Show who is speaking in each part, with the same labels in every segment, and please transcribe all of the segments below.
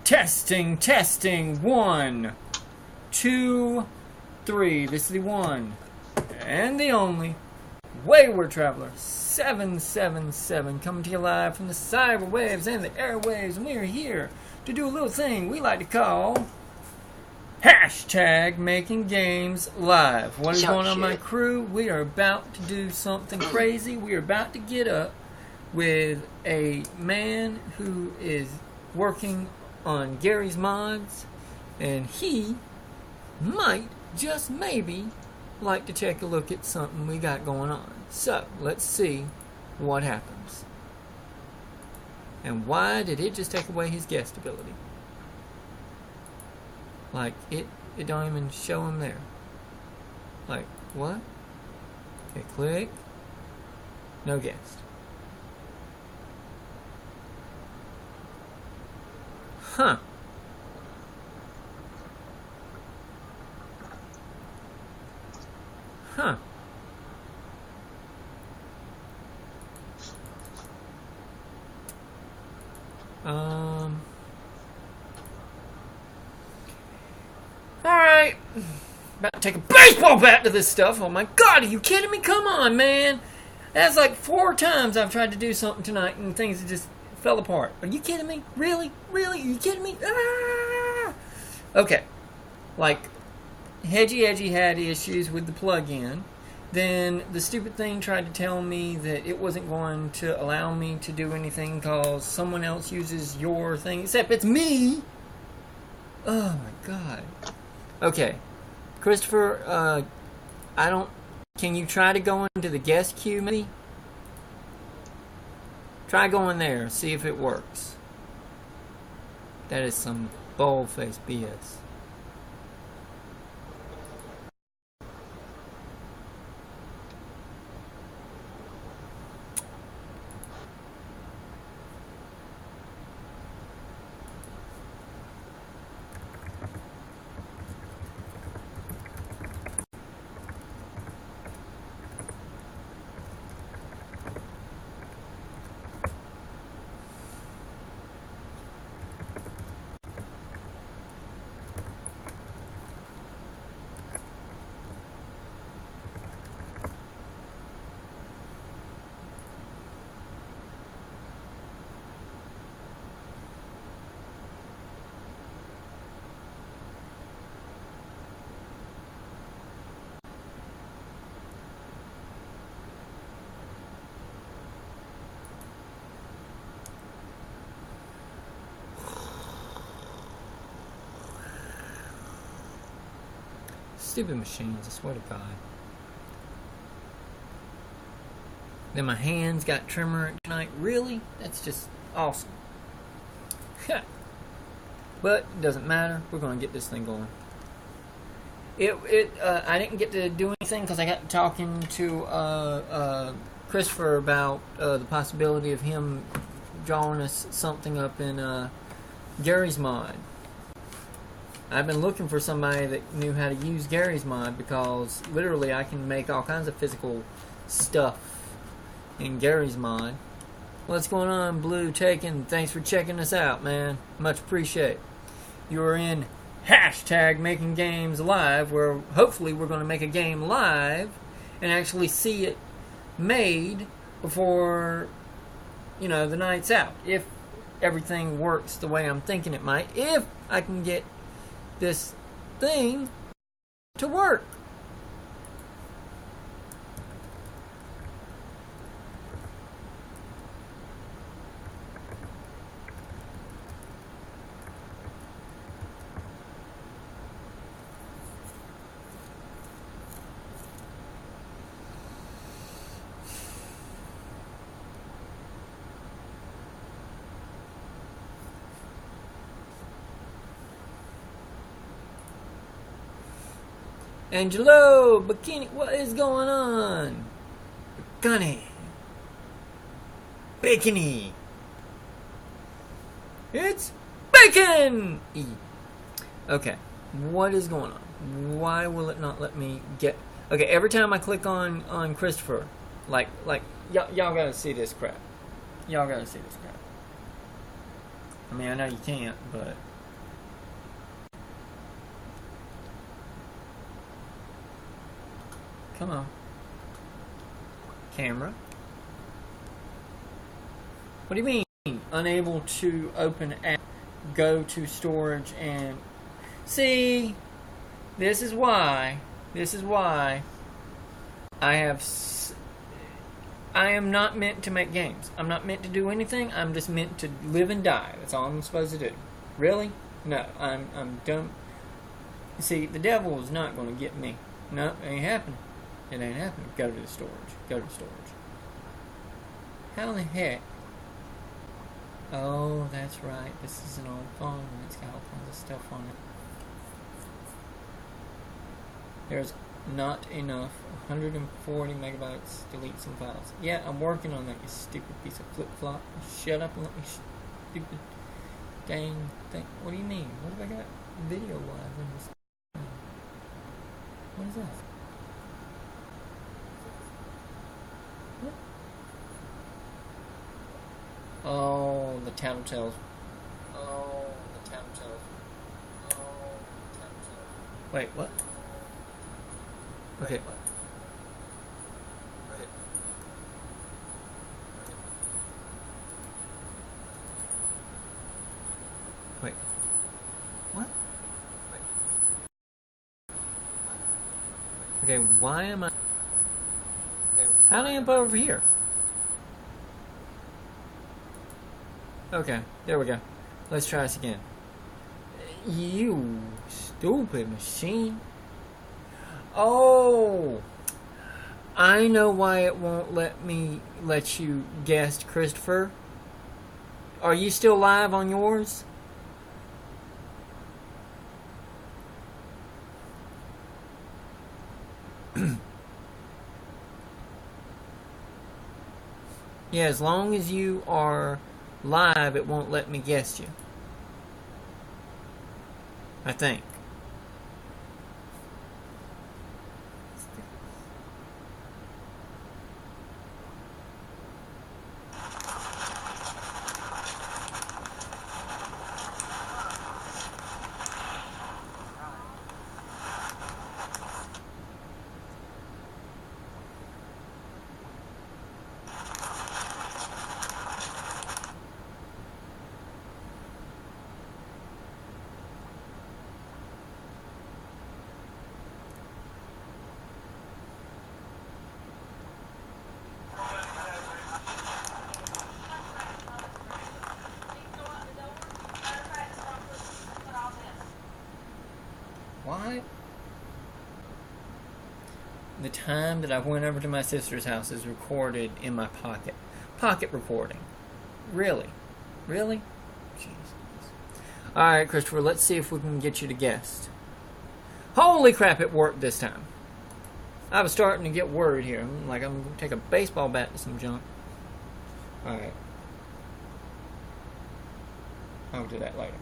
Speaker 1: Testing, testing. 1, 2, 3. This is the one and the only Wayward Traveler 777 coming to you live from the cyber waves and the airwaves, and we are here to do a little thing we like to call hashtag making games live. What is going on, my crew? We are about to do something crazy. We are about to get up with a man who is working on Gary's mods, and he might just maybe like to take a look at something we got going on. So let's see what happens. And why did it just take away his guest ability? Like it don't even show him there. Like what? Okay, click. No guest. Huh. Huh. Alright. About to take a baseball bat to this stuff. Oh my god, are you kidding me? Come on, man. That's like 4 times I've tried to do something tonight and things just fell apart. Are you kidding me? Really? Really? Are you kidding me? Ah! Okay. Like, Hedgy had issues with the plug-in. Then the stupid thing tried to tell me that it wasn't going to allow me to do anything because someone else uses your thing, except it's me. Oh my god. Okay, Christopher, can you try to go into the guest queue, maybe? Try going there, see if it works. That is some bold-faced BS. Stupid machines, I swear to God. Then my hands got trimmer tonight. Really? That's just awesome. But it doesn't matter. We're going to get this thing going. I didn't get to do anything because I got talking to Christopher about the possibility of him drawing us something up in Gary's mod. I've been looking for somebody that knew how to use Gary's mod because literally I can make all kinds of physical stuff in Gary's mod. What's going on, Blue Taken? Thanks for checking us out, man. Much appreciate. You're in hashtag making games live, where hopefully we're going to make a game live and actually see it made before, the night's out. If everything works the way I'm thinking it might. If I can get this thing to work. Angelo, Bikini, what is going on? Gunny. Bacony. It's bacon! Okay, what is going on? Why will it not let me get... Okay, every time I click on Christopher, like y'all gotta see this crap. Y'all gotta see this crap. I mean, I know you can't, but Come on. Camera. What do you mean? Unable to open app, go to storage and... See, this is why I am not meant to make games. I'm not meant to do anything. I'm just meant to live and die. That's all I'm supposed to do. Really? No, I'm dumb. See, the devil is not going to get me. No, it ain't happening. It ain't happening. Go to the storage. Go to the storage. How the heck? Oh, that's right. This is an old phone. It's got all kinds of stuff on it. There's not enough. 140 megabytes. Delete some files. Yeah, I'm working on that, you stupid piece of flip-flop. Shut up and let me stupid dang thing. What do you mean? What have I got video-wise in this? What is that? What? Oh, the tattletales. Oh, the tattletales. Oh, the tattletales. Wait, what? Okay. Wait. What? Okay, why am I... How do I jump over here? Okay, there we go. Let's try this again. You stupid machine. Oh! I know why it won't let you guess, Christopher. Are you still live on yours? Yeah, as long as you are live, it won't let me guess you. I think. Why? The time that I went over to my sister's house is recorded in my pocket. Pocket recording. Really? Really? Jesus. Alright, Christopher, let's see if we can get you to guess. Holy crap, it worked this time. I was starting to get worried here. I'm going to take a baseball bat to some junk. Alright. I'll do that later.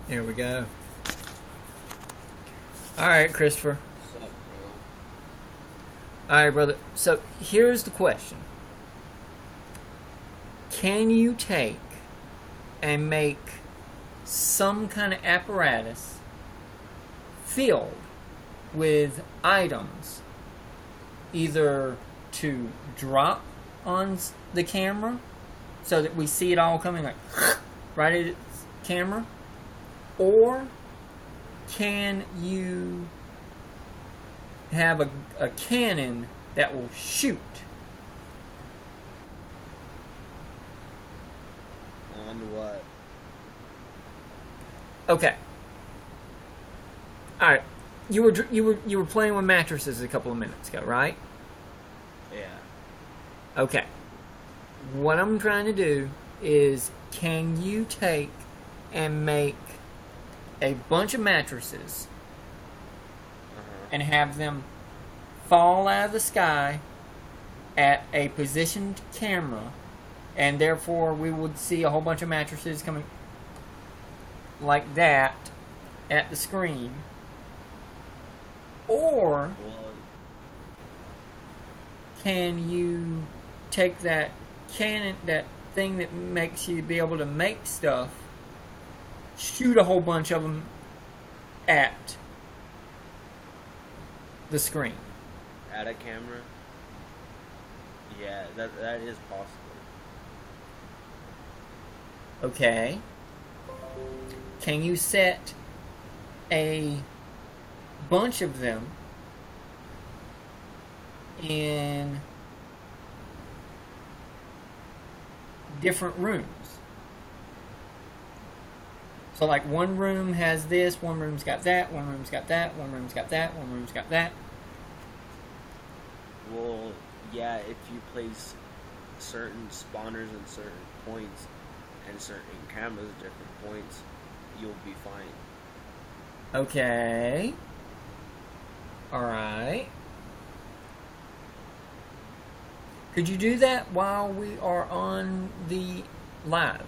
Speaker 1: There we go. Alright, Christopher. Alright, brother. So, here's the question. Can you take and make some kind of apparatus filled with items, either to drop on the camera so that we see it all coming like right at its camera? Or can you have a cannon that will shoot?
Speaker 2: On what?
Speaker 1: Okay. All right. You were playing with mattresses a couple of minutes ago, right?
Speaker 2: Yeah.
Speaker 1: Okay. What I'm trying to do is, can you take and make a bunch of mattresses and have them fall out of the sky at a positioned camera, and therefore we would see a whole bunch of mattresses coming like that at the screen? Or can you take that cannon, that thing that makes you be able to make stuff, shoot a whole bunch of them at the screen.
Speaker 2: At a camera? Yeah, that is possible.
Speaker 1: Okay. Can you set a bunch of them in different rooms? So like one room has this, one room's got that, one room's got that, one room's got that, one room's got that.
Speaker 2: Well, yeah, if you place certain spawners in certain points and certain cameras at different points, you'll be fine.
Speaker 1: Okay. Alright. Could you do that while we are on the live?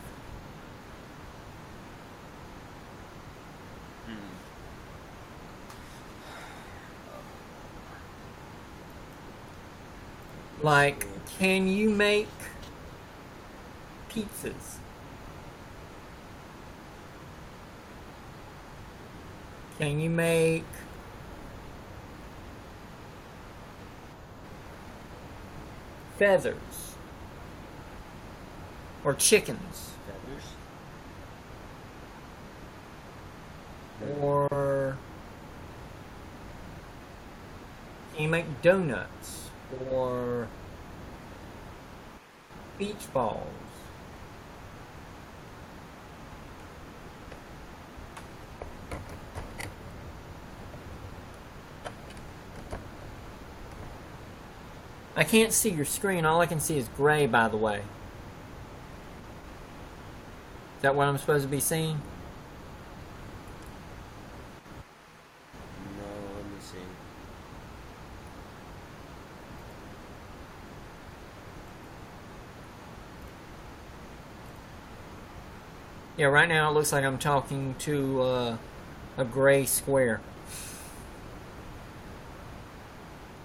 Speaker 1: Like, can you make pizzas? Can you make feathers? Or chickens?
Speaker 2: Feathers?
Speaker 1: Or can you make donuts? Or beach balls? I can't see your screen. All I can see is gray, by the way. Is that what I'm supposed to be seeing?
Speaker 2: No, let me see.
Speaker 1: Yeah, right now it looks like I'm talking to a gray square.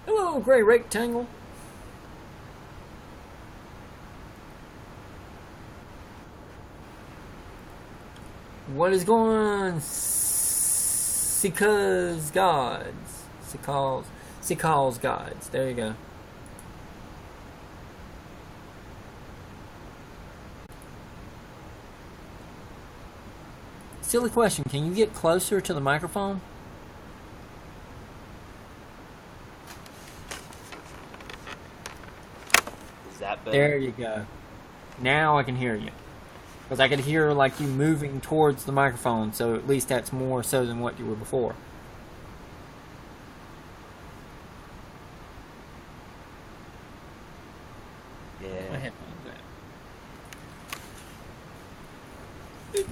Speaker 1: Hello, gray rectangle. What is going on, Sika's gods? Sikal's gods. There you go. Silly question. Can you get closer to the microphone?
Speaker 2: Is that better?
Speaker 1: There you go. Now I can hear you. Because I could hear like you moving towards the microphone, so at least that's more so than what you were before.
Speaker 2: Yeah.
Speaker 1: My headphones at.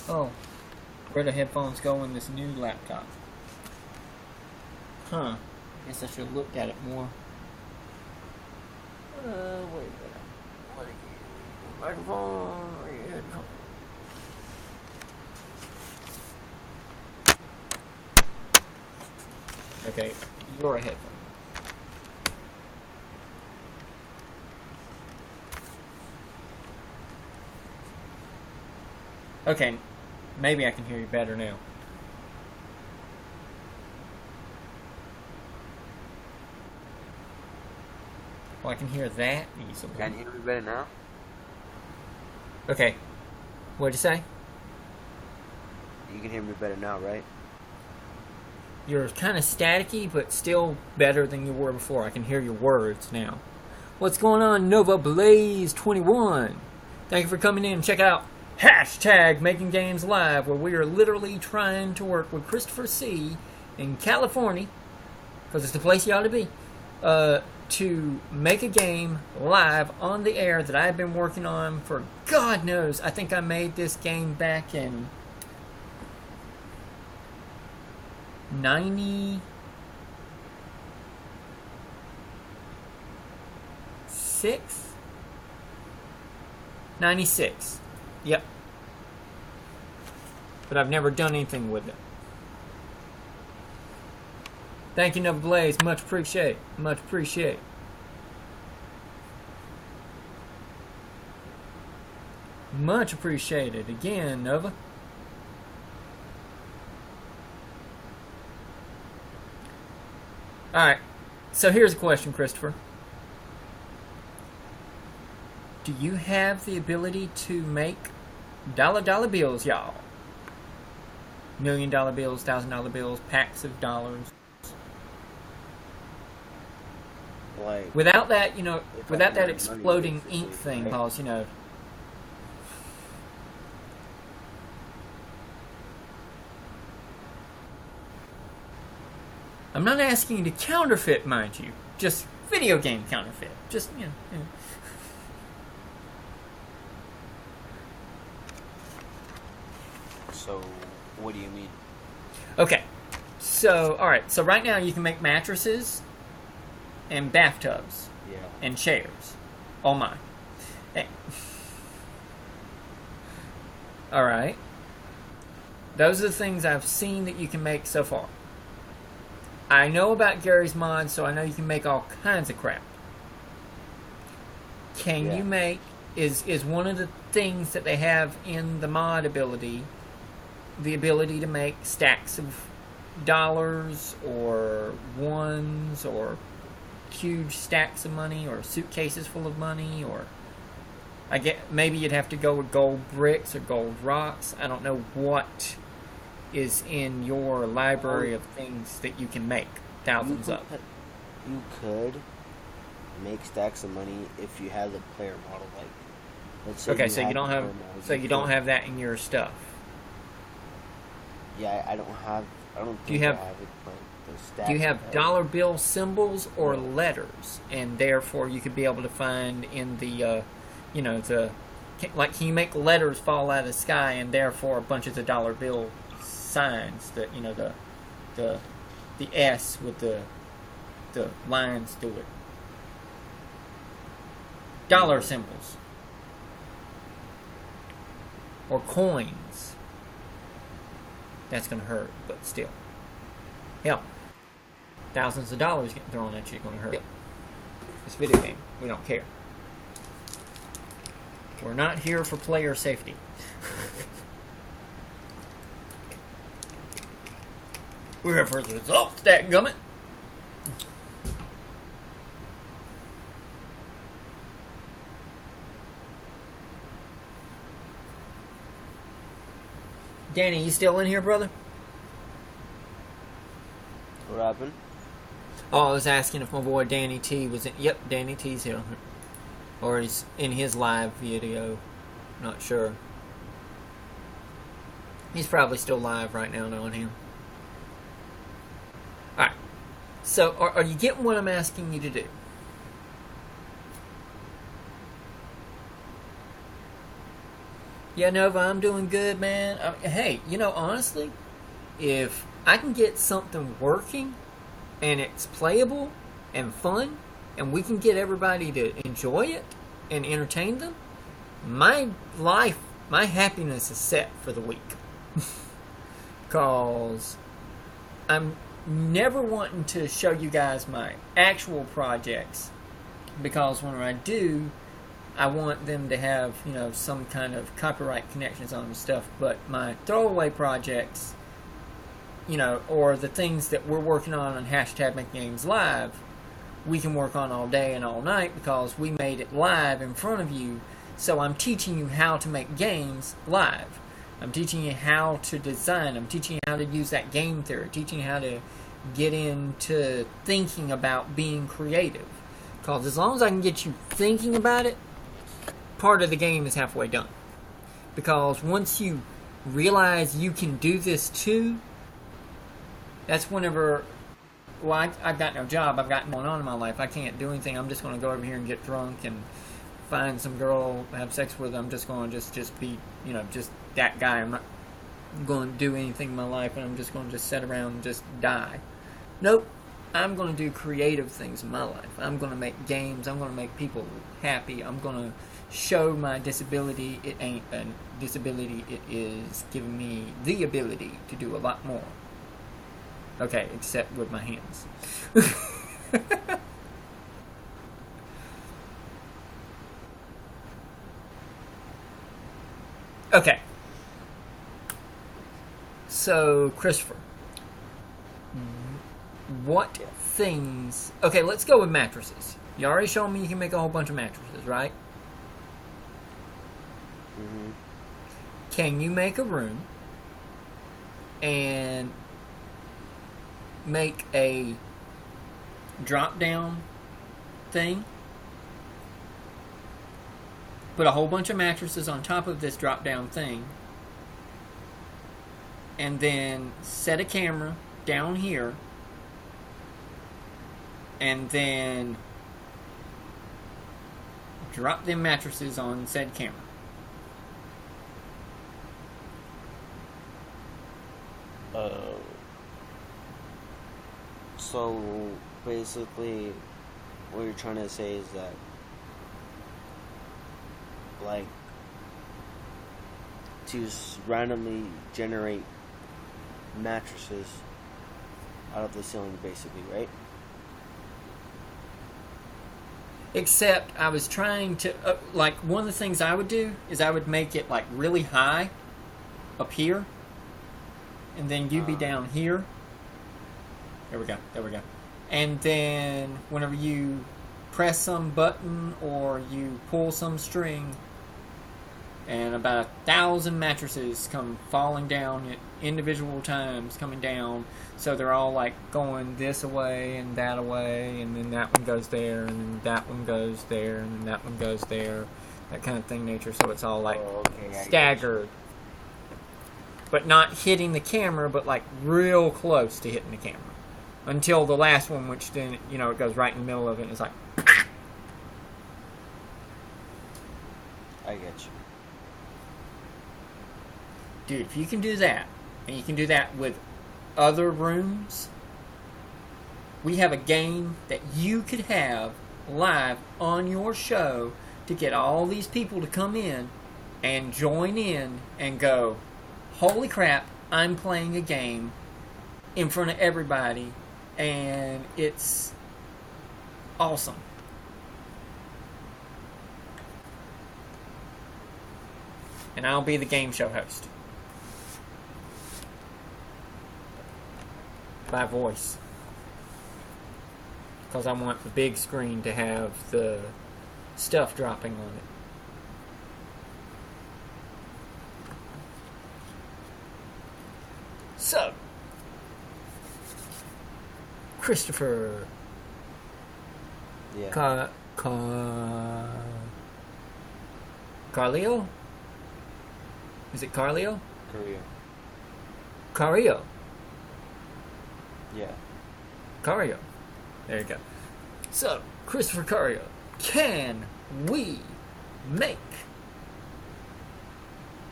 Speaker 1: Oh, where the headphones go in this new laptop? Huh. I guess I should have looked at it more. Wait a minute. Microphone, headphone. Okay, you're a headphone. Okay, maybe I can hear you better now. Well, I can hear that easily.
Speaker 2: Can you hear me better now?
Speaker 1: Okay, what'd you say?
Speaker 2: You can hear me better now, right?
Speaker 1: You're kind of staticky, but still better than you were before. I can hear your words now. What's going on, Nova Blaze 21? Thank you for coming in. Check out hashtag Making Games Live, where we are literally trying to work with Christopher C. in California, because it's the place you ought to be, to make a game live on the air that I've been working on for God knows. I think I made this game back in 96? 96. Yep. But I've never done anything with it. Thank you, Nova Blaze. Much appreciate. Much appreciate. Much appreciated. Again, Nova. Alright. So here's a question, Christopher. Do you have the ability to make dollar bills, y'all? $1 million bills, $1,000 bills, packs of dollars.
Speaker 2: Like,
Speaker 1: without that, you know, without that exploding ink thing, because, you know. I'm not asking you to counterfeit, mind you. Just video game counterfeit. Just, you know.
Speaker 2: So, what do you mean?
Speaker 1: Okay. So, alright. So right now you can make mattresses and bathtubs.
Speaker 2: Yeah.
Speaker 1: And chairs. Oh my. Hey. Alright. Those are the things I've seen that you can make so far. I know about Gary's mod, so I know you can make all kinds of crap. Can you make... Is one of the things that they have in the mod ability the ability to make stacks of dollars or ones or huge stacks of money or suitcases full of money, or I get maybe you'd have to go with gold bricks or gold rocks. I don't know what is in your library of things that you can make thousands of.
Speaker 2: You could make stacks of money if you had the player model. Like, let's say
Speaker 1: okay, so you don't have that in your stuff.
Speaker 2: Yeah, I don't think
Speaker 1: do you have
Speaker 2: it, but the stats
Speaker 1: do you have dollar bill symbols or letters, and therefore you could be able to find in the you know, the like, can you make letters fall out of the sky and therefore a bunch of the dollar bill signs that, you know, the S with the lines through it, dollar symbols or coins? That's gonna hurt, but still, hell, thousands of dollars getting thrown at you gonna hurt. It's a video game. We don't care. We're not here for player safety. We're here for the results, dadgummit. Danny, you still in here, brother?
Speaker 2: What happened?
Speaker 1: Oh, I was asking if my boy Danny T was in. Yep, Danny T's here. Or he's in his live video. Not sure. He's probably still live right now, knowing him. Alright. So, are you getting what I'm asking you to do? Yeah, Nova, I'm doing good, man. Hey, you know, honestly, if I can get something working and it's playable and fun and we can get everybody to enjoy it and entertain them, my life, my happiness is set for the week. Because I'm never wanting to show you guys my actual projects, because when I do, I want them to have, you know, some kind of copyright connections on them and stuff. But my throwaway projects, you know, or the things that we're working on hashtag Make Games Live, we can work on all day and all night because we made it live in front of you. So I'm teaching you how to make games live. I'm teaching you how to design. I'm teaching you how to use that game theory. Teaching you how to get into thinking about being creative. Because as long as I can get you thinking about it, part of the game is halfway done. Because once you realize you can do this too, that's whenever, well, I've got no job, I've got going on in my life, I can't do anything, I'm just going to go over here and get drunk and find some girl, have sex with her. I'm just going to just be, you know, just that guy. I'm not going to do anything in my life, and I'm just going to just sit around and just die. Nope. I'm going to do creative things in my life. I'm going to make games. I'm going to make people happy. I'm going to show my disability. It ain't a disability. It is giving me the ability to do a lot more. Okay, except with my hands. Okay. So, Christopher, what things... Okay, let's go with mattresses. You already showed me you can make a whole bunch of mattresses, right?
Speaker 2: Mm-hmm.
Speaker 1: Can you make a room and make a drop-down thing? Put a whole bunch of mattresses on top of this drop-down thing, and then set a camera down here, and then drop them mattresses on said camera.
Speaker 2: So basically, what you're trying to say is that, like, to randomly generate mattresses out of the ceiling, basically, right?
Speaker 1: Except I was trying to, like, one of the things I would do is I would make it, like, really high up here, and then you'd be down here. There we go, there we go. And then whenever you press some button or you pull some string, and about 1,000 mattresses come falling down at individual times, coming down, so they're all like going this away and that away, and then that one goes there, and then that one goes there, and then that one goes there, that kind of thing nature, so it's all like staggered. But not hitting the camera, but like real close to hitting the camera. Until the last one, which then, you know, it goes right in the middle of it, and it's like...
Speaker 2: I get you.
Speaker 1: Dude, if you can do that, and you can do that with other rooms, we have a game that you could have live on your show to get all these people to come in and join in and go, holy crap, I'm playing a game in front of everybody, and it's awesome. And I'll be the game show host. By voice. Because I want the big screen to have the stuff dropping on it. So, Christopher.
Speaker 2: Yeah.
Speaker 1: Carlio? Is it Carlio?
Speaker 2: Korea.
Speaker 1: Cario.
Speaker 2: Yeah.
Speaker 1: Cario. There you go. So, Christopher Cario, can we make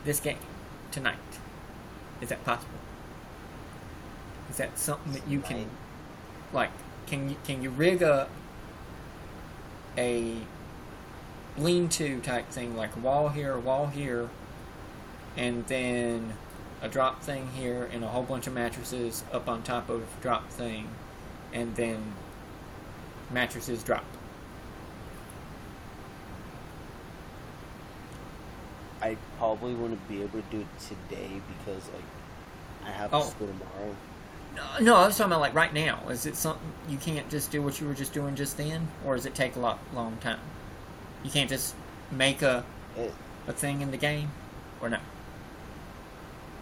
Speaker 1: this game tonight? Is that possible? Is that something that you can, like, can you rig a lean-to type thing, like a wall here, and then a drop thing here, and a whole bunch of mattresses up on top of drop thing, and then mattresses drop?
Speaker 2: I probably wouldn't be able to do it today because, like, I have to school tomorrow.
Speaker 1: No, I was talking about, like, right now. Is it something you can't just do what you were just doing just then? Or does it take a long time? You can't just make a thing in the game? Or no?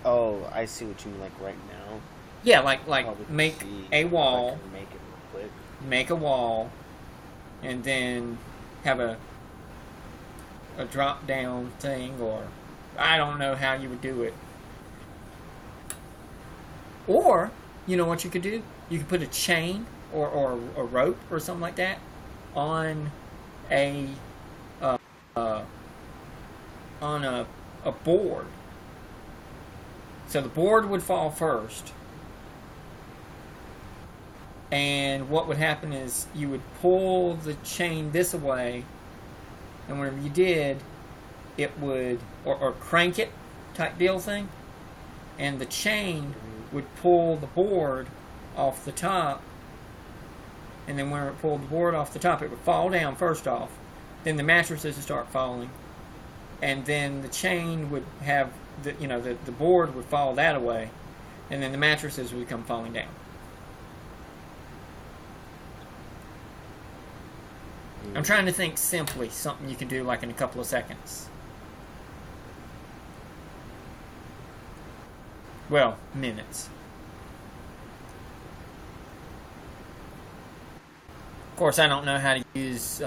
Speaker 2: Oh, I see what you mean, like, right now?
Speaker 1: Yeah, like make a wall.
Speaker 2: Make it real quick.
Speaker 1: Make a wall. And then have a drop-down thing, or I don't know how you would do it. Or, you know what you could do? You could put a chain or a rope or something like that on a board. So the board would fall first, and what would happen is you would pull the chain this way, and whenever you did, it would, or crank it type deal thing, and the chain would pull the board off the top, and then when it pulled the board off the top, it would fall down first off. Then the mattresses would start falling, and then the chain would have the board would fall that way, and then the mattresses would come falling down. I'm trying to think simply, something you can do like in a couple of seconds. Well, minutes. Of course, I don't know how to use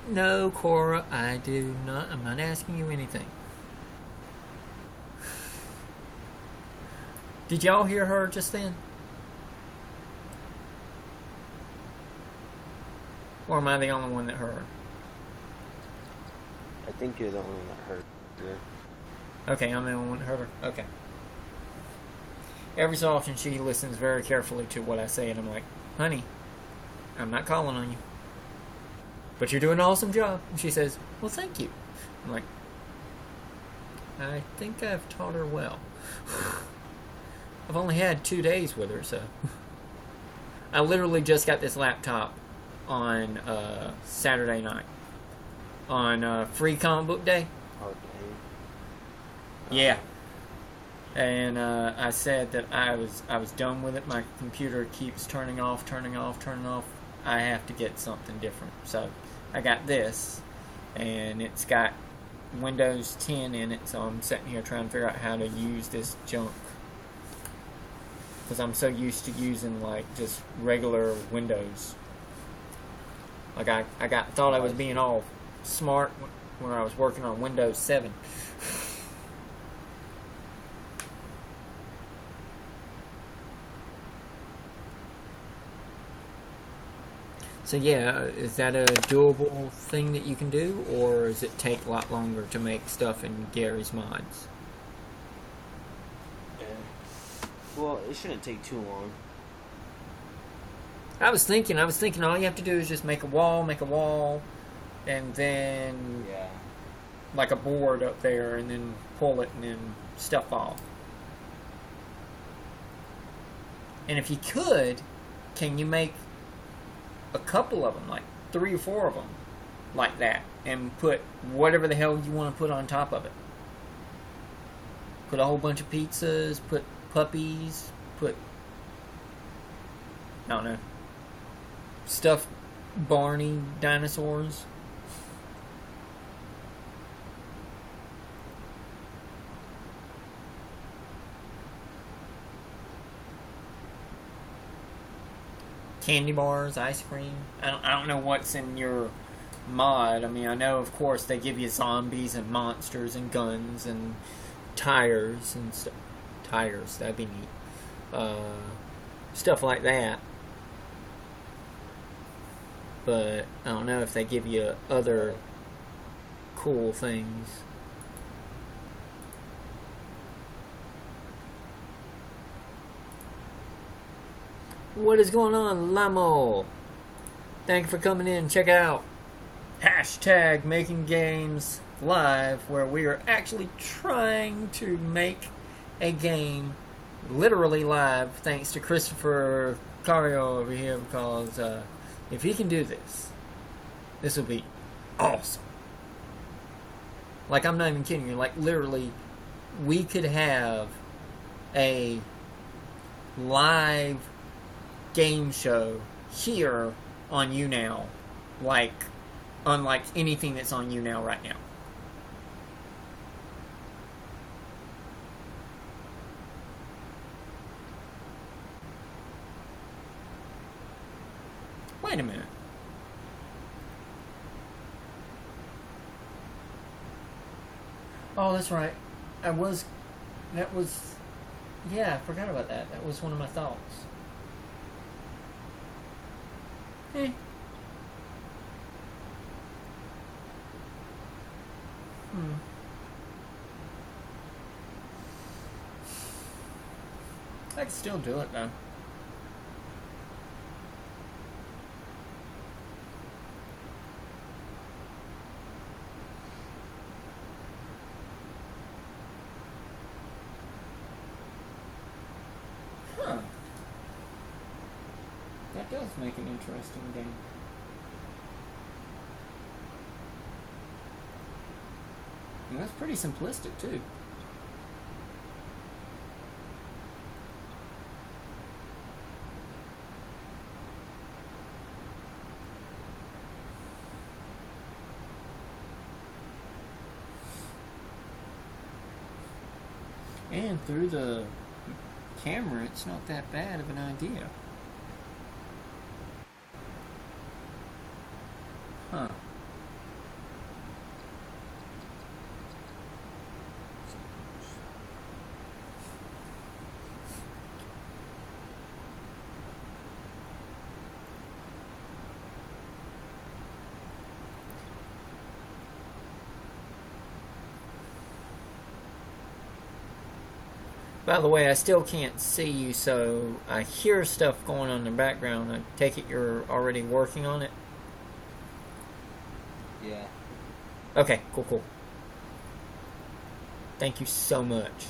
Speaker 1: No, Cora, I do not. I'm not asking you anything. Did y'all hear her just then? Or am I the only one that heard?
Speaker 2: I think you're the only one that heard. Yeah.
Speaker 1: Okay, I'm the only one that heard her. Okay. Every so often she listens very carefully to what I say, and I'm like, honey, I'm not calling on you, but you're doing an awesome job. And she says, well, thank you. I'm like, I think I've taught her well. I've only had 2 days with her, so. I literally just got this laptop on Saturday night. On free comic book day.
Speaker 2: Okay.
Speaker 1: Yeah. And I said that I was done with it. My computer keeps turning off. I have to get something different. So I got this, and it's got Windows 10 in it. So I'm sitting here trying to figure out how to use this junk, because I'm so used to using like just regular Windows. Like I thought I was being all smart when I was working on Windows 7. So yeah, is that a doable thing that you can do, or does it take a lot longer to make stuff in Gary's mods?
Speaker 2: Yeah. Well, it shouldn't take too long.
Speaker 1: I was thinking all you have to do is just make a wall, and then like a board up there, and then pull it, and then stuff off. And if you could, can you make a couple of them, like 3 or 4 of them, like that, and put whatever the hell you want to put on top of it? Put a whole bunch of pizzas, put puppies, put, I don't know, stuffed Barney dinosaurs. Candy bars, ice cream. I don't know what's in your mod. I mean, I know, of course, they give you zombies and monsters and guns and tires and stuff. Tires, that'd be neat. Stuff like that. But I don't know if they give you other cool things. What is going on, Lamo? Thank you for coming in. Check out hashtag Making Games Live, where we are actually trying to make a game literally live, thanks to Christopher Cario over here, because if he can do this, this will be awesome. Like, I'm not even kidding you. Like, literally, we could have a live game show here on YouNow, like unlike anything that's on YouNow right now. Wait a minute. Oh, that's right. Yeah, I forgot about that. That was one of my thoughts. Eh. I can still do it though. does make an interesting game. And that's pretty simplistic too. And through the camera, it's not that bad of an idea. Huh. By the way, I still can't see you, so I hear stuff going on in the background. I take it you're already working on it?
Speaker 2: Yeah.
Speaker 1: Okay, cool. Thank you so much.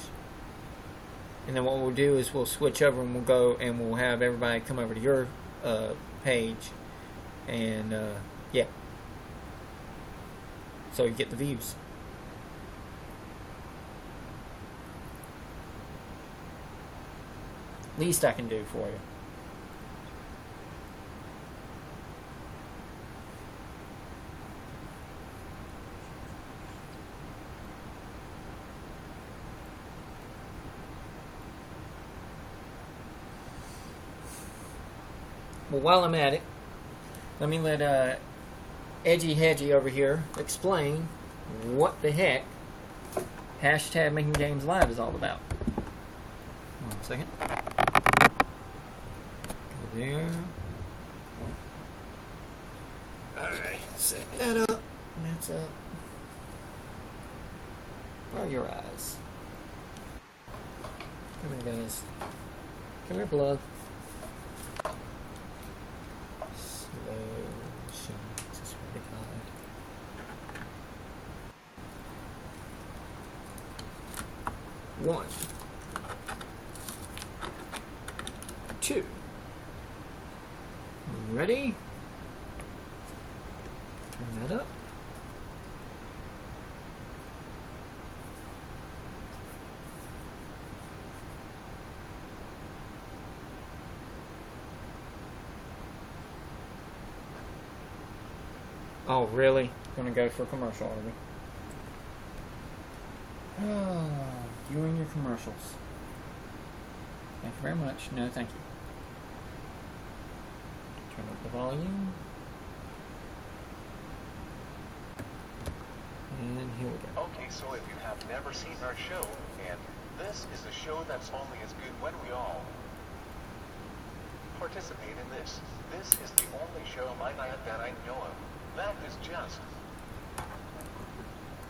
Speaker 1: And then what we'll do is we'll switch over and we'll go and we'll have everybody come over to your page. And, yeah. So you get the views. Least I can do for you. Well, while I'm at it, let me let Edgy Hedgy over here explain what the heck hashtag Making Games Live is all about. 1 second. Go there. Alright, set that up. That's up. Where are your eyes? Come here, guys. Come here, blood. Slow motion. Just really hard. 1, 2. Ready? Turn that up. Oh, really? Gonna go for a commercial, are we? Oh, you and your commercials. Thank you very much. No, thank you. Turn up the volume. And here we go.
Speaker 3: Okay, so if you have never seen our show, and this is a show that's only as good when we all participate in this. This is the only show like that I know of. That is just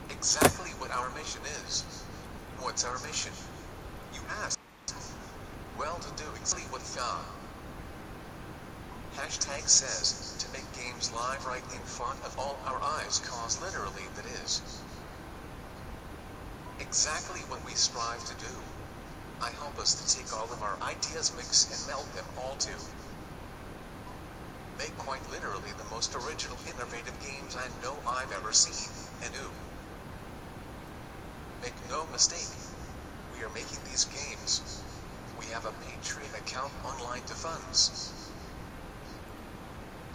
Speaker 4: exactly what our mission is. What's our mission? You ask. Well, to do exactly what God hashtag says, to make games live right in front of all our eyes, cause literally that is exactly what we strive to do. I help us to take all of our ideas, mix and melt them all to make quite literally the most original, innovative games I know I've ever seen and do. Make no mistake, we are making these games. We have a Patreon account online to funds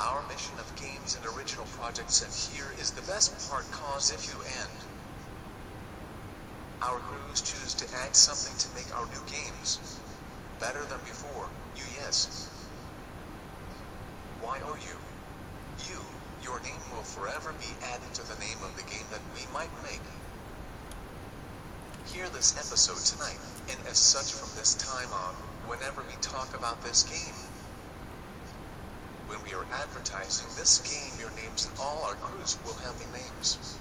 Speaker 4: our mission of games and original projects, and here is the best part, cause if you and our crews choose to add something to make our new games better than before, yes. Why are you? Your name will forever be added to the name of the game that we might make. Hear this episode tonight, and as such from this time on, whenever we talk about this game, when we are advertising this game, your names and all our crews will have the names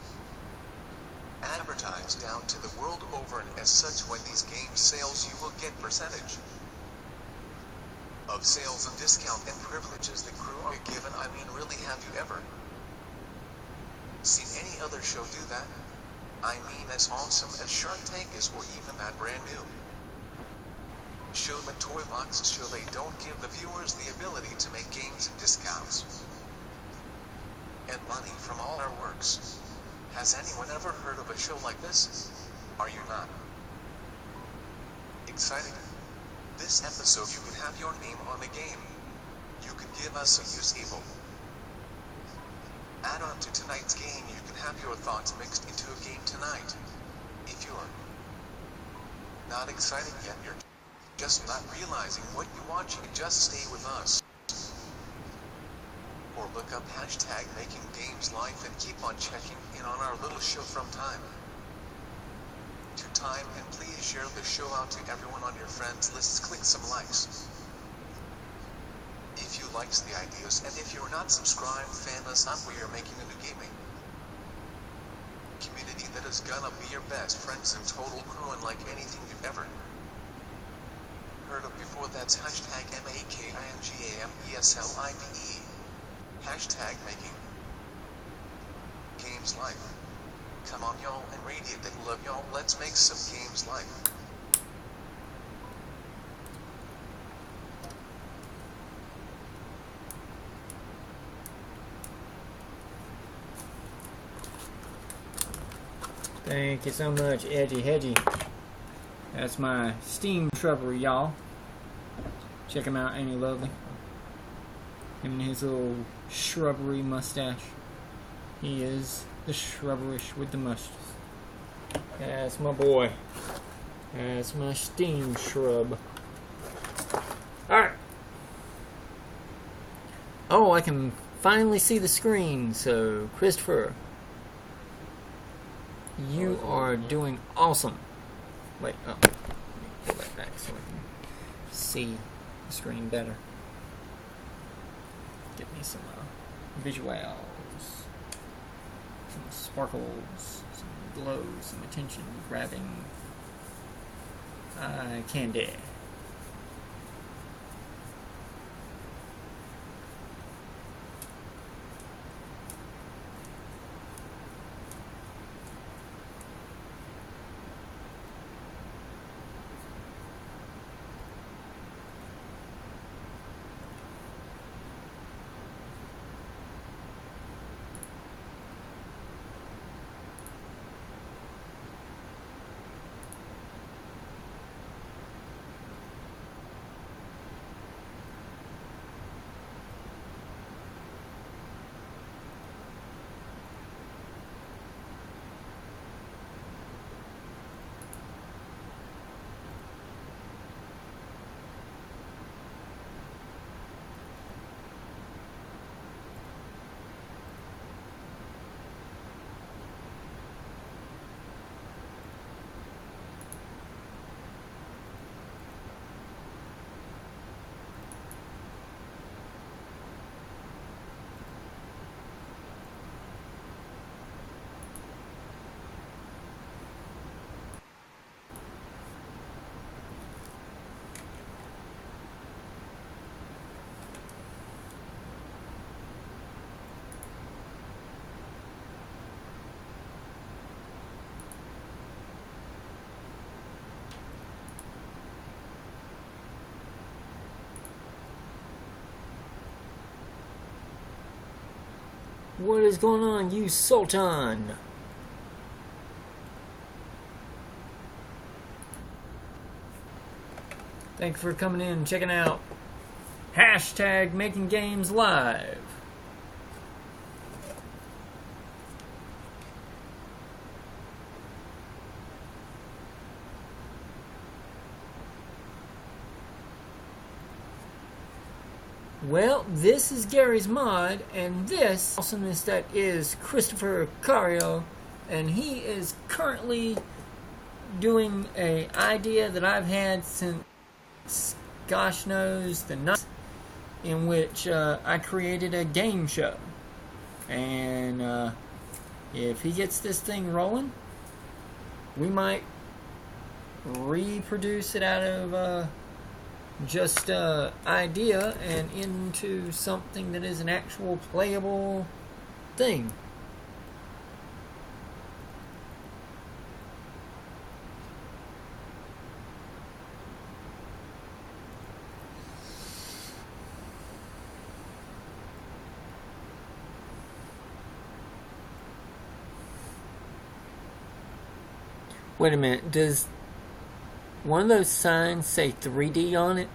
Speaker 4: advertised down to the world over, and as such when these game sales you will get percentage of sales and discount and privileges the crew are given. I mean, really, have you ever seen any other show do that? I mean, as awesome as Shark Tank is, or even that brand new Show the toy boxes show they don't give the viewers the ability to make games and discounts and money from all our works. Has anyone ever heard of a show like this? Are you not excited? This episode you can have your name on the game. You can give us a usable add-on to tonight's game. You can have your thoughts mixed into a game tonight. If you're not excited yet, you're just not realizing what you're watching, just stay with us. Or look up hashtag Making Games Live and keep on checking in on our little show from time to time, and please share the show out to everyone on your friends lists. Click some likes if you likes the ideas, and if you're not subscribed, fan us up. We are making a new gaming community that is gonna be your best friends and total crew, unlike anything you've ever heard of before. That's hashtag MAKINGAMESLIVE. Hashtag Making Games Live. Come on y'all, and radiate that love y'all. Let's make some games live.
Speaker 1: Thank you so much, Edgy Hedgy. That's my steam shrubbery, y'all. Check him out, ain't he lovely? Him and his little shrubbery mustache. He is the shrubberish with the mustache. That's my boy. That's my steam shrub. Alright. Oh, I can finally see the screen, so Christopher, you are doing awesome. Wait, oh. Let me go back so I can see the screen better. Get me some visuals, some sparkles, some glow, some attention grabbing eye candy. What is going on, you Sultan? Thank you for coming in and checking out hashtag Making Games Live. Well, this is Gary's Mod, and this awesomeness that is Christopher Cario, and he is currently doing a idea that I've had since gosh knows the night, in which I created a game show. And if he gets this thing rolling, we might reproduce it out of just idea and into something that is an actual playable thing. Wait a minute. Does one of those signs say 3D on it?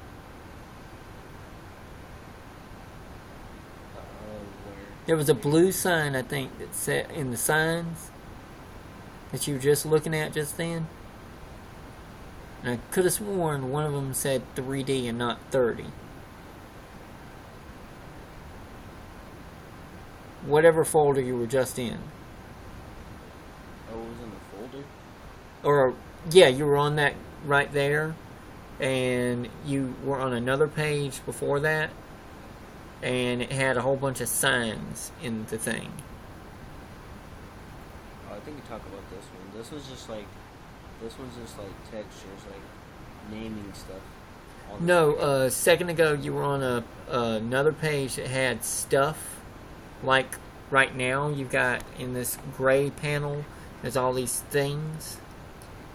Speaker 2: Where?
Speaker 1: There was a blue sign, I think, that said in the signs that you were just looking at just then. And I could have sworn one of them said 3D and not 30. Whatever folder you were just in.
Speaker 2: Oh, it was in the folder?
Speaker 1: Or, yeah, you were on that right there. And you were on another page before that. And it had a whole bunch of signs in the thing.
Speaker 2: Oh, I think you talk about this one. This one's just like textures, like naming stuff.
Speaker 1: No, a second ago you were on another page that had stuff. Like right now you've got in this gray panel, there's all these things.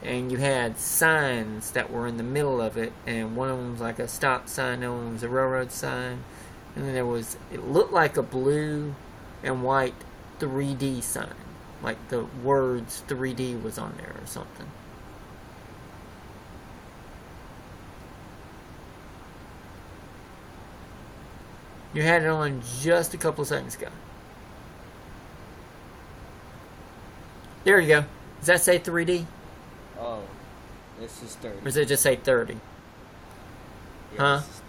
Speaker 1: And you had signs that were in the middle of it. And one of them was like a stop sign, the other one was a railroad sign. And then there was, it looked like a blue and white 3D sign. Like the words 3D was on there or something. You had it on just a couple of seconds ago. There you go. Does that say 3D?
Speaker 2: Oh, this is 30.
Speaker 1: Or does it just say 30?
Speaker 2: Yeah,
Speaker 1: Huh?
Speaker 2: This is 30.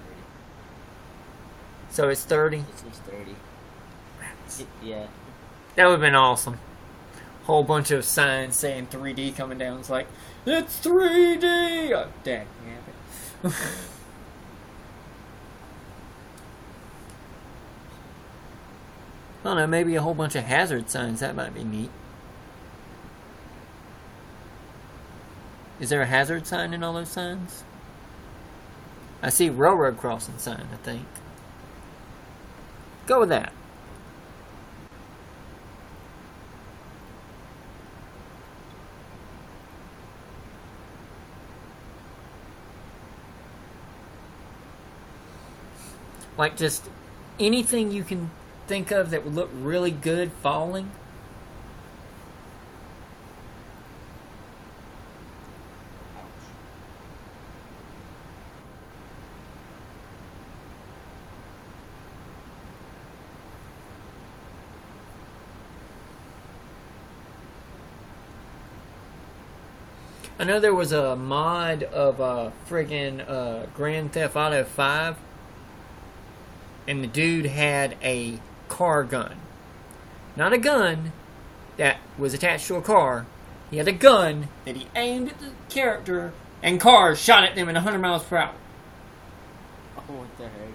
Speaker 1: So it's 30?
Speaker 2: This is 30. Yeah.
Speaker 1: That would have been awesome. Whole bunch of signs saying 3D coming down. It's like, it's 3D! Oh, dang. Yeah. I don't know, maybe a whole bunch of hazard signs. That might be neat. Is there a hazard sign in all those signs? I see railroad crossing sign, I think. Go with that. Like just anything you can think of that would look really good falling. I know there was a mod of friggin' Grand Theft Auto 5, and the dude had a car gun. Not a gun that was attached to a car. He had a gun that he aimed at the character, and cars shot at them at 100 miles per hour.
Speaker 2: Oh, what the heck?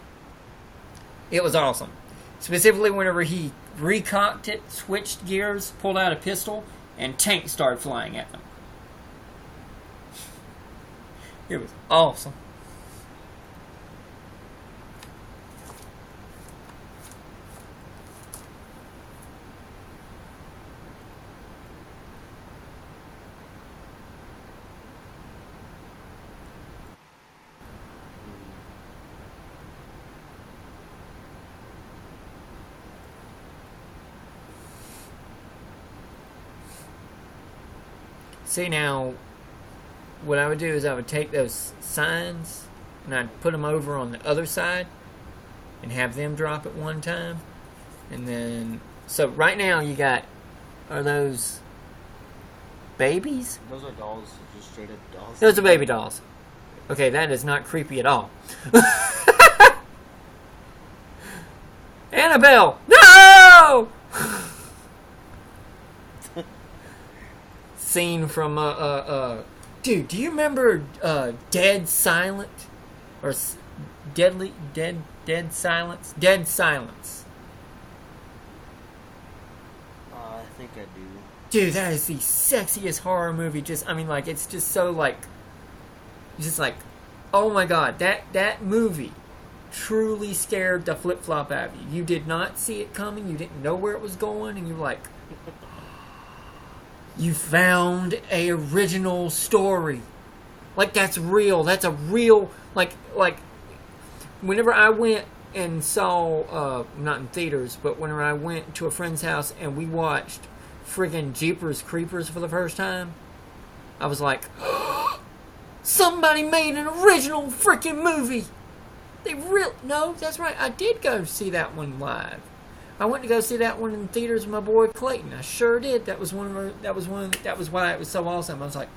Speaker 1: It was awesome. Specifically whenever he recocked it, switched gears, pulled out a pistol, and tanks started flying at them. It was awesome. See now, what I would do is I would take those signs and I'd put them over on the other side and have them drop at one time. And then, so right now you got, are those babies?
Speaker 2: Those are dolls, just straight up dolls.
Speaker 1: Those are baby dolls. Okay, that is not creepy at all. Annabelle! No! Scene from dude, do you remember Dead Silent or Dead Silence? Dead Silence.
Speaker 2: I think I do.
Speaker 1: Dude, that is the sexiest horror movie. Just, I mean, like, it's just so like, just like, oh my god, that movie truly scared the flip flop out of you. You did not see it coming. You didn't know where it was going, and you're like, you found a original story. Like, that's real. That's a real, like, whenever I went and saw, not in theaters, but whenever I went to a friend's house and we watched friggin' Jeepers Creepers for the first time, I was like, somebody made an original freaking movie. No, that's right. I did go see that one live. I went to go see that one in theaters with my boy Clayton. I sure did. That was why it was so awesome. I was like,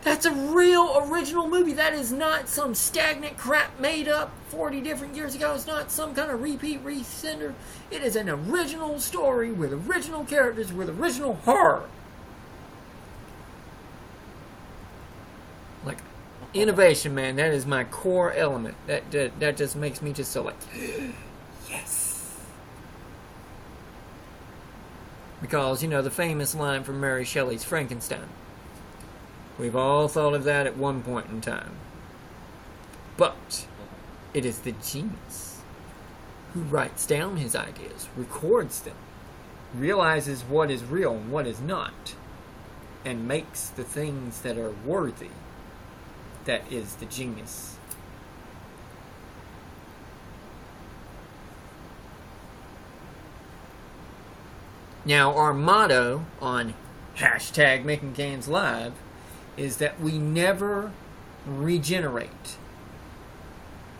Speaker 1: that's a real original movie. That is not some stagnant crap made up 40 different years ago. It's not some kind of repeat resender. It is an original story with original characters with original horror. Like, innovation, man. That is my core element. That just makes me just so like, yes. Because, you know, the famous line from Mary Shelley's Frankenstein. We've all thought of that at one point in time. But it is the genius who writes down his ideas, records them, realizes what is real and what is not, and makes the things that are worthy. That is the genius. Now, our motto on #MakingGamesLive is that we never regenerate.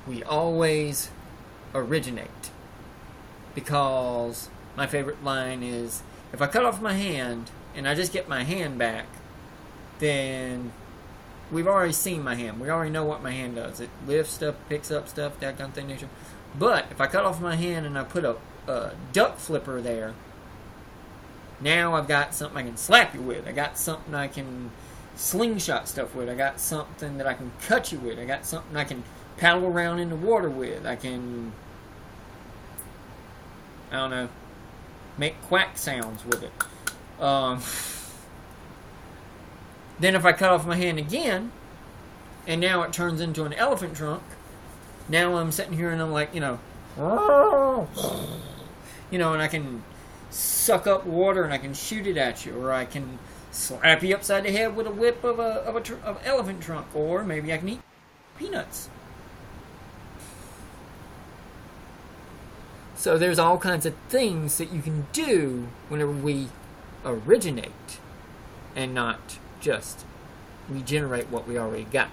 Speaker 1: We always originate. Because my favorite line is, if I cut off my hand and I just get my hand back, then we've already seen my hand. We already know what my hand does. It lifts stuff, picks up stuff, that kind of thing. But if I cut off my hand and I put a duck flipper there, now I've got something I can slap you with. I got something I can slingshot stuff with. I got something that I can cut you with. I got something I can paddle around in the water with. I can, I don't know, make quack sounds with it. Then if I cut off my hand again, and now it turns into an elephant trunk, now I'm sitting here and I'm like, and I can suck up water and I can shoot it at you, or I can slap you upside the head with a whip of an elephant trunk, or maybe I can eat peanuts. So there's all kinds of things that you can do whenever we originate and not just regenerate what we already got.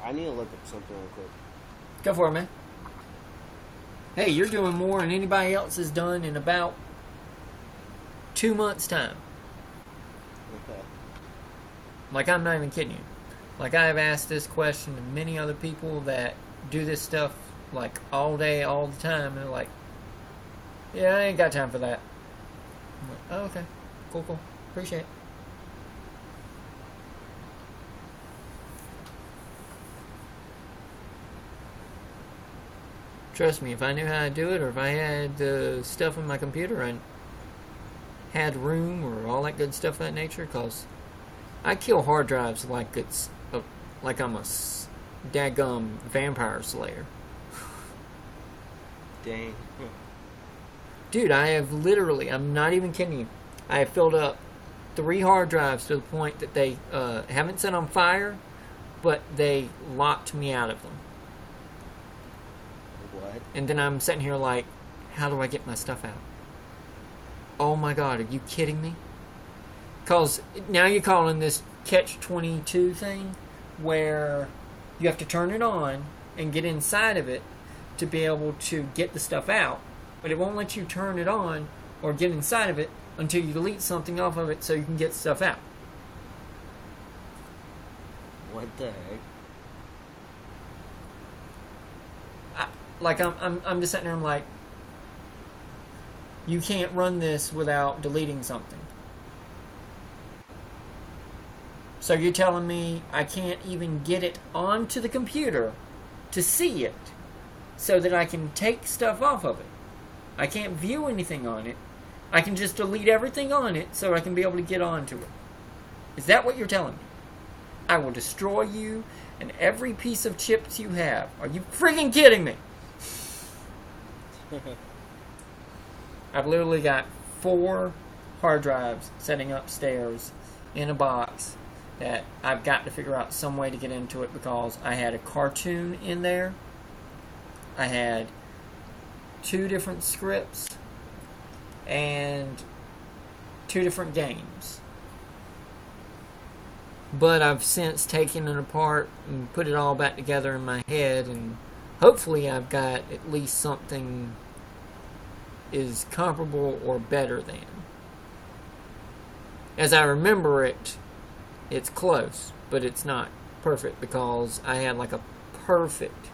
Speaker 2: I need to look up something real quick.
Speaker 1: Go for it, man. Hey, you're doing more than anybody else has done in about 2 months' time.
Speaker 2: Okay.
Speaker 1: Like, I'm not even kidding you. Like, I have asked this question to many other people that do this stuff, like, all day, all the time, and they're like, yeah, I ain't got time for that. I'm like, oh, okay. Cool. Appreciate it. Trust me, if I knew how to do it, or if I had the stuff on my computer and had room, or all that good stuff of that nature, because I kill hard drives like it's like I'm a daggum vampire slayer.
Speaker 2: Dang.
Speaker 1: Dude, I have literally, I'm not even kidding you, I have filled up 3 hard drives to the point that they haven't set on fire, but they locked me out of them.
Speaker 2: What?
Speaker 1: And then I'm sitting here like, how do I get my stuff out? Oh my God, are you kidding me? Because now you're calling this catch-22 thing, where you have to turn it on and get inside of it to be able to get the stuff out. But it won't let you turn it on or get inside of it until you delete something off of it so you can get stuff out.
Speaker 2: What the heck?
Speaker 1: I'm just sitting there, I'm like, you can't run this without deleting something. So you're telling me I can't even get it onto the computer to see it so that I can take stuff off of it. I can't view anything on it. I can just delete everything on it so I can be able to get onto it. Is that what you're telling me? I will destroy you and every piece of chips you have. Are you freaking kidding me? I've literally got 4 hard drives sitting upstairs in a box that I've got to figure out some way to get into it, because I had a cartoon in there. I had 2 different scripts and 2 different games. But I've since taken it apart and put it all back together in my head, and hopefully I've got at least something is comparable or better than. As I remember it, it's close, but it's not perfect because I had like a perfect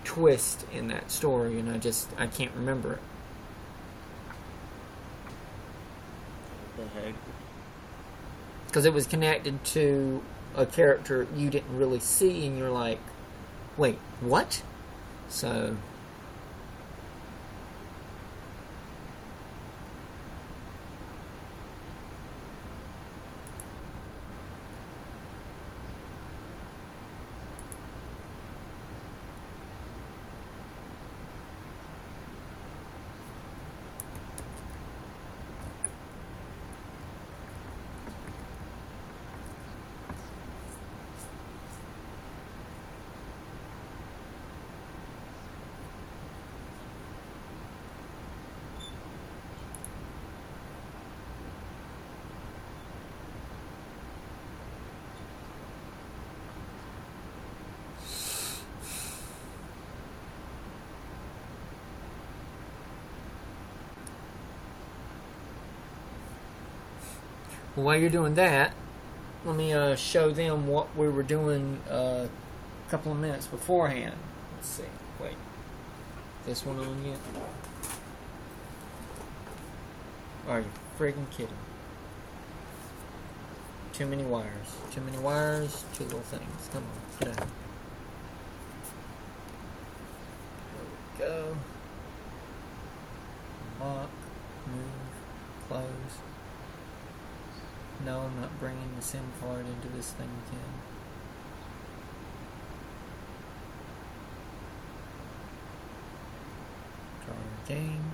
Speaker 1: twist in that story, and I can't remember it.
Speaker 2: What the heck?
Speaker 1: Because it was connected to a character you didn't really see, and you're like, wait, what? So... While you're doing that, let me show them what we were doing a couple of minutes beforehand. Let's see. Wait. This one on yet? Are you friggin' kidding? Too many wires. Too many wires, 2 little things. Come on, get out. There we go. Lock, move, close. No, I'm not bringing the SIM card into this thing again. Try game.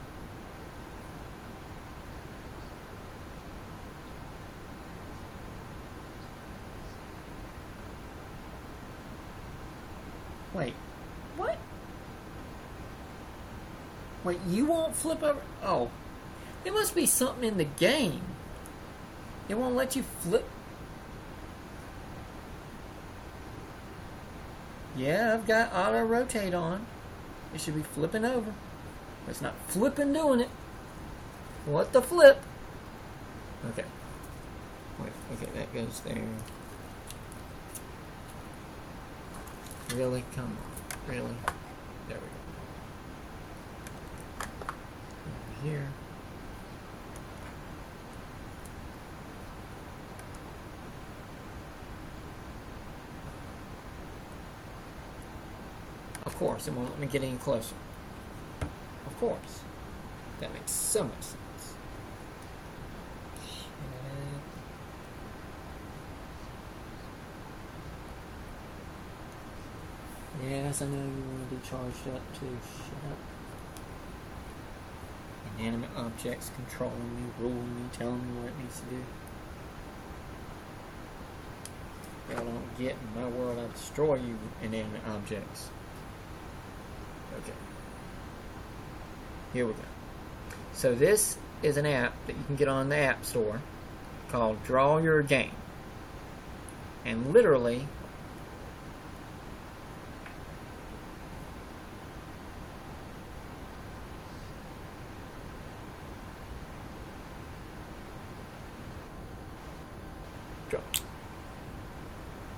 Speaker 1: Wait, what? Wait, you won't flip over? Oh, there must be something in the game. It won't let you flip. Yeah, I've got auto rotate on. It should be flipping over. It's not flipping doing it. What the flip? Okay. Wait, okay, that goes there. Really? Come on. Really? There we go. Over here. Of course, it won't let me get any closer. Of course. That makes so much sense. Yes, I know you want to be charged up too. Shut up. Inanimate objects controlling me, ruling me, telling me what it needs to do. If I don't get in my world, I'll destroy you, inanimate objects. Okay. Here we go. So this is an app that you can get on the App Store called Draw Your Game. And literally, draw.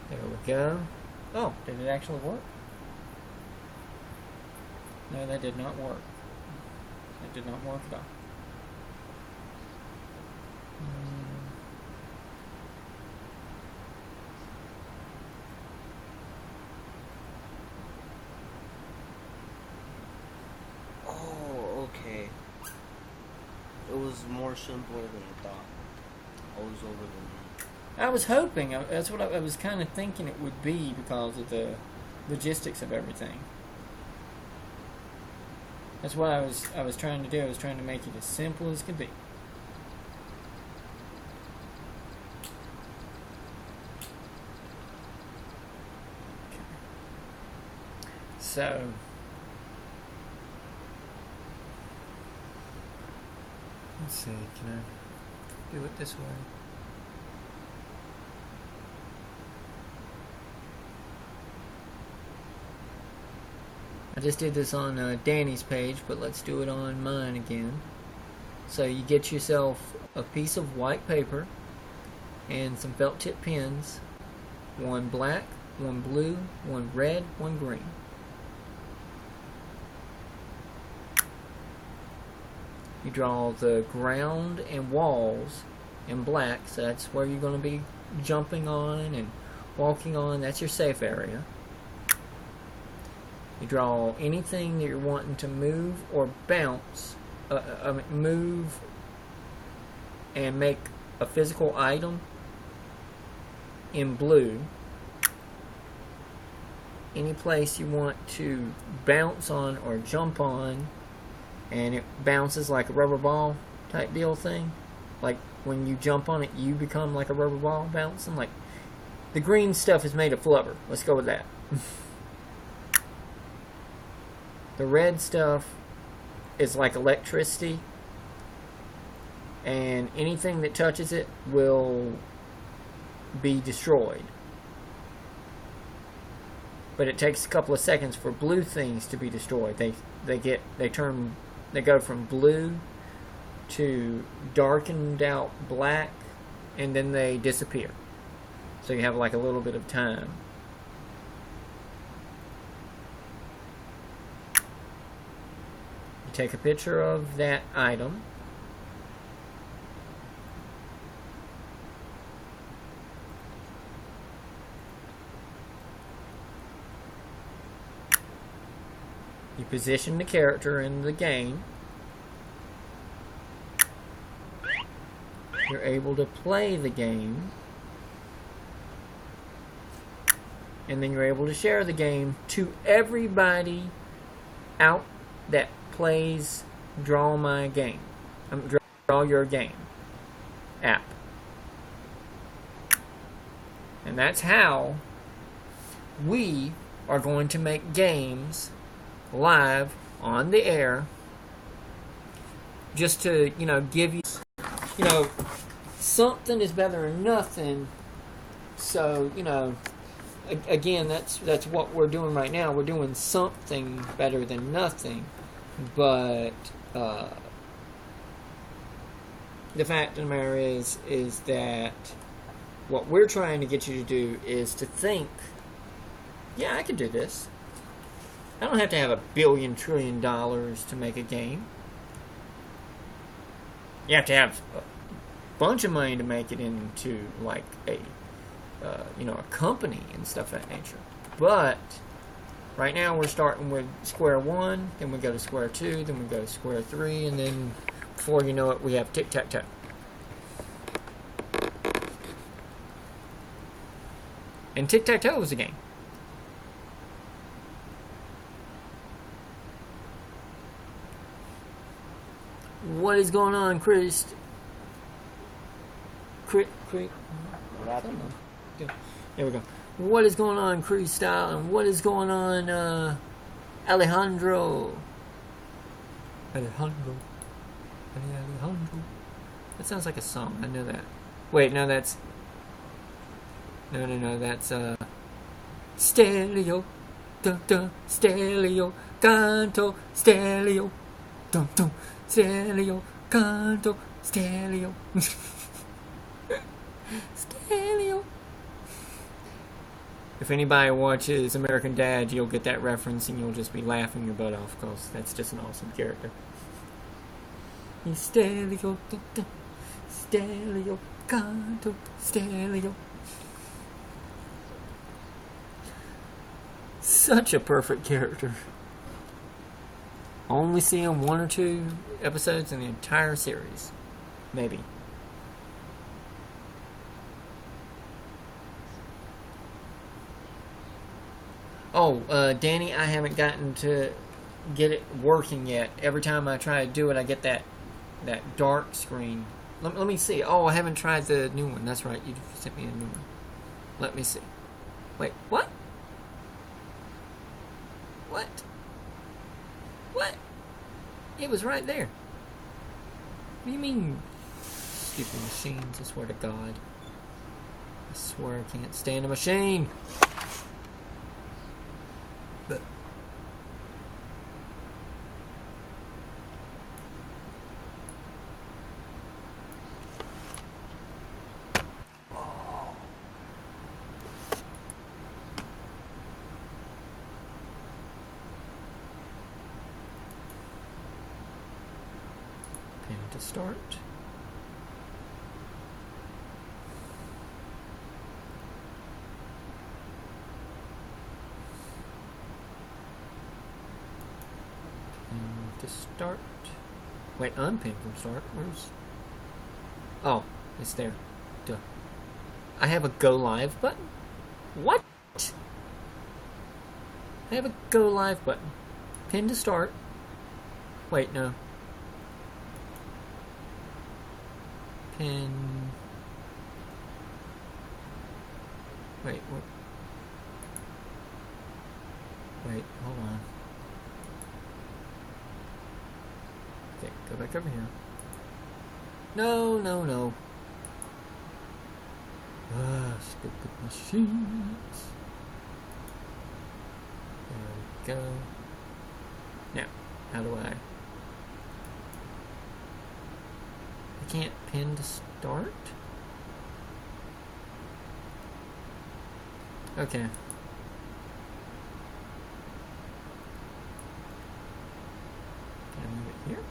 Speaker 1: There we go. Oh, did it actually work? No, that did not work. It did not work at all.
Speaker 2: Oh, okay. It was more simpler than I thought. I was over the
Speaker 1: I was hoping. That's what I was kind of thinking it would be because of the logistics of everything. That's what I was trying to do. I was trying to make it as simple as could be. So, Let's see, can I do it this way? I just did this on Danny's page, but let's do it on mine again. So you get yourself a piece of white paper and some felt tip pens, one black, one blue, one red, one green. You draw the ground and walls in black, so that's where you're going to be jumping on and walking on. That's your safe area. You draw anything that you're wanting to move or bounce, move and make a physical item in blue. Any place you want to bounce on or jump on, and it bounces like a rubber ball type deal thing. Like when you jump on it, you become like a rubber ball bouncing. Like the green stuff is made of flubber. Let's go with that. The red stuff is like electricity, and anything that touches it will be destroyed. But it takes a couple of seconds for blue things to be destroyed. They go from blue to darkened out black, and then they disappear. So you have like a little bit of time. You take a picture of that item. You position the character in the game. You're able to play the game. And then you're able to share the game to everybody out that plays Draw My Game. Draw Your Game app. And that's how we are going to make games live on the air, just to, give you, something is better than nothing. So, again, that's what we're doing right now. We're doing something better than nothing. But the fact of the matter is that what we're trying to get you to do is to think, yeah, I can do this. I don't have to have $1 billion trillion to make a game. You have to have a bunch of money to make it into like a company and stuff of that nature. But right now we're starting with square one, then we go to square two, then we go to square three, and then before you know it, we have tic-tac-toe. And tic-tac-toe is a game. What is going on, Chris? What
Speaker 2: happened?
Speaker 1: There we go. What is going on, Chris Style? And what is going on, Alejandro? Alejandro. That sounds like a song. I know that. Wait, no, that's... No, that's, Stereo. Dun, dun. Stereo. Canto. Stereo. Dun, dun. Stereo, canto, stereo. Stereo. If anybody watches American Dad, you'll get that reference and you'll just be laughing your butt off, because that's just an awesome character. Stereo, stereo, canto, stereo. Such a perfect character. Only see him 1 or 2 episodes in the entire series. Maybe. Oh, Danny, I haven't gotten to get it working yet. Every time I try to do it, I get that dark screen. Let me see. Oh, I haven't tried the new one. That's right. You sent me a new one. Let me see. Wait, what? What? What? It was right there. What do you mean, stupid machines? I swear to God. I swear I can't stand a machine. But pin to start. To start. Wait, unpin from start. Where's... Oh, it's there. Duh. I have a go live button? What? I have a go live button. Pin to start. Wait, no. Pin... Wait, what? Wait, hold on. Okay, go back over here. No, no, no. Ah, stupid machines. There we go. Now, how do I can't pin to start? Okay. Can I move it here?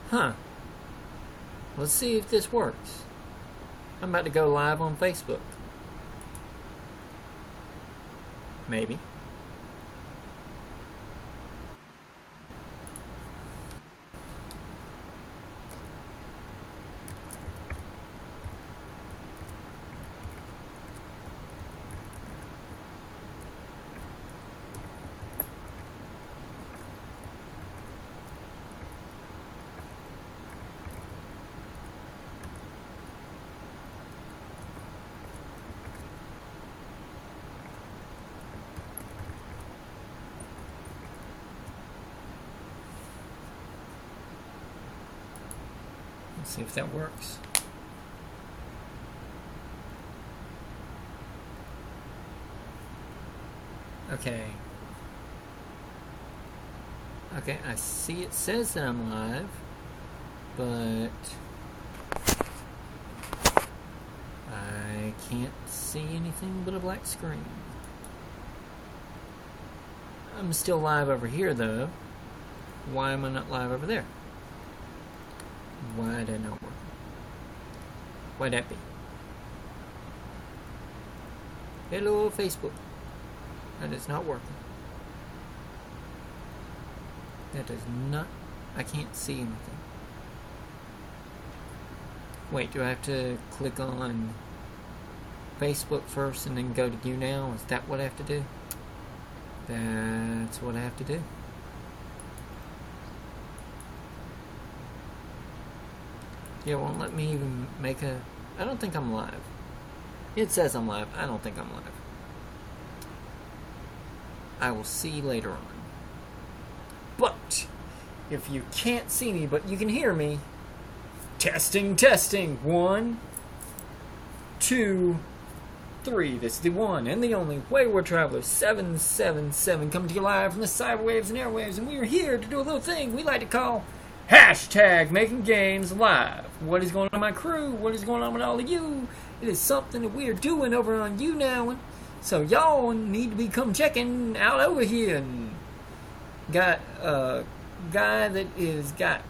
Speaker 1: Huh. Let's see if this works. I'm about to go live on Facebook. Maybe. Let's see if that works. Okay. Okay, I see it says that I'm live, but I can't see anything but a black screen. I'm still live over here though. Why am I not live over there? Why that not work? Why'd that be? Hello, Facebook. That is not working. That does not... I can't see anything. Wait, do I have to click on Facebook first and then go to YouNow? Is that what I have to do? That's what I have to do. Yeah, it won't let me even make a... I don't think I'm live. It says I'm live. I don't think I'm live. I will see later on. But, if you can't see me, but you can hear me, testing, testing. 1, 2, 3. This is the one and the only Wayward Traveler 777 coming to you live from the cyberwaves and airwaves, and we are here to do a little thing we like to call hashtag making games live. What is going on with my crew? What is going on with all of you? It is something that we are doing over on YouNow. So y'all need to be come checking out over here. And got a guy that is got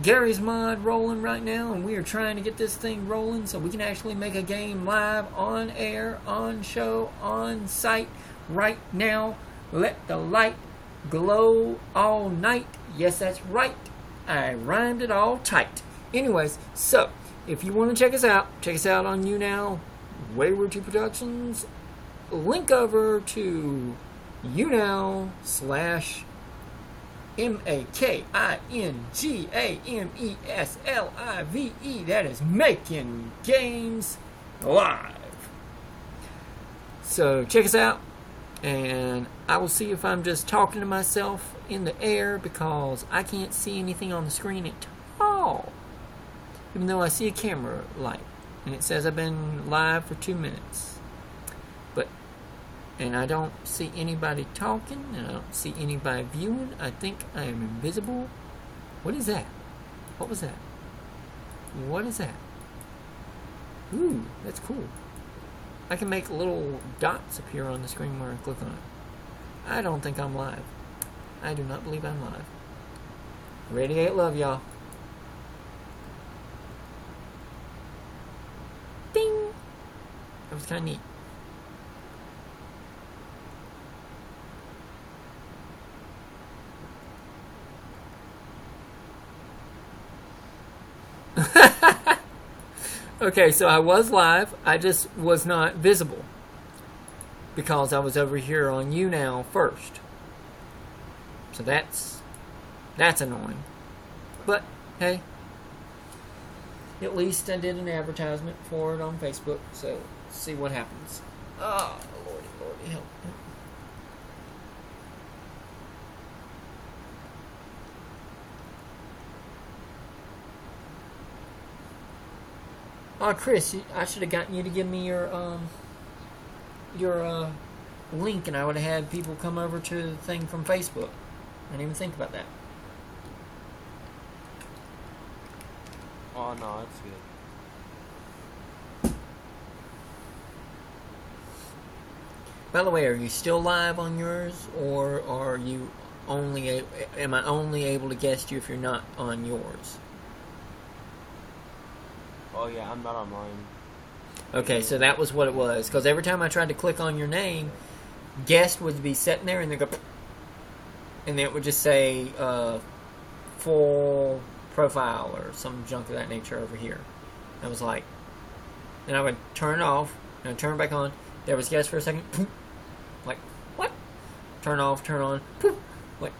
Speaker 1: Gary's mod rolling right now, and we are trying to get this thing rolling so we can actually make a game live on air, on show, on site right now. Let the light glow all night. Yes, that's right. I rhymed it all tight. Anyways, so if you want to check us out on YouNow, Wayward 2 Productions. Link over to YouNow/MAKINGAMESLIVE. That is Making Games Live. So check us out, and I will see if I'm just talking to myself in the air because I can't see anything on the screen at all. Even though I see a camera light, and it says I've been live for 2 minutes. And I don't see anybody talking, and I don't see anybody viewing. I think I am invisible. What is that? What was that? What is that? Ooh, that's cool. I can make little dots appear on the screen where I click on it. I don't think I'm live. I do not believe I'm live. Radiate love, y'all. Ding! That was kind of neat. Okay, so I was live. I just was not visible because I was over here on YouNow first. So that's annoying. But hey, at least I did an advertisement for it on Facebook. So let's see what happens. Oh, Lordy, help. Oh, Chris, I should have gotten you to give me your link, and I would have had people come over to the thing from Facebook. I didn't even think about that.
Speaker 2: Oh no, it's good.
Speaker 1: By the way, are you still live on yours, or are you only? Am I only able to guest you if you're not on yours?
Speaker 2: Oh yeah, I'm not online.
Speaker 1: Okay, so that was what it was. Because every time I tried to click on your name, guest would be sitting there, and they go, and then it would just say full profile or some junk of that nature over here. I was like, and I would turn it off and I'd turn it back on. There was guest for a second. Like, what? Turn off, turn on. Like,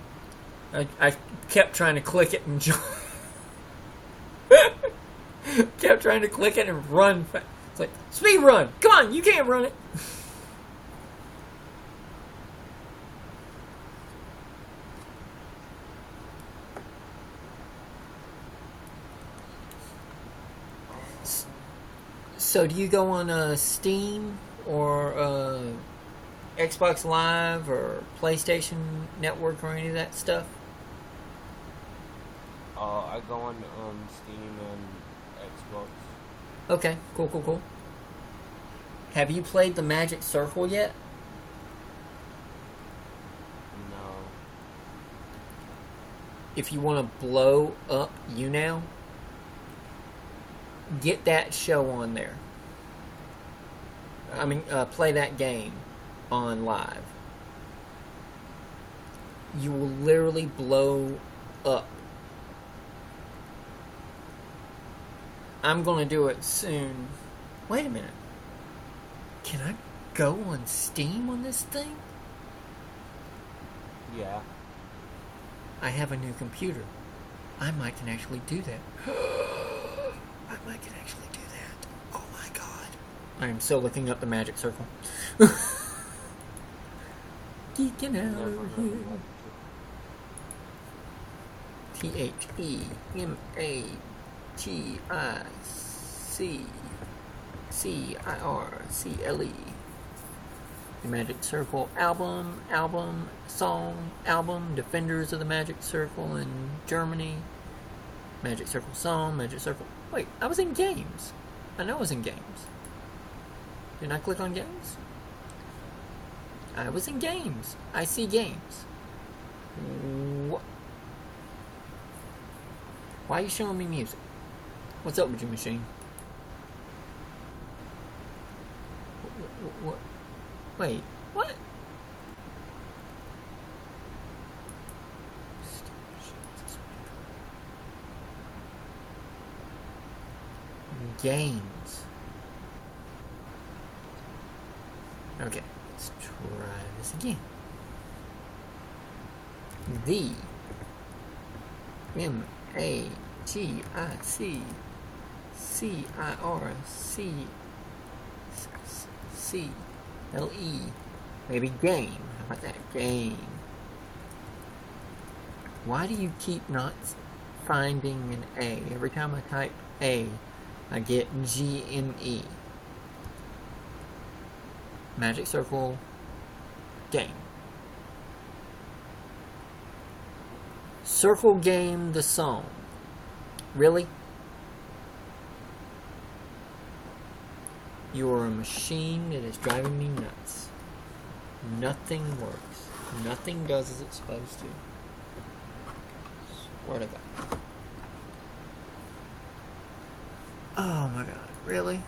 Speaker 1: I kept trying to click it and join. Kept trying to click it and run. It's like, speed run. Come on, you can't run it. So do you go on Steam or Xbox Live or PlayStation Network or any of that stuff?
Speaker 2: I go on Steam and Xbox.
Speaker 1: Okay, cool. Have you played the Magic Circle yet?
Speaker 2: No.
Speaker 1: If you want to blow up YouNow, get that show on there. I mean, play that game on live. You will literally blow up. I'm going to do it soon. Wait a minute. Can I go on Steam on this thing?
Speaker 2: Yeah.
Speaker 1: I have a new computer. I might can actually do that. I might can actually do that. Oh my god. I am still looking up the Magic Circle. Geeking out over here. THEMAGICIRCLE. The Magic Circle album, Defenders of the Magic Circle in Germany. Magic Circle song, Magic Circle. Wait, I was in games. I know I was in games. Didn't I click on games? I was in games. I see games. What? Why are you showing me music? What's up with your machine? What? Wait, what? Games. Okay, let's try this again. The L-E. Maybe game. How about that? Game. Why do you keep not finding an A? Every time I type A, I get G-M-E. Magic Circle. Game. Circle Game the song. Really? You are a machine that is driving me nuts. Nothing works. Nothing does as it's supposed to. Swear to God. Oh my God. Really?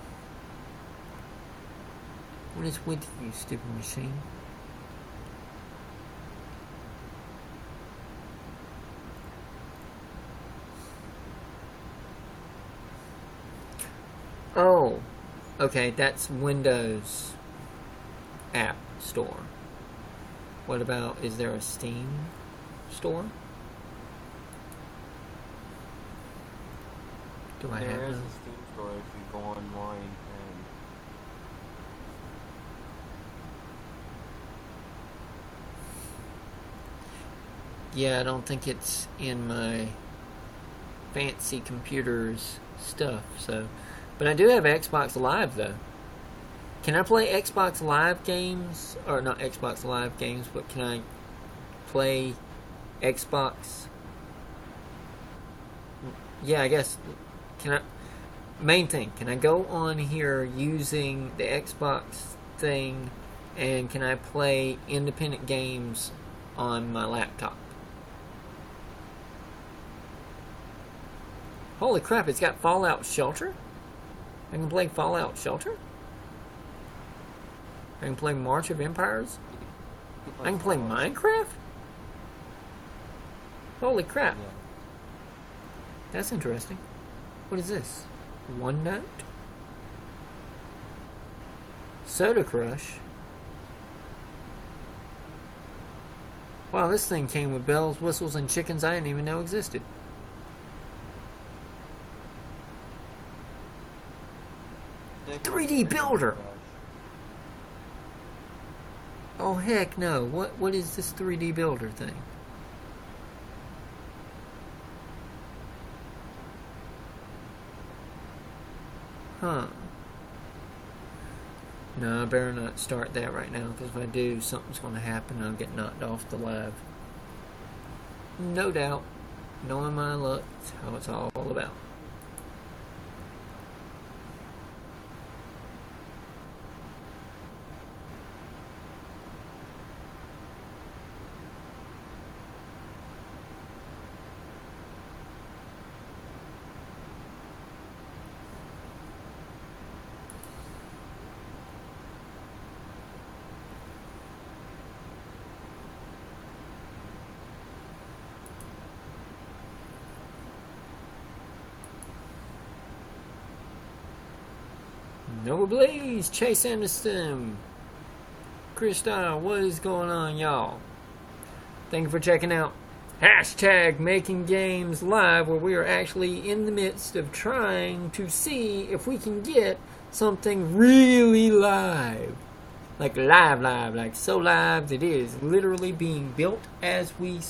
Speaker 1: What is with you, stupid machine? Oh, okay, that's Windows App Store. What about, is there a Steam store? Do I have
Speaker 2: There is
Speaker 1: those?
Speaker 2: a Steam store if you go online and
Speaker 1: Yeah, I don't think it's in my fancy computer's stuff, so. But I do have Xbox Live, though. Can I play Xbox Live games? Or not Xbox Live games, but can I play Xbox? Yeah, I guess. Can I? Main thing, can I go on here using the Xbox thing, and can I play independent games on my laptop? Holy crap, it's got Fallout Shelter? I can play Fallout Shelter? I can play March of Empires? I can play Minecraft? Holy crap.
Speaker 2: yeah.
Speaker 1: That's interesting. What is this? OneNote? Soda Crush? Wow, this thing came with bells, whistles, and chickens I didn't even know existed.
Speaker 2: Dick
Speaker 1: 3D Builder.
Speaker 2: Crush.
Speaker 1: Oh heck no. What is this 3D Builder thing? Huh. No, I better not start that right now, because if I do, something's going to happen. I'll get knocked off the live. No doubt. Knowing my luck, that's how it's all about. Nova Blaze, Chase Anderson, Chris Style, what is going on, y'all? Thank you for checking out hashtag Making Games Live, where we are actually in the midst of trying to see if we can get something really live. Like live, like so live that it is literally being built as we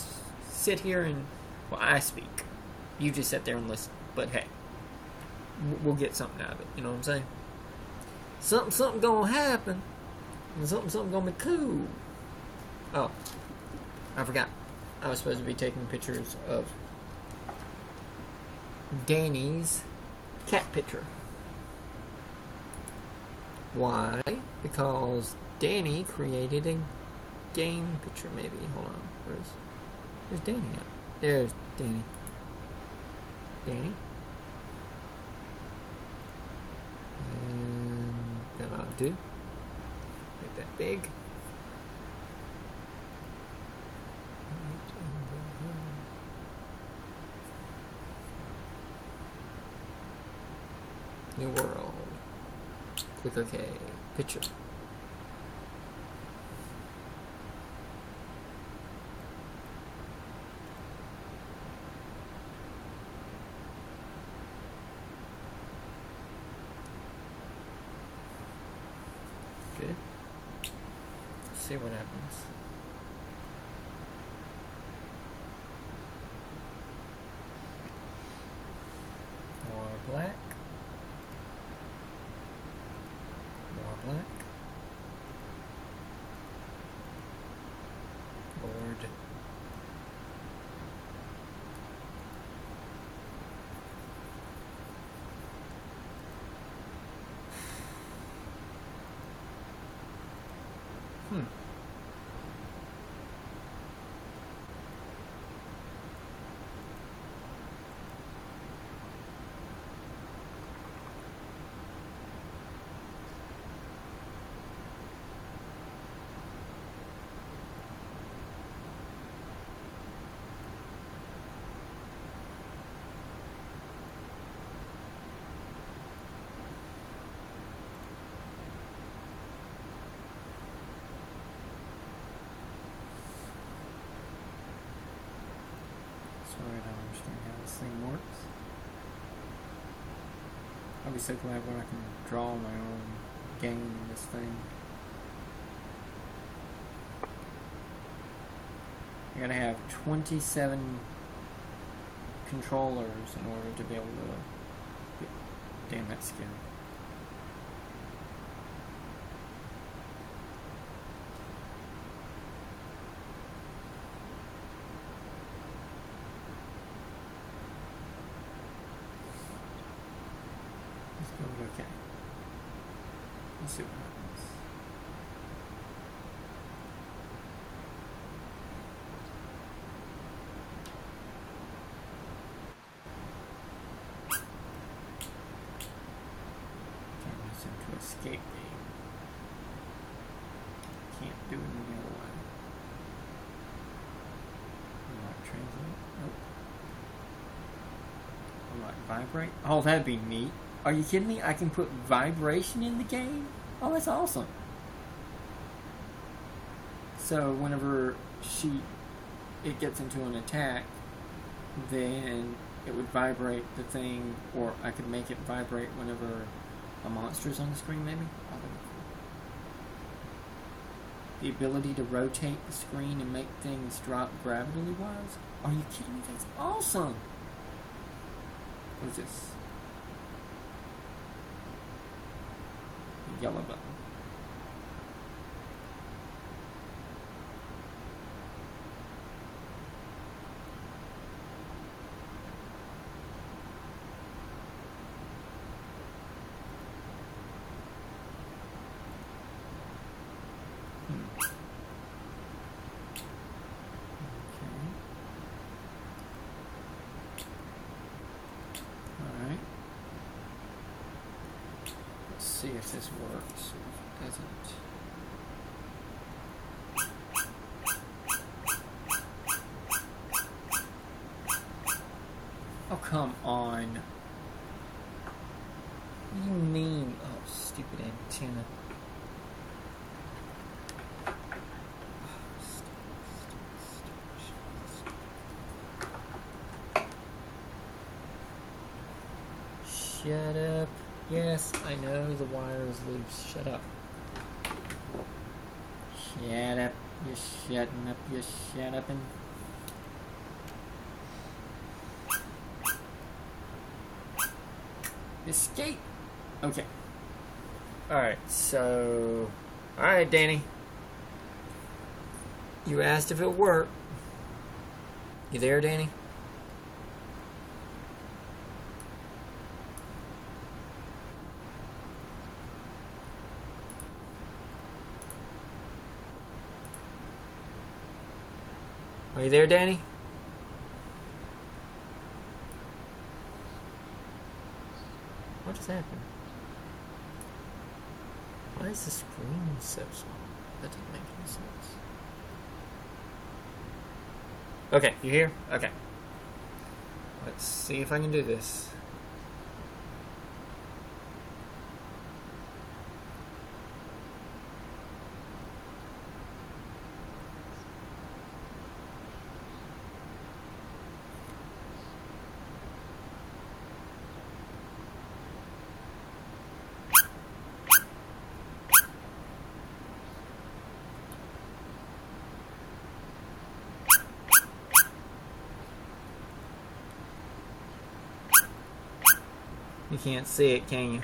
Speaker 1: sit here and, well, I speak. You just sit there and listen. But hey, we'll get something out of it, you know what I'm saying? Something gonna happen, and something gonna be cool. Oh, I forgot. I was supposed to be taking pictures of Danny's cat picture. Why? Because Danny created a game picture. Maybe. Hold on. Where's Danny at? There's Danny. Danny. And that'll do. Make that big. New world. Click OK. Picture. Good. see what happens. More black. More black. Board. Sorry, I don't understand how this thing works. I'll be so glad when I can draw my own game in this thing. I gotta have 27 controllers in order to be able to... Damn, that's scary. Okay. Let's see what happens. Turn this into a escape game. Can't do it any other way. Unlock translate. Nope. Unlock vibrate. Oh, that'd be neat. Are you kidding me? I can put vibration in the game? Oh, that's awesome. So whenever it gets into an attack, then it would vibrate the thing, or I could make it vibrate whenever a monster's on the screen, maybe? Oh, that'd be cool. The ability to rotate the screen and make things drop gravity-wise? Are you kidding me? That's awesome! What is this? Yellow button. See if this works. If it doesn't. Oh, come on. What do you mean? Oh, stupid antenna. Shut up. Yes, I know the wire is loose. Shut up. Shut up. You're shutting up. You're shut up and... Escape! Okay. Alright, so... Alright, Danny. You asked if it worked. You there, Danny? Are you there, Danny? What just happened? Why is the screen so small? That doesn't make any sense. Okay, you here? Okay. Let's see if I can do this. You can't see it, can you?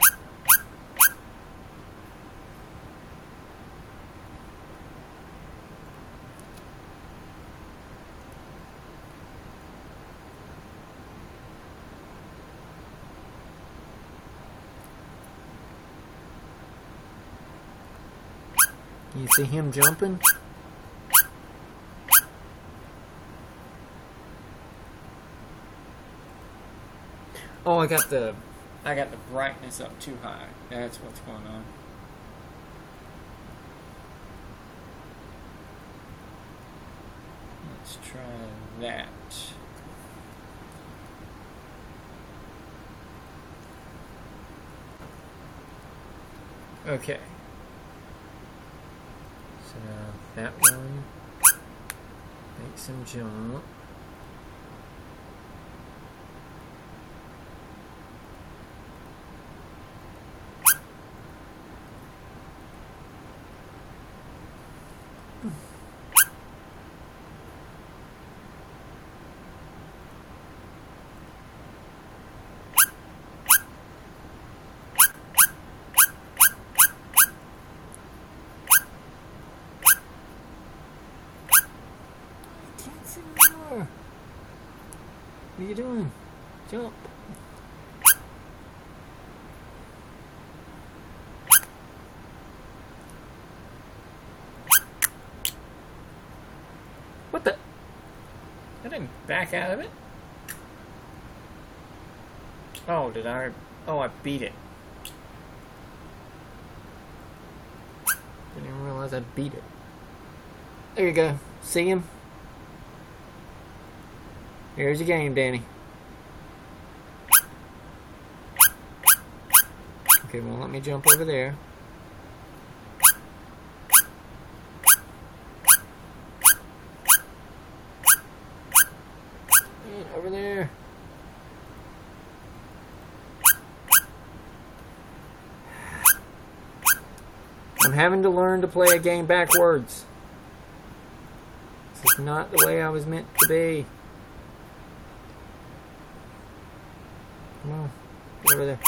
Speaker 1: You see him jumping? Oh, I got the brightness up too high. That's what's going on. Let's try that. Okay. So that one makes him jump. What are you doing? Jump. What the? I didn't back out of it. Oh, did I? Oh, I beat it. Didn't even realize I beat it. There you go. See him? Here's your game, Danny. Okay, well, let me jump over there. Over there. I'm having to learn to play a game backwards. This is not the way I was meant to be. Come on, get over there.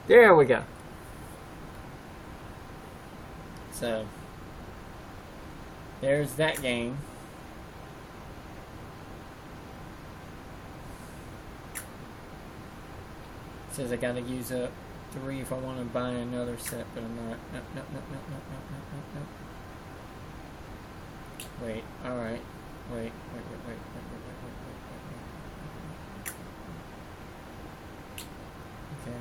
Speaker 1: There we go. So, there's that game. Says I gotta use up 3 if I want to buy another set, but I'm not. No. Wait, alright. Wait. Okay.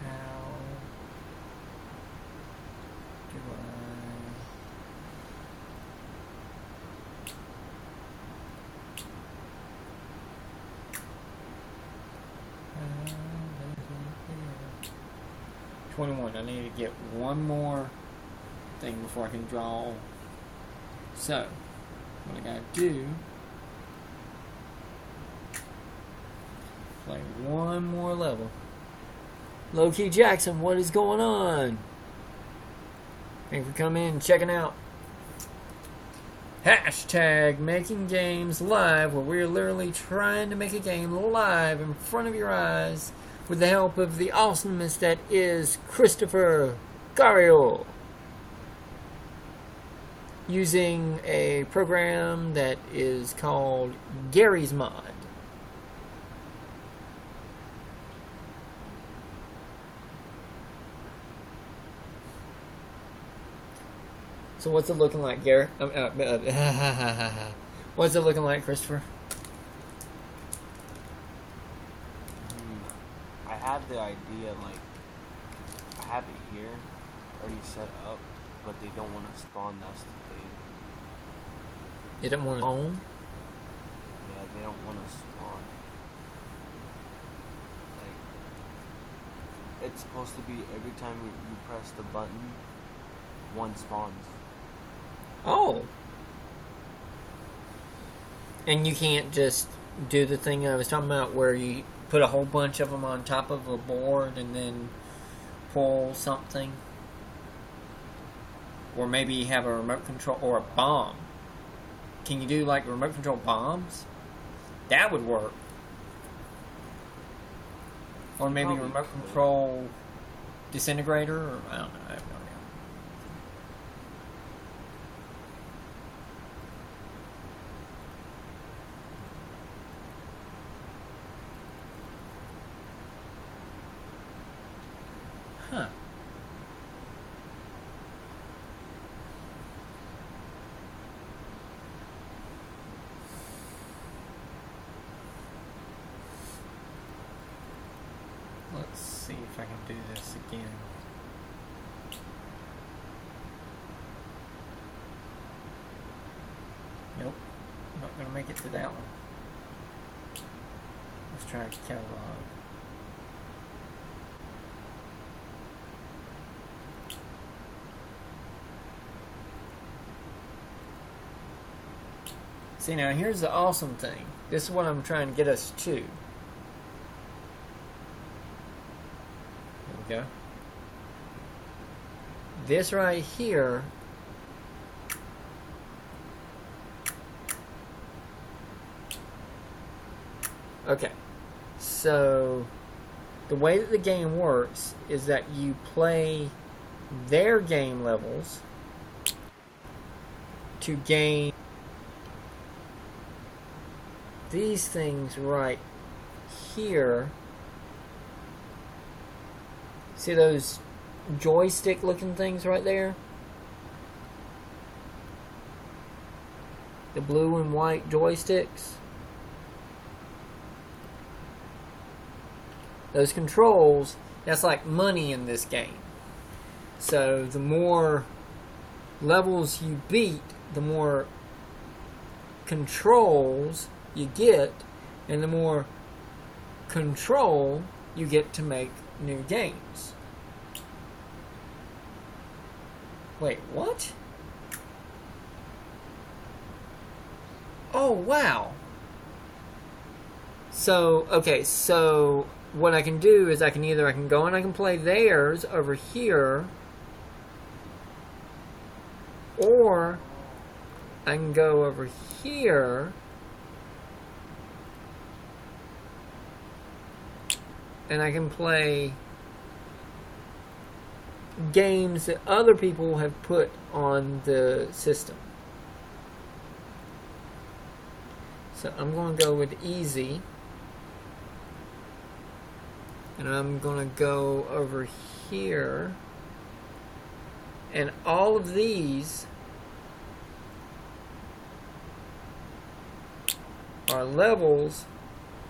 Speaker 1: How do I... 21. I need to get one more thing before I can draw. So, what I gotta do, play one more level. Low-Key Jackson, what is going on? Thanks for coming in and checking out. Hashtag Making Games Live, where we're literally trying to make a game live in front of your eyes with the help of the awesomeness that is Christopher Gario, using a program that is called Gary's Mod. So what's it looking like, Gary? What's it looking like, Christopher?
Speaker 2: I have the idea, like, I have it here already set up, but they don't want to spawn us today.
Speaker 1: You don't want to own?
Speaker 2: Yeah, they don't want to spawn. Like, it's supposed to be every time you press the button, one spawns.
Speaker 1: Oh. And you can't just do the thing I was talking about where you put a whole bunch of them on top of a board and then pull something. Or maybe you have a remote control or a bomb. Can you do like remote control bombs? That would work. Or maybe a remote control disintegrator, or I don't know. I have no idea. Huh. Let's see if I can do this again. Nope. I'm not going to make it to that one. Let's try catalog. See, now here's the awesome thing. This is what I'm trying to get us to. There we go. This right here okay, so the way that the game works is that you play their game levels to gain these things right here. See those joystick looking things right there? The blue and white joysticks. Those controls, that's like money in this game. So the more levels you beat, the more controls you get, and the more control you get to make new games. Wait, what? Oh, wow. So, okay, so what I can do is I can go and I can play theirs over here, or I can go over here and I can play games that other people have put on the system. So I'm going to go with easy. And I'm going to go over here. And all of these are levels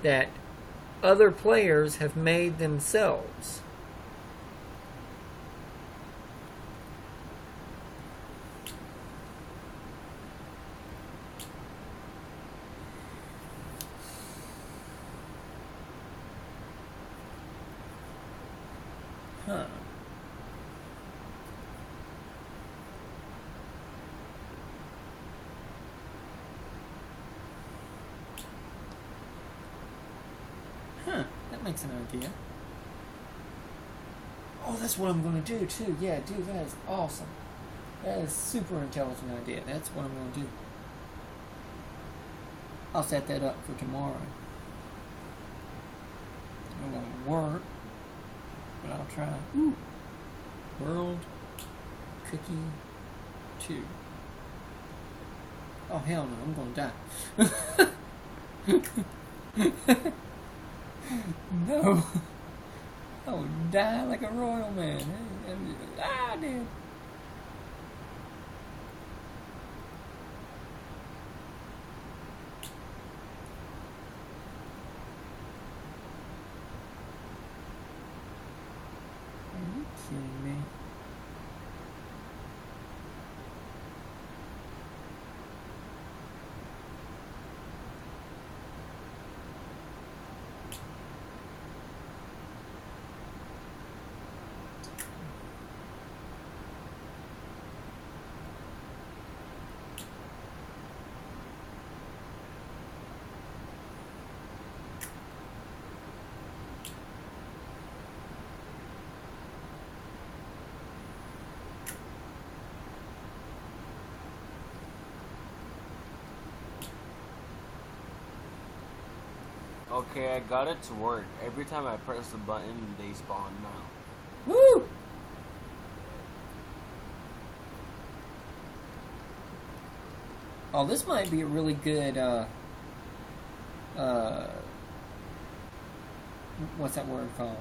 Speaker 1: that other players have made themselves. Huh. Huh, that makes an idea. Oh, that's what I'm going to do too. Yeah, dude, that is awesome. That is a super intelligent idea. That's what I'm going to do. I'll set that up for tomorrow. It won't work, but I'll try. Ooh. World Cookie 2. Oh, hell no, I'm going to die. No. I would die like a royal man. Ah, dude. Are you kidding me?
Speaker 2: Okay, I got it to work. Every time I press the button, they spawn now.
Speaker 1: Woo! Oh, this might be a really good, what's that word called?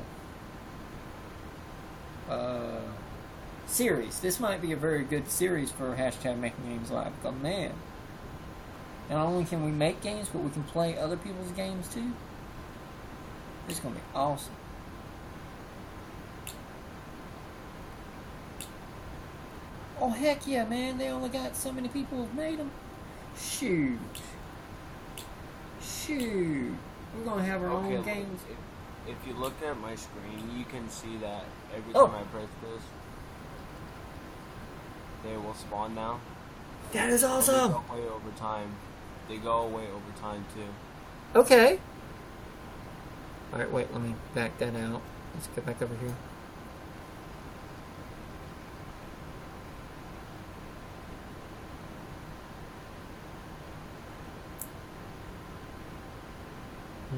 Speaker 1: Series. This might be a very good series for hashtag Making Games Live. Because, man, not only can we make games, but we can play other people's games too. It's going to be awesome. Oh, heck yeah, man. They only got so many people who've made them. Shoot. Shoot. We're going to have our own games.
Speaker 2: If you look at my screen, you can see that every
Speaker 1: Oh.
Speaker 2: time I press this, they will spawn now.
Speaker 1: That is
Speaker 2: And
Speaker 1: awesome.
Speaker 2: They go away over time. They go away over time too.
Speaker 1: Okay. Alright, wait, let me back that out. Let's get back over here.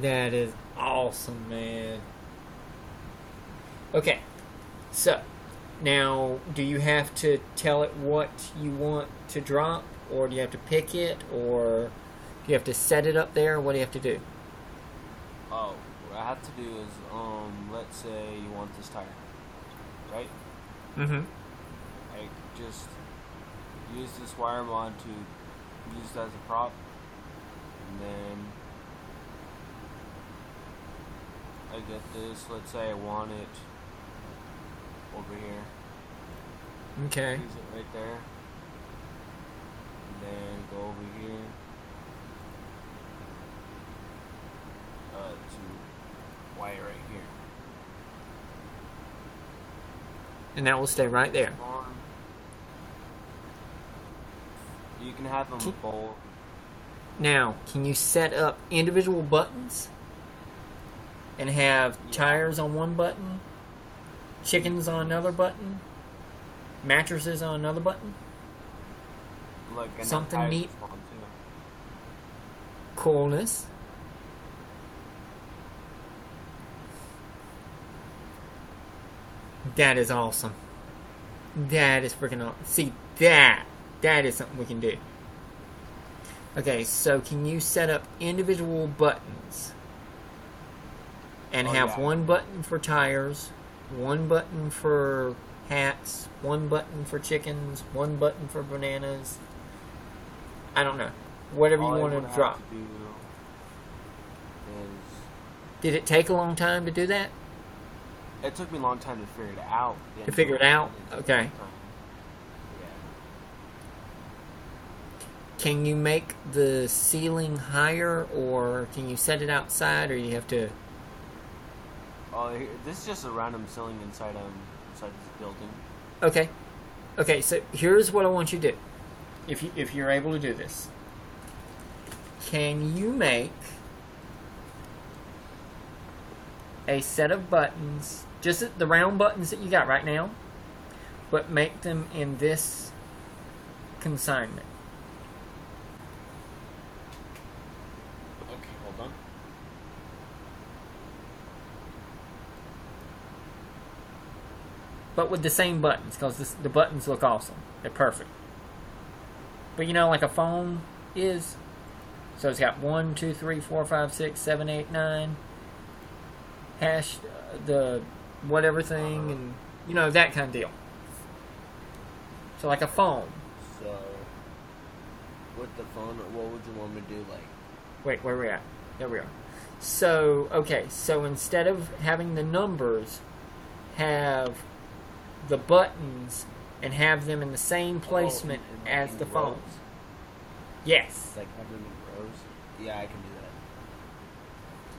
Speaker 1: That is awesome, man. Okay, so now do you have to tell it what you want to drop, or do you have to pick it, or do you have to set it up there? What do you have to do?
Speaker 2: Oh, what I have to do is, let's say you want this tire, right?
Speaker 1: Mm-hmm.
Speaker 2: I just use this wire mod to use it as a prop, and then I get this. Let's say I want it over here.
Speaker 1: Okay.
Speaker 2: Use it right there, and then go over here to wire right here.
Speaker 1: And that will stay right there.
Speaker 2: You can have them both.
Speaker 1: Now, can you set up individual buttons and have tires on one button, chickens on another button, mattresses on another button?
Speaker 2: Look, and
Speaker 1: Something
Speaker 2: then tires
Speaker 1: neat.
Speaker 2: spawn too.
Speaker 1: Coolness. That is awesome. That is freaking awesome. See, that is something we can do. Okay, so can you set up individual buttons and have one button for tires, one button for hats, one button for chickens, one button for bananas? I don't know. Whatever you want to drop. Did it take a long time to do that?
Speaker 2: It took me a long time to figure it out.
Speaker 1: To figure it out? Okay.
Speaker 2: Yeah.
Speaker 1: Can you make the ceiling higher, or can you set it outside, or you have to...
Speaker 2: Oh, this is just a random ceiling inside this building.
Speaker 1: Okay. Okay, so here's what I want you to do. If you're able to do this. Can you make a set of buttons, just the round buttons that you got right now, but make them in this consignment?
Speaker 2: Okay, hold on.
Speaker 1: But with the same buttons, because the buttons look awesome. They're perfect. But you know, like a phone is. So it's got 1, 2, 3, 4, 5, 6, 7, 8, 9. Hash, the whatever thing, and you know, that kind of deal. So like a phone.
Speaker 2: So, with the phone, what would you want me to do? Like,
Speaker 1: Wait, where are we at? There we are. So, okay, so instead of having the numbers, have the buttons and have them in the same placement as the phones. Yes.
Speaker 2: like have them in rows? Yeah, I can do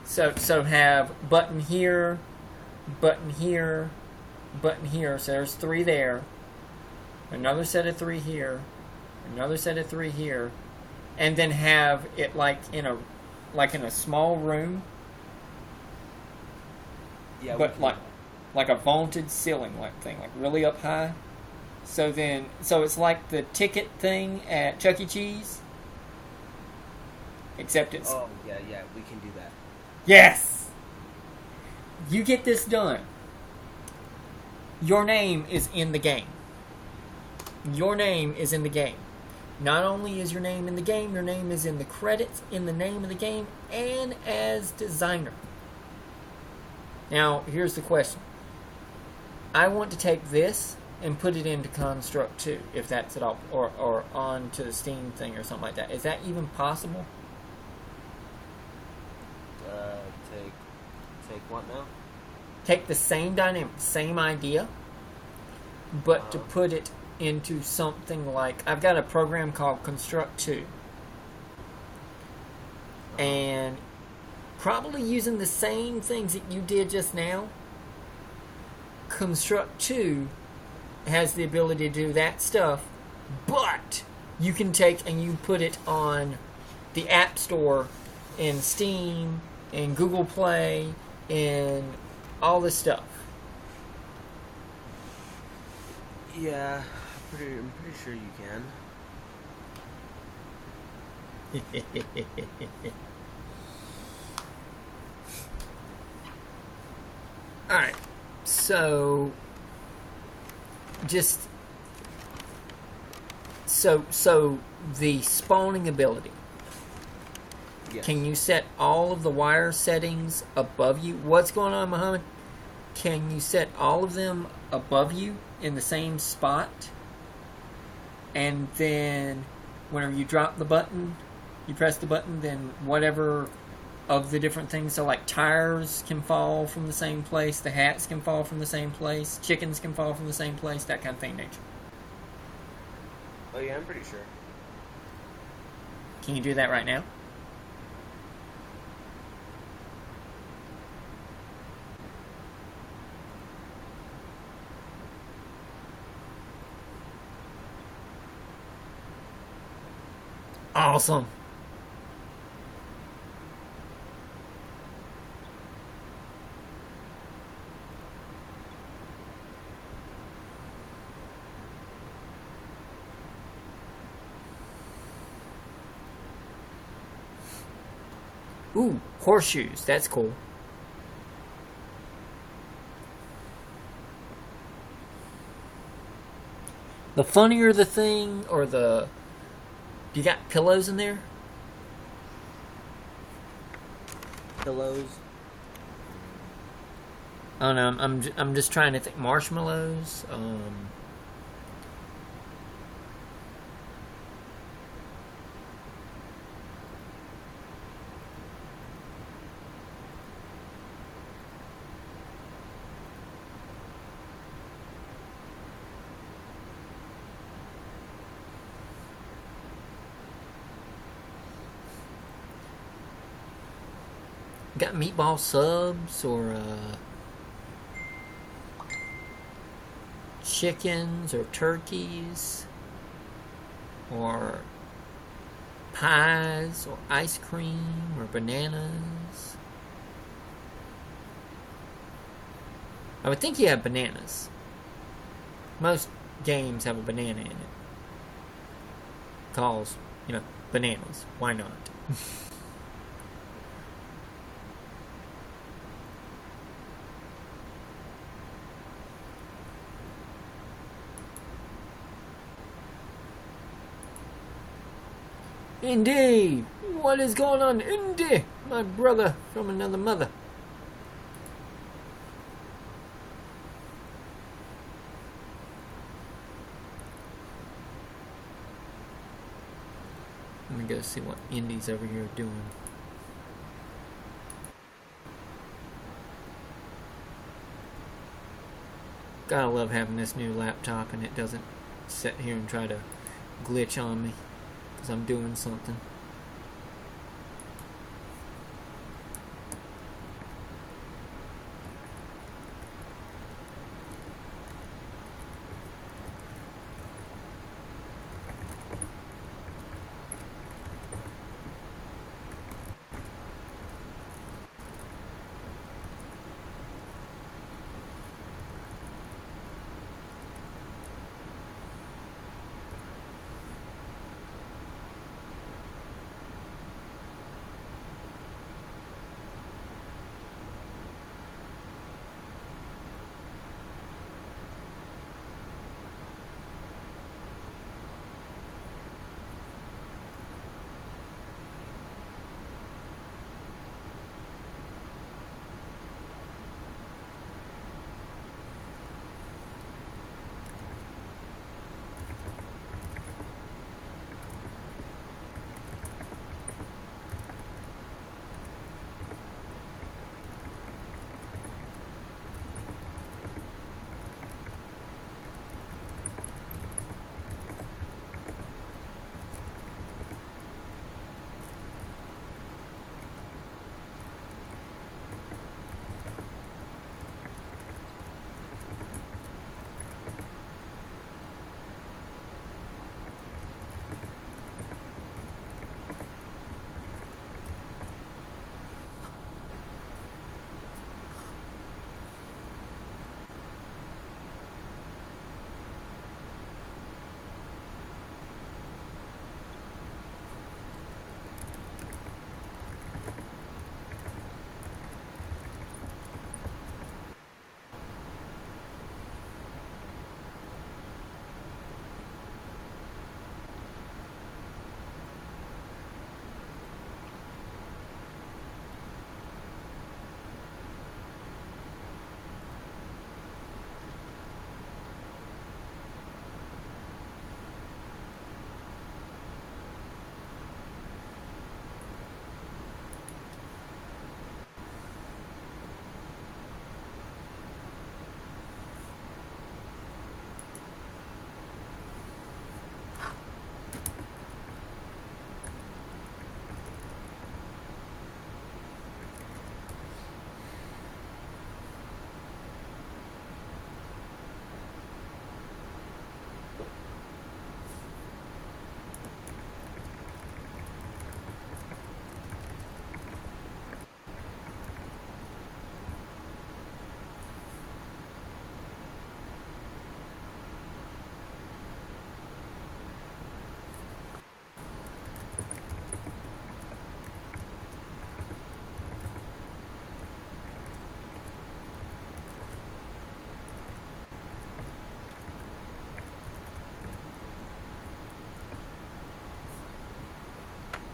Speaker 2: that.
Speaker 1: So have button here, button here, button here. So there's 3 there. Another set of 3 here. Another set of 3 here. And then have it like in a small room.
Speaker 2: Yeah,
Speaker 1: But like a vaulted ceiling like thing, like really up high. So it's like the ticket thing at Chuck E. Cheese. Except it's
Speaker 2: Oh, yeah, we can do that.
Speaker 1: Yes! You get this done. Your name is in the game. Your name is in the game. Not only is your name in the game, your name is in the credits, in the name of the game, and as designer. Now, here's the question. I want to take this and put it into Construct 2, if that's at all, or onto the Steam thing or something like that. Is that even possible?
Speaker 2: Take what now?
Speaker 1: Take the same dynamic, same idea, but to put it into something like, I've got a program called Construct 2, and probably using the same things that you did just now. Construct 2 has the ability to do that stuff, but you can take and you put it on the App Store and Steam and Google Play and all this stuff.
Speaker 2: Yeah, I'm pretty sure you can.
Speaker 1: Alright, so just so the spawning ability.
Speaker 2: Yes.
Speaker 1: Can you set all of the wire settings above you? What's going on, Muhammad? Can you set all of them above you in the same spot? And then whenever you drop the button, you press the button, then whatever of the different things, so like tires can fall from the same place, the hats can fall from the same place, chickens can fall from the same place, that kind of thing nature.
Speaker 2: Oh yeah, I'm pretty sure.
Speaker 1: Can you do that right now? Awesome. Ooh, horseshoes. That's cool. The funnier the thing, or the... You got pillows in there?
Speaker 2: Pillows.
Speaker 1: I don't know. I'm just trying to think. Marshmallows. Got meatball subs or chickens or turkeys or pies or ice cream or bananas. I would think you have bananas. Most games have a banana in it. Calls, bananas. Why not? Indeed! What is going on, Indy? My brother from another mother. Let me go see what Indy's over here doing. Gotta love having this new laptop and it doesn't sit here and try to glitch on me because I'm doing something.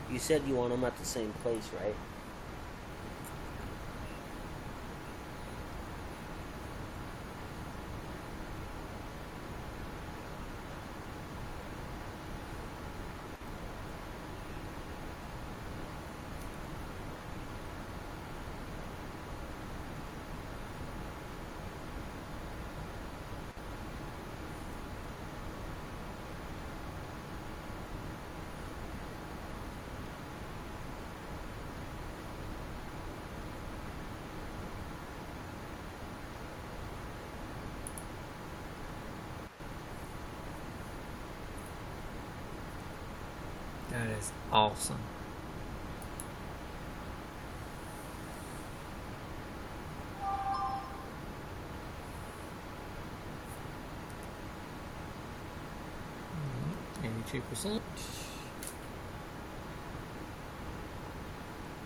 Speaker 2: You said you want them at the same place, right?
Speaker 1: That is awesome. Mm-hmm. 82%.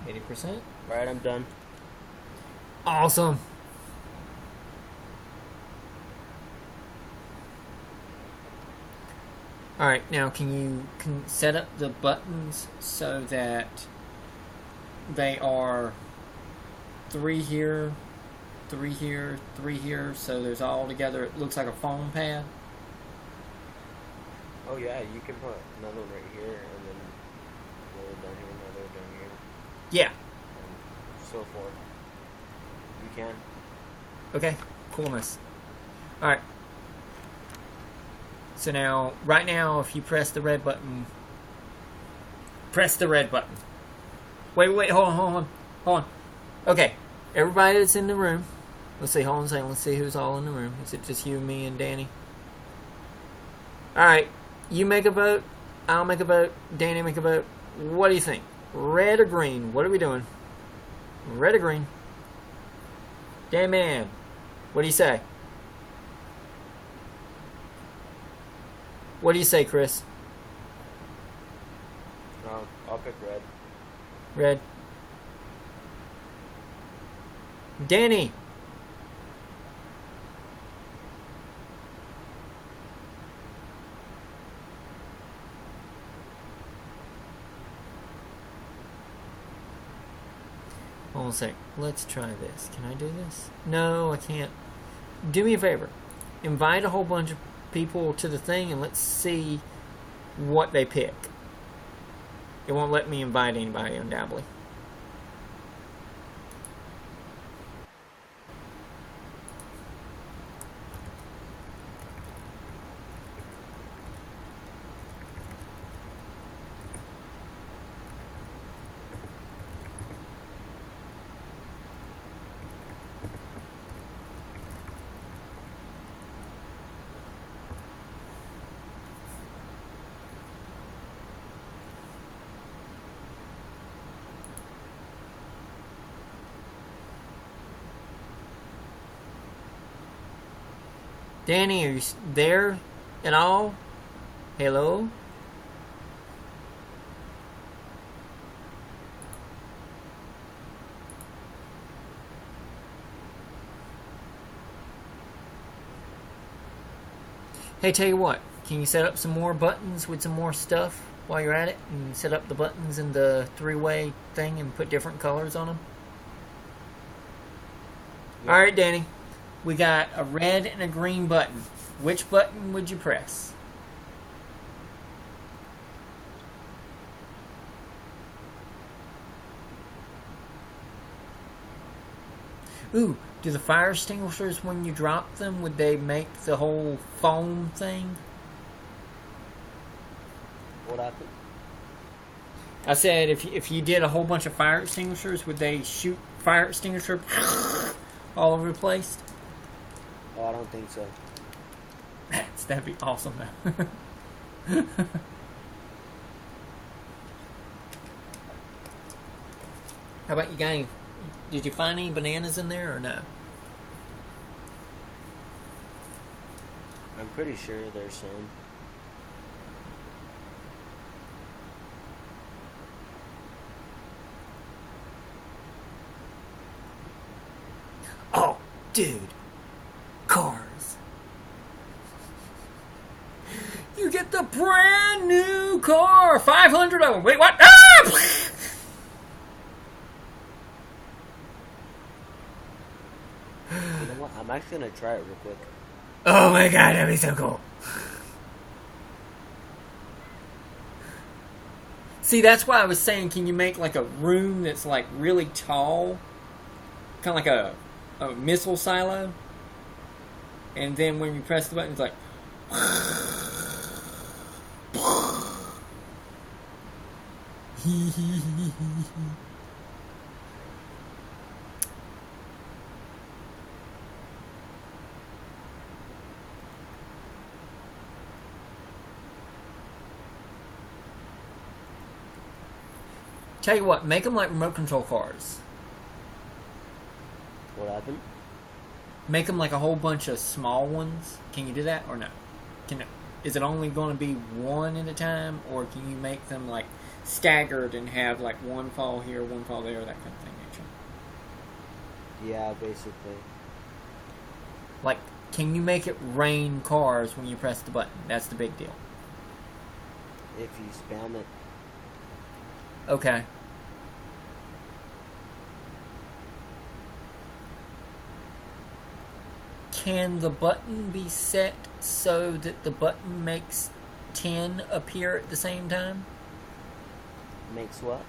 Speaker 1: 80%.
Speaker 2: Right, I'm done.
Speaker 1: Awesome. Alright, now can you set up the buttons so that they are 3 here, 3 here, 3 here, so there's all together, it looks like a foam pad?
Speaker 2: Oh yeah, you can put another one right here, and then another down here, another down here,
Speaker 1: Yeah.
Speaker 2: and so forth. You can.
Speaker 1: Okay, coolness. Alright. So now, right now, if you press the red button, press the red button. Wait, hold on. Okay, everybody that's in the room, let's see, hold on a second, let's see who's all in the room. Is it just you, me, and Danny? Alright, you make a vote, I'll make a vote, Danny make a vote. What do you think? Red or green? What are we doing? Red or green? Damn man, what do you say? What do you say, Chris?
Speaker 2: I'll pick red.
Speaker 1: Red. Danny. Hold on a sec. Let's try this. Can I do this? No, I can't. Do me a favor. Invite a whole bunch of people to the thing and let's see what they pick. It won't let me invite anybody, undoubtedly. Danny, are you there at all? Hello? Hey, tell you what. Can you set up some more buttons with some more stuff while you're at it? And set up the buttons in the 3-way thing and put different colors on them? Yeah. Alright, Danny. We got a red and a green button. Which button would you press? Ooh, do the fire extinguishers, when you drop them, would they make the whole foam thing?
Speaker 2: What happened?
Speaker 1: I said if you did a whole bunch of fire extinguishers, would they shoot fire extinguisher all over the place?
Speaker 2: Oh, I don't think so.
Speaker 1: That'd be awesome, though. How about you guys? Did you find any bananas in there or no?
Speaker 2: I'm pretty sure there's some.
Speaker 1: Oh, dude. Cars. You get the brand new car. 500 of them. Wait, what? Ah!
Speaker 2: You know what? I'm actually gonna try it real quick.
Speaker 1: Oh my god, that'd be so cool. See, that's why I was saying, can you make like a room that's like really tall? Kind of like a missile silo? And then when you press the button, it's like... Tell you what, make them like remote control cars.
Speaker 2: What happened?
Speaker 1: Make them like a whole bunch of small ones. Can you do that or no? Is it only going to be one at a time, or can you make them like staggered and have like one fall here, one fall there, that kind of thing? Nature.
Speaker 2: Yeah, basically.
Speaker 1: Like, can you make it rain cars when you press the button? That's the big deal.
Speaker 2: If you spam it.
Speaker 1: Okay. Can the button be set so that the button makes 10 appear at the same time?
Speaker 2: Makes what?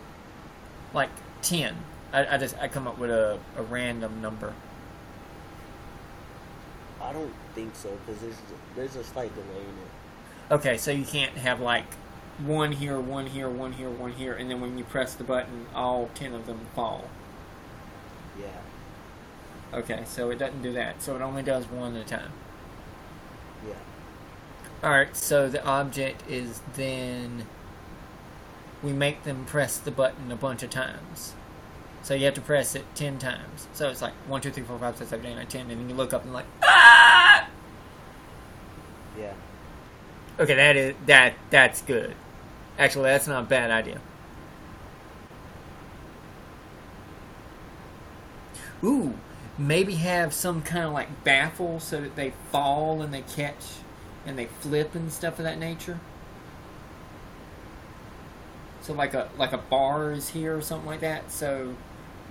Speaker 1: Like 10. I come up with a random number.
Speaker 2: I don't think so, because there's a slight delay in it.
Speaker 1: Okay, so you can't have like one here, one here, one here, one here, and then when you press the button, all 10 of them fall.
Speaker 2: Yeah.
Speaker 1: Okay, so it doesn't do that. So it only does one at a time.
Speaker 2: Yeah.
Speaker 1: Alright, so the object is then we make them press the button a bunch of times. So you have to press it 10 times. So it's like 1, 2, 3, 4, 5, 6, 7, 8, 9, 10, and then you look up and like, ah!
Speaker 2: Yeah.
Speaker 1: Okay, that's good. Actually, that's not a bad idea. Ooh, maybe have some kind of like baffle so that they fall and they catch and they flip and stuff of that nature. So like a bar is here or something like that. So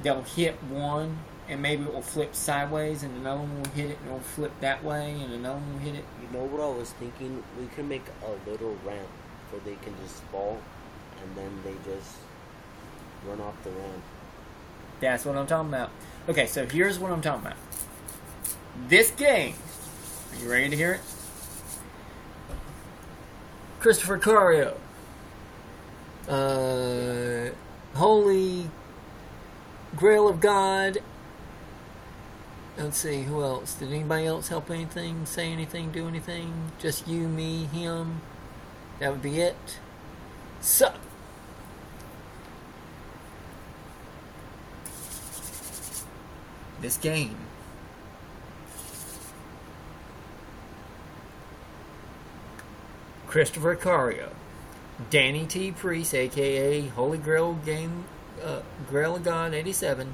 Speaker 1: they'll hit one and maybe it will flip sideways and another one will hit it and it will flip that way and another one will hit it.
Speaker 2: You know what I was thinking? We could make a little ramp where they can just fall and then they just run off the ramp.
Speaker 1: That's what I'm talking about. Okay, so here's what I'm talking about. This game. Are you ready to hear it? Christopher Cario. Holy Grail of God. Let's see, who else? Did anybody else help anything, say anything, do anything? Just you, me, him. That would be it. So, this game Christopher Cario, Danny T. Priest, aka Holy Grail Game, Grail of God 87,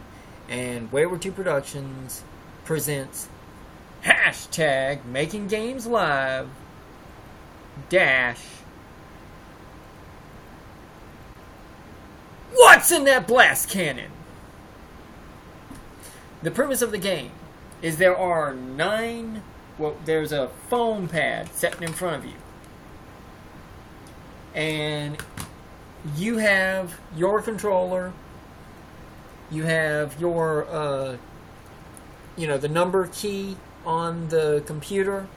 Speaker 1: and Wayward 2 Productions presents hashtag Making Games Live dash What's in that blast cannon? The premise of the game is there are 9, there's a foam pad sitting in front of you. And you have your controller, you have your, the number key on the computer.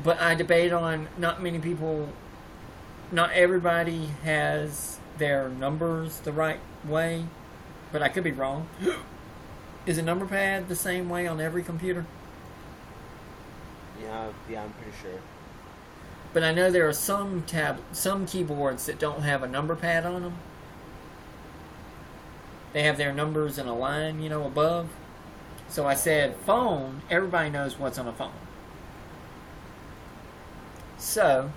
Speaker 1: But I debate on not everybody has their numbers the right way. But I could be wrong. Is a number pad the same way on every computer?
Speaker 2: Yeah, I'm pretty sure.
Speaker 1: But I know there are some keyboards that don't have a number pad on them. They have their numbers in a line, above. So I said phone, everybody knows what's on a phone. So,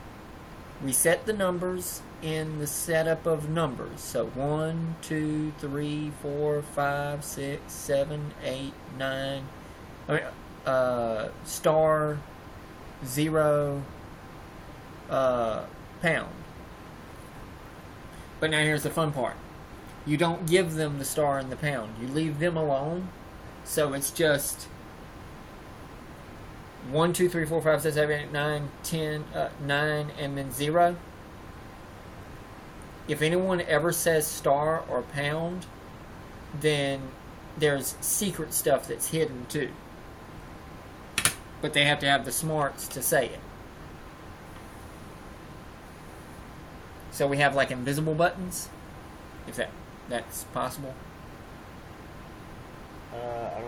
Speaker 1: we set the numbers in the setup of numbers. So 1, 2, 3, 4, 5, 6, 7, 8, 9. Star, 0, pound. But now here's the fun part. You don't give them the star and the pound. You leave them alone. So it's just 1, 2, 3, 4, 5, 6, 7, 8, 9, 10, 9, and then 0. If anyone ever says star or pound, then there's secret stuff that's hidden too. But they have to have the smarts to say it. So we have like invisible buttons, if that's possible.
Speaker 2: I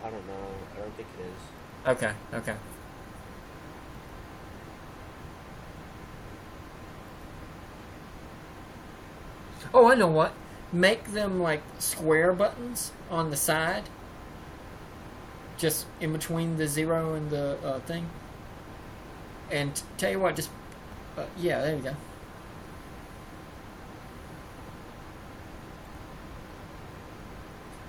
Speaker 2: don't know. I don't think it is.
Speaker 1: Okay, okay. Oh, I know what. Make them like square buttons on the side. Just in between the 0 and the thing. And tell you what, just... yeah, there you go.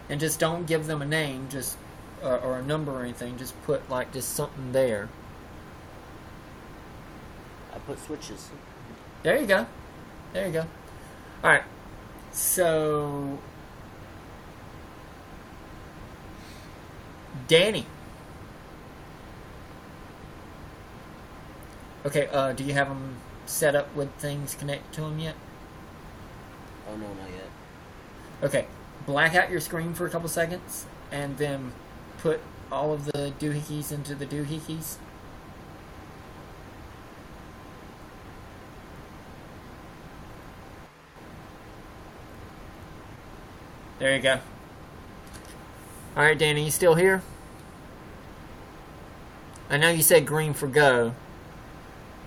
Speaker 1: And just don't give them a name, just or a number or anything. Just put like just something there.
Speaker 2: I put switches.
Speaker 1: There you go. There you go. All right. So, Danny. Okay. Do you have them set up with things connected to them yet?
Speaker 2: Oh no, not yet.
Speaker 1: Okay. Black out your screen for a couple seconds, and then put all of the doohickeys into the doohickeys. There you go. Alright, Danny, you still here? I know you said green for go,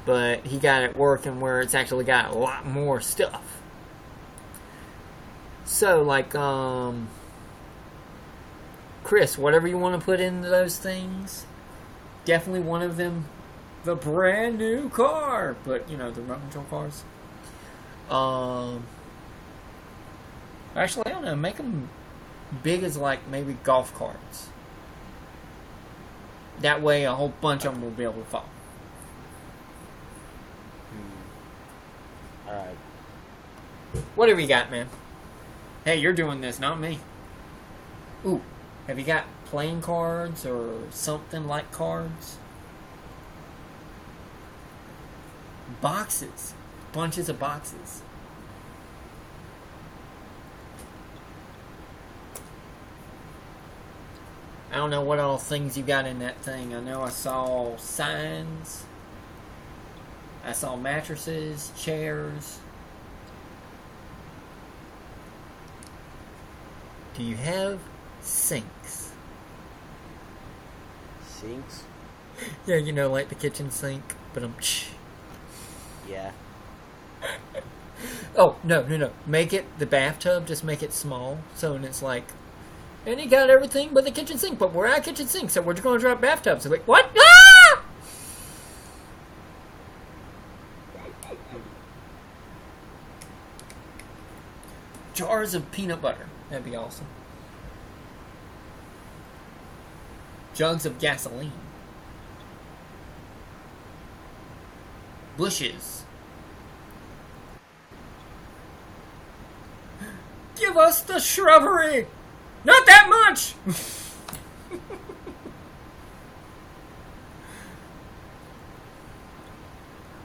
Speaker 1: but he got it working where it's actually got a lot more stuff. So, like, Chris, whatever you want to put into those things, definitely one of them, the brand new car, but, you know, the remote control cars. Actually, I don't know, make them big as, like, maybe golf carts. That way, a whole bunch of them will be able to fall.
Speaker 2: Alright.
Speaker 1: Whatever you got, man. Hey, you're doing this, not me. Ooh, have you got playing cards or something like cards? Boxes. Bunches of boxes. I don't know what all things you got in that thing. I know I saw signs. I saw mattresses, chairs. Do you have sinks?
Speaker 2: Sinks?
Speaker 1: Yeah, you know, like the kitchen sink, but
Speaker 2: Yeah.
Speaker 1: Oh, no. Make it the bathtub, just make it small. So, and it's like, and you got everything but the kitchen sink, but we're at kitchen sink, so we're just going to drop bathtubs. So, like, what? Ah! Jars of peanut butter. That'd be awesome. Jugs of gasoline. Bushes. Give us the shrubbery! Not that much!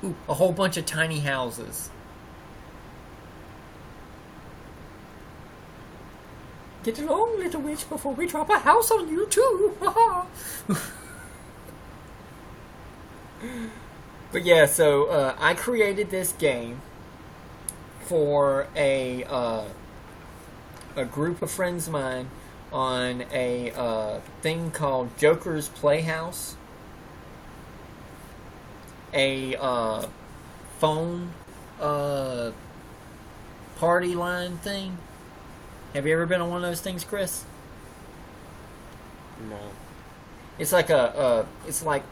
Speaker 1: Ooh, a whole bunch of tiny houses. Get along, little witch, before we drop a house on you too. But yeah, so I created this game for a group of friends of mine on a thing called Joker's Playhouse, a phone party line thing. Have you ever been on one of those things, Chris?
Speaker 2: No.
Speaker 1: It's like it's like,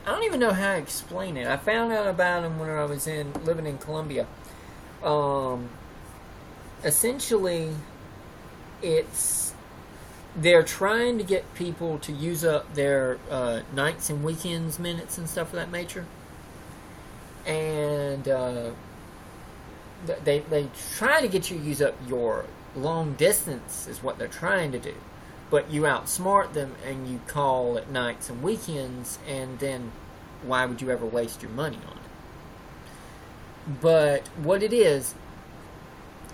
Speaker 1: I don't even know how to explain it. I found out about them when I was living in Colombia. Essentially, they're trying to get people to use up their nights and weekends minutes and stuff of that nature. And they try to get you to use up your long distance is what they're trying to do, but you outsmart them and you call at nights and weekends, and then why would you ever waste your money on it? But what it is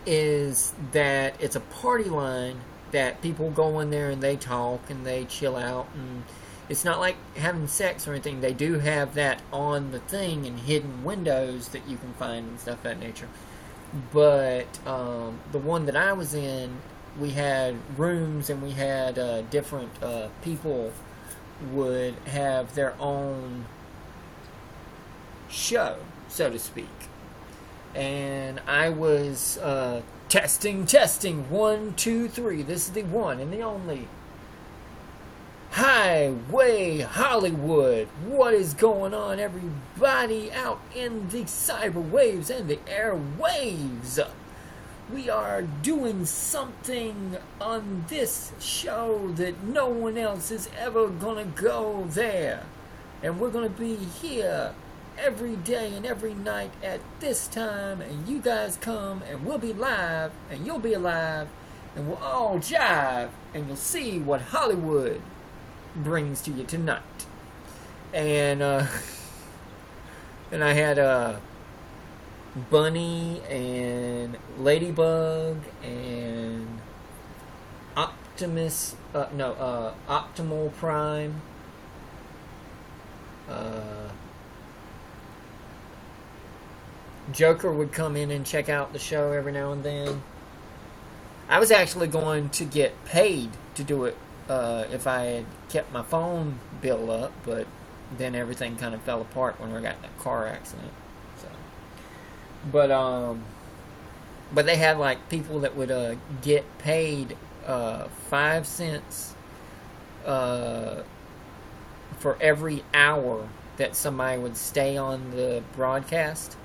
Speaker 1: that it's a party line that people go in there and they talk and they chill out, and it's not like having sex or anything. They do have that on the thing and hidden windows that you can find and stuff of that nature. But the one that I was in, we had rooms and we had different people would have their own show, so to speak. And I was testing, 1, 2, 3. This is the one and the only Highway Hollywood. What is going on, everybody out in the cyber waves and the airwaves? We are doing something on this show that no one else is ever gonna go there. And we're gonna be here every day and every night at this time, and you guys come and we'll be live and you'll be alive and we'll all jive and you'll see what Hollywood brings to you tonight. And and I had Bunny and Ladybug and Optimal Prime, Joker would come in and check out the show every now and then. I was actually going to get paid to do it if I had kept my phone bill up, but then everything kind of fell apart when I got in that car accident. So, but they had like people that would get paid 5 cents for every hour that somebody would stay on the broadcast.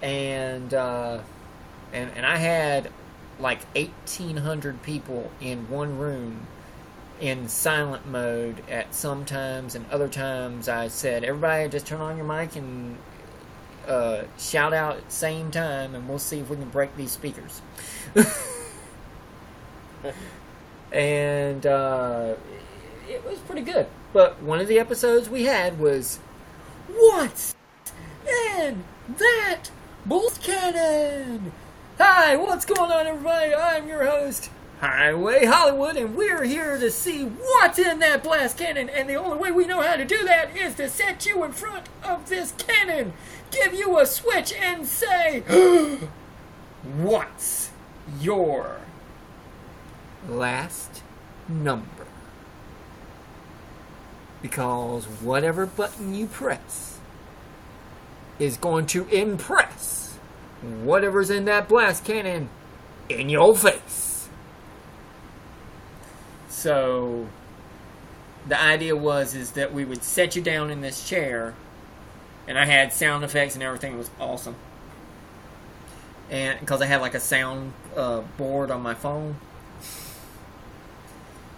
Speaker 1: And I had like 1,800 people in one room in silent mode at some times, and other times I said, everybody just turn on your mic and shout out at the same time, and we'll see if we can break these speakers. And it was pretty good. But one of the episodes we had was, what's in that blast cannon? Hi, what's going on, everybody? I'm your host, Highway Hollywood, and we're here to see what's in that blast cannon. And the only way we know how to do that is to set you in front of this cannon, give you a switch, and say, what's your last number? Because whatever button you press is going to impress whatever's in that blast cannon in your face. So the idea is that we would set you down in this chair, and I had sound effects and everything. It was awesome. And because I had like a sound board on my phone,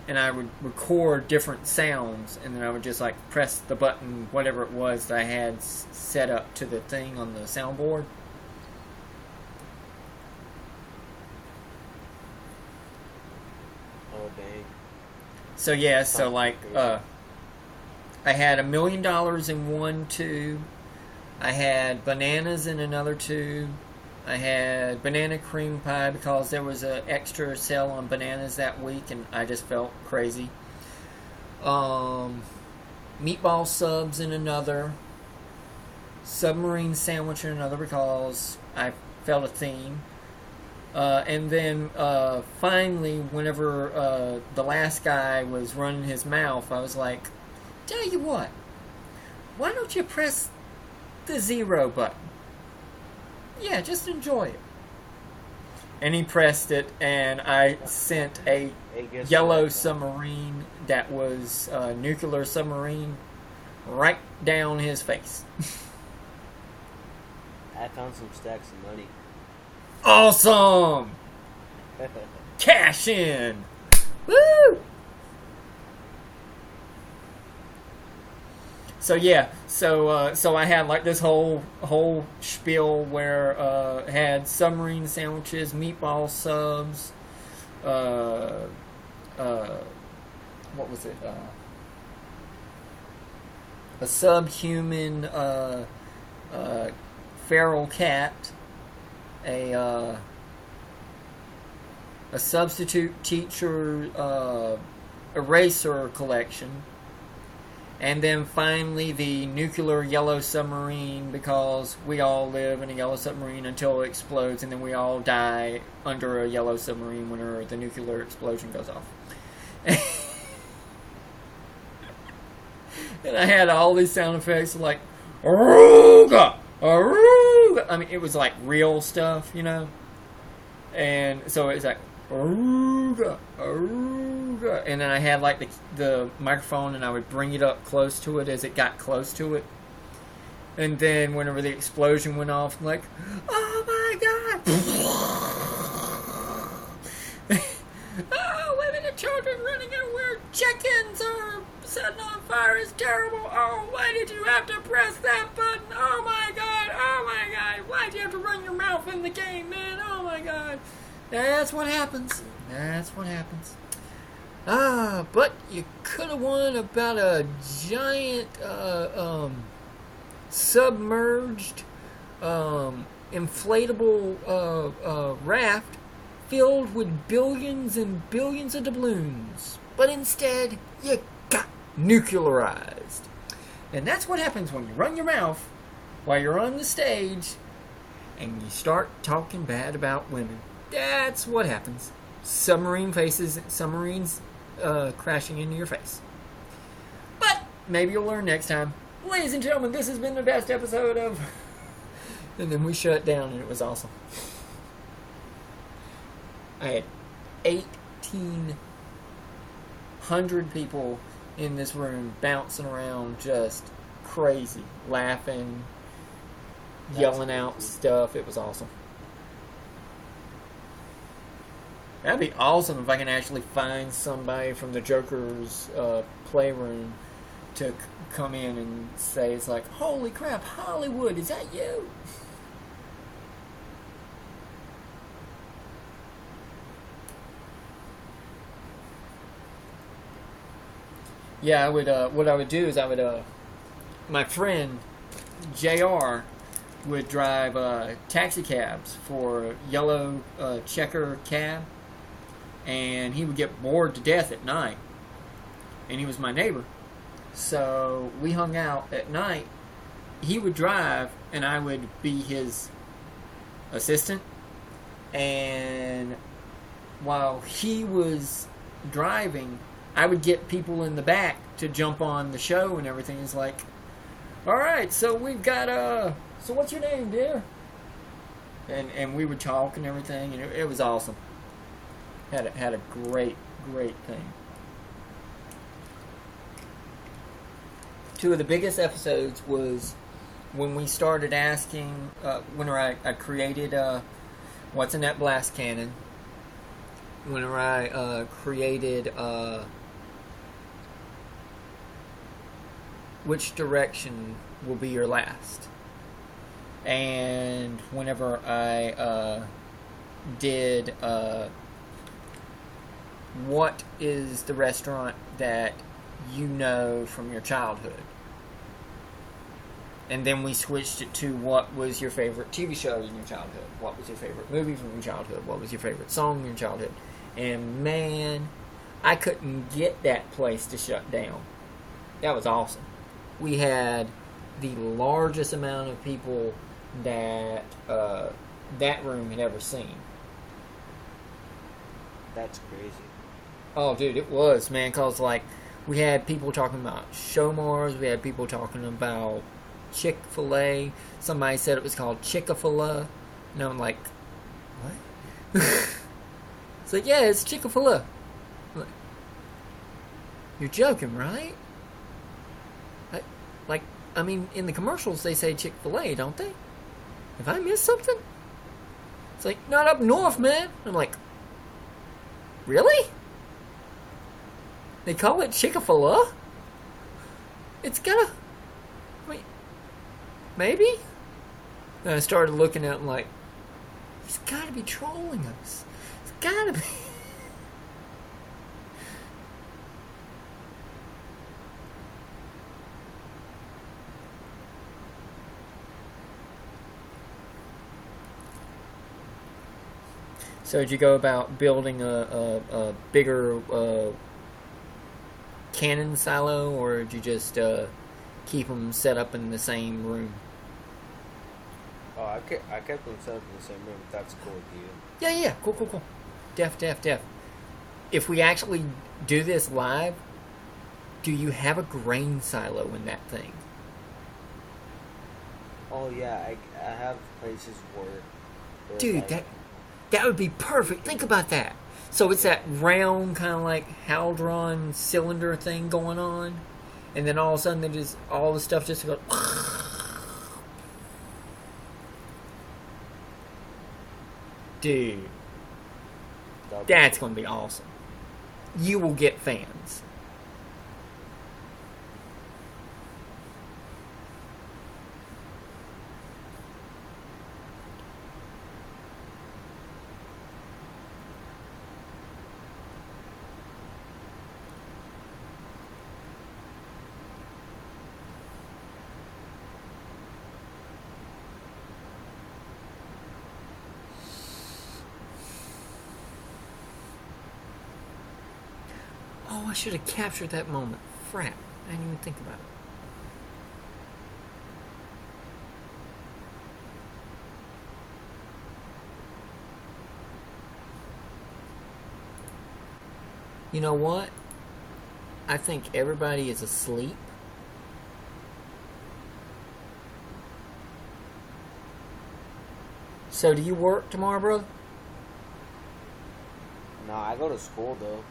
Speaker 1: and I would record different sounds, and then I would just like press the button, whatever it was that I had set up to the thing on the soundboard.
Speaker 2: Oh, dang.
Speaker 1: So yeah, so like I had $1 million in one tube. I had bananas in another tube. I had banana cream pie because there was an extra sale on bananas that week, and I just felt crazy. Meatball subs in another. Submarine sandwich in another because I felt a theme. And then finally, whenever the last guy was running his mouth, I was like, tell you what, why don't you press the 0 button? Yeah, just enjoy it. And he pressed it, and I sent a yellow submarine that was a nuclear submarine right down his face.
Speaker 2: I found some stacks of money.
Speaker 1: Awesome! Cash in! Woo! So yeah, so I had like this whole spiel where had submarine sandwiches, meatball subs, what was it? A subhuman feral cat, a substitute teacher eraser collection, and then finally the nuclear yellow submarine, because we all live in a yellow submarine until it explodes, and then we all die under a yellow submarine when the nuclear explosion goes off. And I had all these sound effects like, Aruga, Aruga. I mean, it was like real stuff, you know? And so it's like, Aruga, Aruga. And then I had like the microphone, and I would bring it up close to it as it got close to it. And then whenever the explosion went off, I'm like, oh my god! Oh, women and children running everywhere, chickens are setting on fire is terrible. Oh, why did you have to press that button? Oh my god, why'd you have to run your mouth in the game, man? Oh my god. That's what happens. That's what happens. But you could have won about a giant, submerged, inflatable, raft filled with billions and billions of doubloons. But instead, you got nuclearized. And that's what happens when you run your mouth while you're on the stage and you start talking bad about women. That's what happens. Submarines crashing into your face. But maybe you'll learn next time. Ladies and gentlemen, this has been the best episode of... And then we shut down, and it was awesome. I had 1,800 people in this room bouncing around, just crazy, laughing, yelling out stuff. It was awesome. That'd be awesome if I can actually find somebody from the Joker's playroom to come in and say, it's like, holy crap, Hollywood, is that you? Yeah, I would, what I would do is I would, my friend, JR, would drive taxi cabs for yellow checker cab, and he would get bored to death at night, and he was my neighbor, so we hung out at night. He would drive, and I would be his assistant, and while he was driving, I would get people in the back to jump on the show and everything. It's like, alright, so we've got, so what's your name, dear? And we would talk and everything, and it was awesome. Had a great thing. Two of the biggest episodes was when we started asking, whenever I created, What's in That Blast Cannon? Whenever I created, Which Direction Will Be Your Last? And whenever I did what is the restaurant that you know from your childhood? And then we switched it to what was your favorite TV show in your childhood? What was your favorite movie from your childhood? What was your favorite song in your childhood? And man, I couldn't get that place to shut down. That was awesome. We had the largest amount of people that that room had ever seen.
Speaker 2: That's crazy.
Speaker 1: Oh, dude, it was, man, because, like, we had people talking about Shomars, we had people talking about Chick-fil-A, somebody said it was called Chick-a-fil-A, and I'm like, what? It's like, yeah, it's Chick-a-fil-A. Like, you're joking, right? I mean, in the commercials they say Chick-fil-A, don't they? Have I missed something? It's like, not up north, man. I'm like, really? They call it Chick-fil-A? It's got a Maybe? And I started looking at him like, he's got to be trolling us. He's got to be. So did you go about building a bigger cannon silo, or did you just keep them set up in the same room?
Speaker 2: Oh, I kept them set up in the same room. If that's cool with you.
Speaker 1: Yeah. Cool. Def. If we actually do this live, do you have a grain silo in that thing?
Speaker 2: Oh yeah, I have places where
Speaker 1: Dude, that would be perfect. Think about that. So it's that round kind of like Haldron cylinder thing going on, and then all of a sudden all the stuff just goes. Dude, that's gonna be awesome. You will get fans. Oh, I should have captured that moment. Frap. I didn't even think about it. You know what? I think everybody is asleep. So do you work tomorrow, brother?
Speaker 2: No, I go to school though.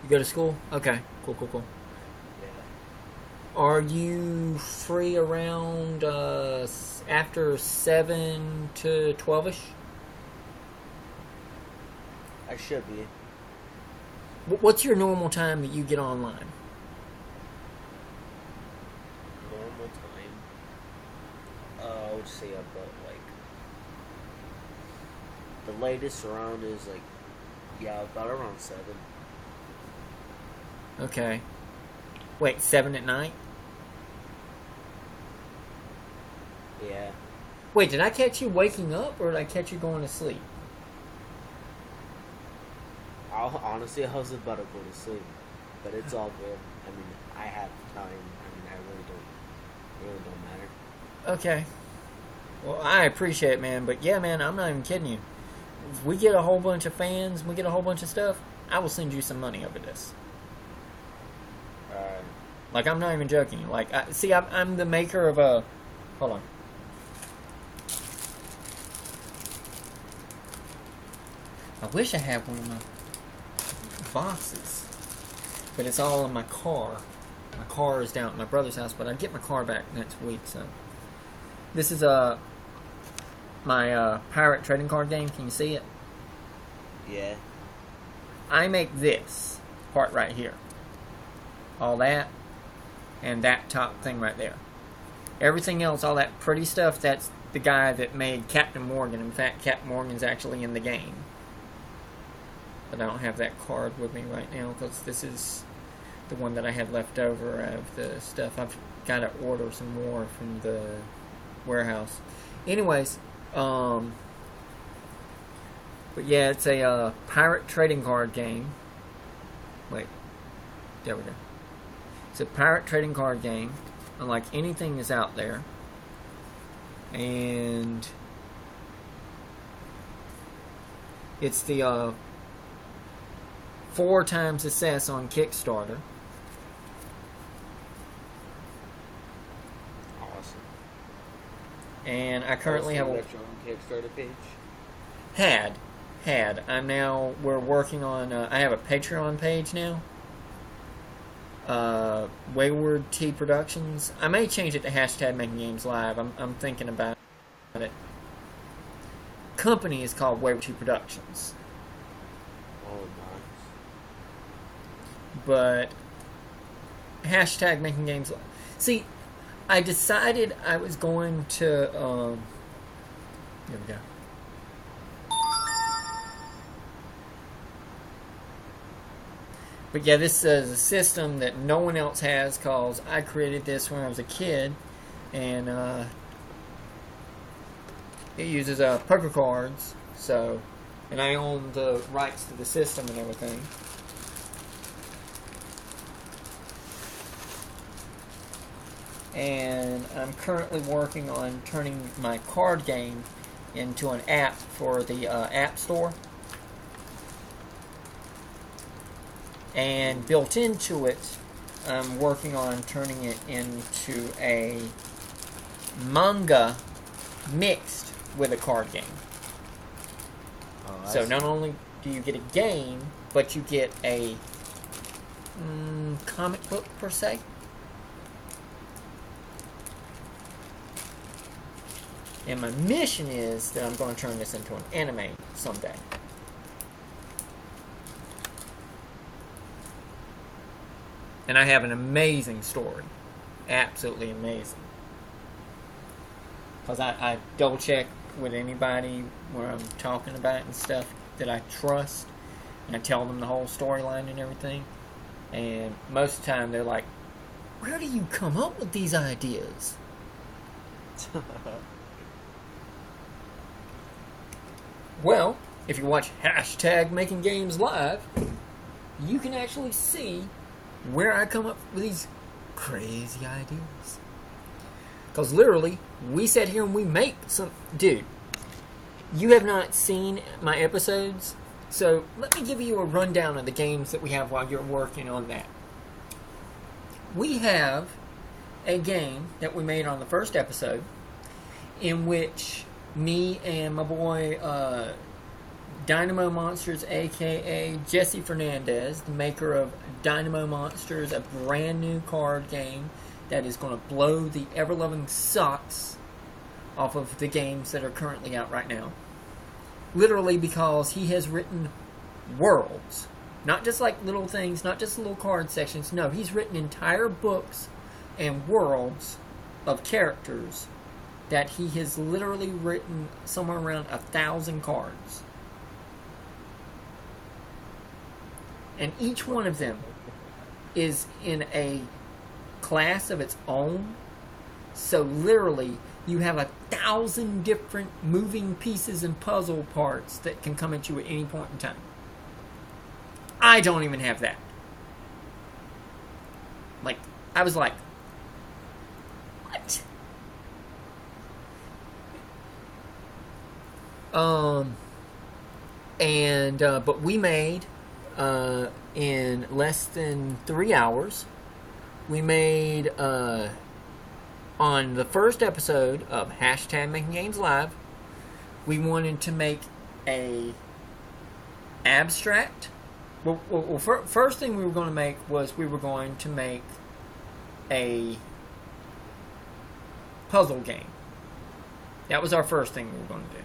Speaker 1: You go to school? Okay. Cool.
Speaker 2: Yeah.
Speaker 1: Are you free around after 7 to 12ish?
Speaker 2: I should be.
Speaker 1: What's your normal time that you get online?
Speaker 2: Normal time. I would say about like the latest around is like about around 7.
Speaker 1: Okay. Wait, 7 at night?
Speaker 2: Yeah.
Speaker 1: Wait, did I catch you waking up or did I catch you going to sleep?
Speaker 2: Honestly, I was about to go to sleep, but it's all good. I mean, I have time. I mean, I really don't matter.
Speaker 1: Okay. Well, I appreciate it, man. But yeah, man, I'm not even kidding you. If we get a whole bunch of fans, we get a whole bunch of stuff, I will send you some money over this. Like, I'm not even joking. Like, I'm the maker of a... Hold on. I wish I had one of my boxes. But it's all in my car. My car is down at my brother's house, but I get my car back next week, so... This is my pirate trading card game. Can you see it?
Speaker 2: Yeah.
Speaker 1: I make this part right here. All that. And that top thing right there. Everything else, all that pretty stuff, that's the guy that made Captain Morgan. In fact, Captain Morgan's actually in the game. But I don't have that card with me right now because this is the one that I had left over out of the stuff. I've got to order some more from the warehouse. Anyways, but yeah, it's a pirate trading card game. Wait, there we go. It's a pirate trading card game, unlike anything that's out there. And it's the 4 times success on Kickstarter.
Speaker 2: Awesome.
Speaker 1: And I currently have a...
Speaker 2: your own Kickstarter page?
Speaker 1: Had. We're working on... I have a Patreon page now. Wayward T Productions. I may change it to hashtag Making Games Live. I'm thinking about it. Company is called Wayward T Productions.
Speaker 2: Oh, nice.
Speaker 1: But hashtag Making Games Live. See, I decided I was going to, there we go. But yeah, this is a system that no one else has, because I created this when I was a kid, and it uses poker cards, so, and I own the rights to the system and everything. And I'm currently working on turning my card game into an app for the App Store. And built into it, I'm working on turning it into a manga mixed with a card game.
Speaker 2: Oh,
Speaker 1: So not only do you get a game, but you get a comic book per se. And my mission is that I'm going to turn this into an anime someday. And I have an amazing story. Absolutely amazing. Because I double check with anybody where I'm talking about it and stuff that I trust. And I tell them the whole storyline and everything. And most of the time they're like, where do you come up with these ideas? Well, if you watch #MakingGamesLive, you can actually see where I come up with these crazy ideas. Because literally, we sit here and we make some... Dude, you have not seen my episodes, so let me give you a rundown of the games that we have while you're working on that. We have a game that we made on the first episode, in which me and my boy Dynamo Monsters, aka Jesse Fernandez, the maker of Dynamo Monsters, a brand new card game that is going to blow the ever-loving socks off of the games that are currently out right now. Literally, because he has written worlds. Not just like little things, not just little card sections. No, he's written entire books and worlds of characters that he has literally written somewhere around 1,000 cards. And each one of them is in a class of its own. So literally, you have 1,000 different moving pieces and puzzle parts that can come at you at any point in time. I don't even have that. Like, I was like, what? But we made, in less than 3 hours, we made, on the first episode of #MakingGamesLive, we wanted to make a abstract. Well, first thing we were going to make was we were going to make a puzzle game. That was our first thing we were going to do.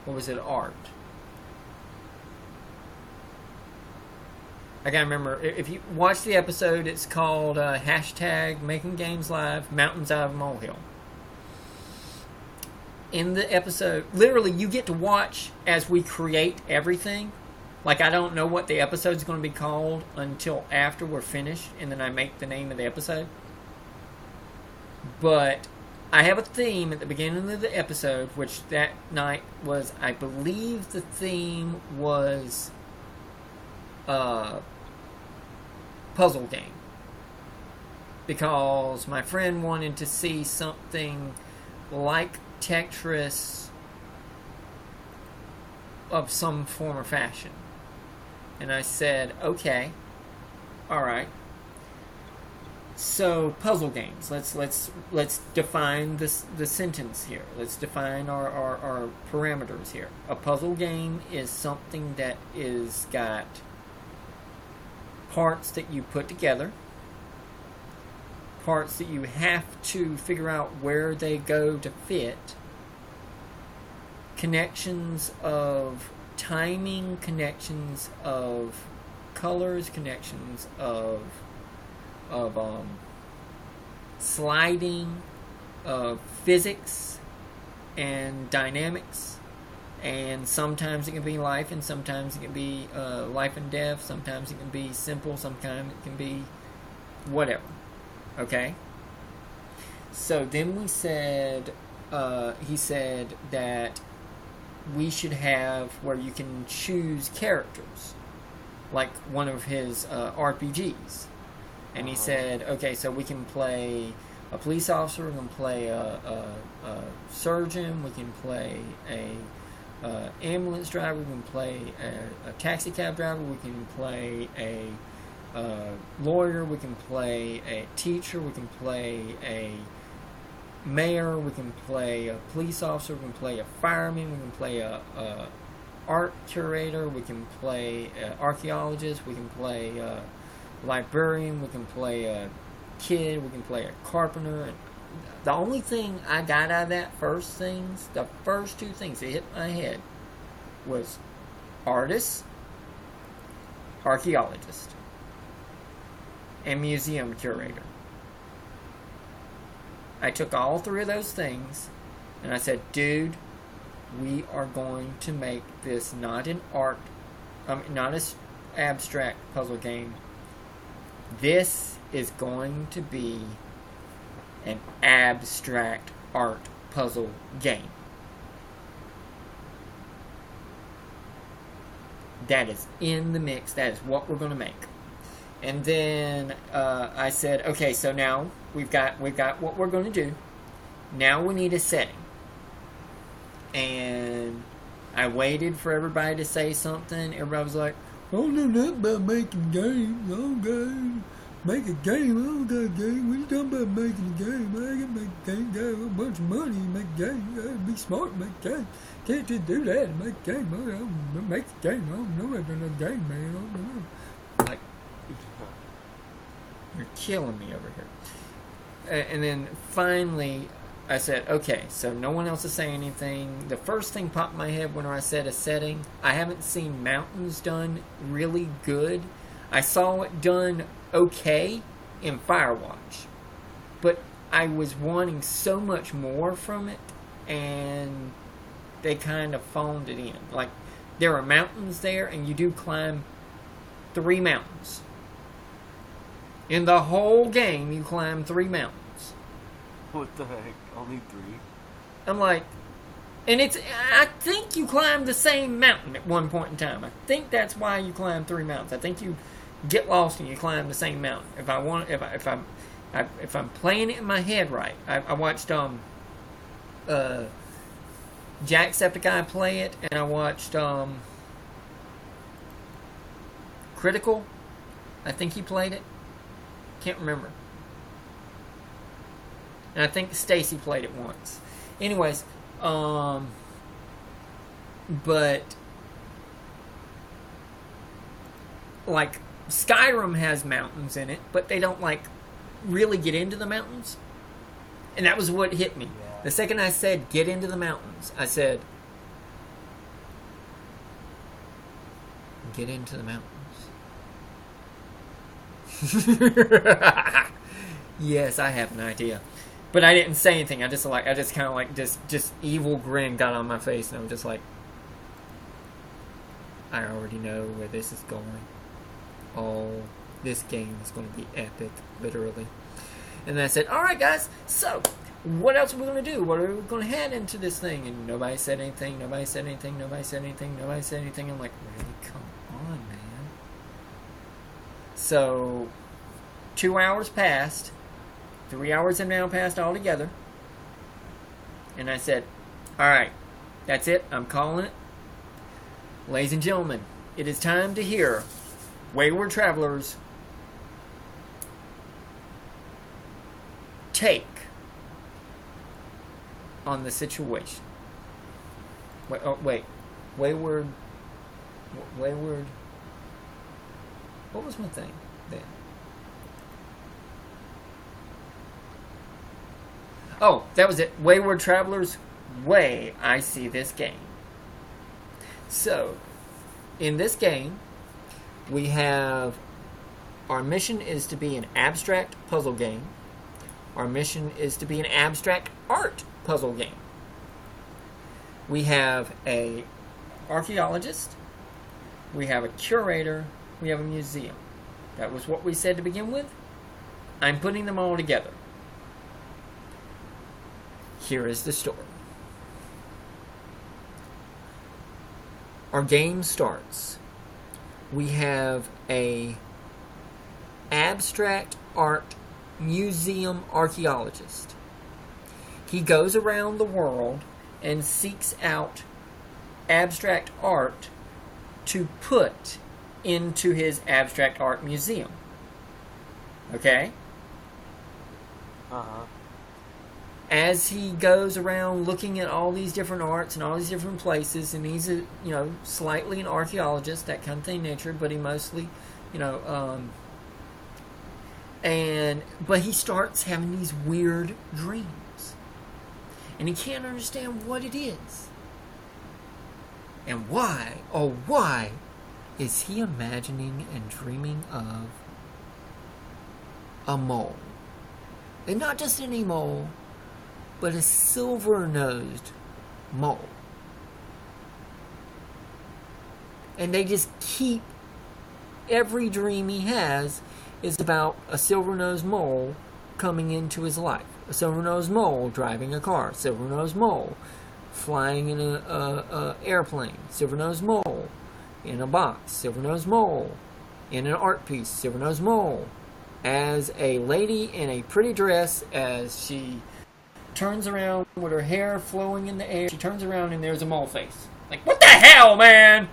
Speaker 1: Or was it art? I gotta remember. If you watch the episode, it's called #MakingGamesLive, Mountains Out of Molehill. In the episode, literally, you get to watch as we create everything. Like, I don't know what the episode's going to be called until after we're finished, and then I make the name of the episode. But I have a theme at the beginning of the episode, which that night was, I believe the theme was puzzle game. Because my friend wanted to see something like Tetris of some form or fashion. And I said, okay, alright. So, puzzle games. Let's define the sentence here. Let's define our parameters here. A puzzle game is something that is got parts that you put together, parts that you have to figure out where they go to fit, connections of timing, connections of colors, connections of sliding of physics and dynamics, and sometimes it can be life, and sometimes it can be life and death, sometimes it can be simple, sometimes it can be whatever. Okay? So then we said, he said that we should have where you can choose characters, like one of his RPGs. And he said, okay, so we can play a police officer, we can play a surgeon, we can play a ambulance driver, we can play a taxi cab driver, we can play a lawyer, we can play a teacher, we can play a mayor, we can play a police officer, we can play a fireman, we can play a art curator, we can play an archaeologist, we can play a librarian, we can play a kid, we can play a carpenter. And the only thing I got out of that the first two things that hit my head was artist, archaeologist, and museum curator. I took all three of those things and I said, dude, we are going to make this not an not an abstract puzzle game. This is going to be an abstract art puzzle game. That is in the mix. That is what we're going to make. And then I said, okay, so now we've got what we're going to do. Now we need a setting. And I waited for everybody to say something. Everybody was like, I don't know nothing about making games. I don't got make a game. I don't got a game. What you talking about making a game? I can make a game. Got a bunch of money to make a game. You gotta be smart to make a game. Can't just do that and make a game. I don't make a game. I don't know about no game, man. I don't know. Like, you're killing me over here. And then finally, I said, okay, so no one else is saying anything. The first thing popped in my head when I said a setting, I haven't seen mountains done really good. I saw it done okay in Firewatch, but I was wanting so much more from it, and they kind of phoned it in. Like, there are mountains there, and you do climb 3 mountains. In the whole game, you climb 3 mountains.
Speaker 2: What the heck? Only 3?
Speaker 1: I'm like, and I think you climb the same mountain at one point in time. I think that's why you climb 3 mountains. I think you get lost and you climb the same mountain. If I'm playing it in my head right, I watched Jacksepticeye play it, and I watched Critical. I think he played it. Can't remember. And I think Stacy played it once. Anyways, but like Skyrim has mountains in it, but they don't like really get into the mountains. And that was what hit me.
Speaker 2: Yeah.
Speaker 1: The second I said get into the mountains, I said get into the mountains. Yes, I have an idea. But I didn't say anything. I just kind of like just evil grin got on my face, and I'm just like, I already know where this is going. Oh, this game is going to be epic, literally. And then I said, all right, guys. So, what else are we going to do? What are we going to head into this thing? And nobody said anything. Nobody said anything. Nobody said anything. Nobody said anything. I'm like, really? Come on, man. So, 2 hours passed. 3 hours have now passed altogether. And I said, alright, that's it. I'm calling it. Ladies and gentlemen, it is time to hear Wayward Traveler's take on the situation. Wait. Wayward. What was my thing then? Oh, that was it. Wayward Traveler's Way I See This Game. So, in this game, we have Our mission is to be an abstract puzzle game. Our mission is to be an abstract art puzzle game. We have a archaeologist, we have a curator, we have a museum. That was what we said to begin with. I'm putting them all together. Here is the story. Our game starts. We have a abstract art museum archaeologist. He goes around the world and seeks out abstract art to put into his abstract art museum. Okay?
Speaker 2: Uh-huh.
Speaker 1: As he goes around looking at all these different arts and all these different places, and he's a, slightly an archaeologist, that kind of thing nature, but he mostly, but he starts having these weird dreams. And he can't understand what it is. And why, oh why, is he imagining and dreaming of a mole? And not just any mole, but a silver-nosed mole. And they just keep, every dream he has is about a silver-nosed mole coming into his life. A silver-nosed mole driving a car. Silver-nosed mole flying in a airplane. Silver-nosed mole in a box. Silver-nosed mole in an art piece. Silver-nosed mole as a lady in a pretty dress, as she turns around with her hair flowing in the air. She turns around and there's a mole face. Like, what the hell, man?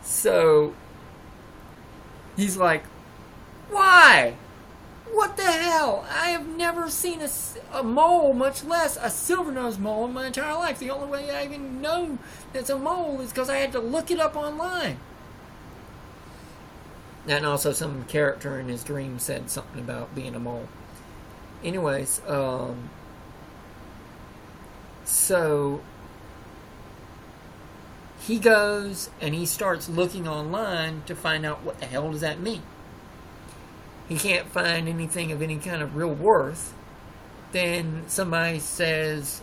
Speaker 1: So he's like, why? What the hell? I have never seen a mole, much less a silver-nosed mole in my entire life. The only way I even know it's a mole is because I had to look it up online. And also some character in his dream said something about being a mole. Anyways, so he goes and he starts looking online to find out what the hell does that mean. He can't find anything of any kind of real worth. Then somebody says,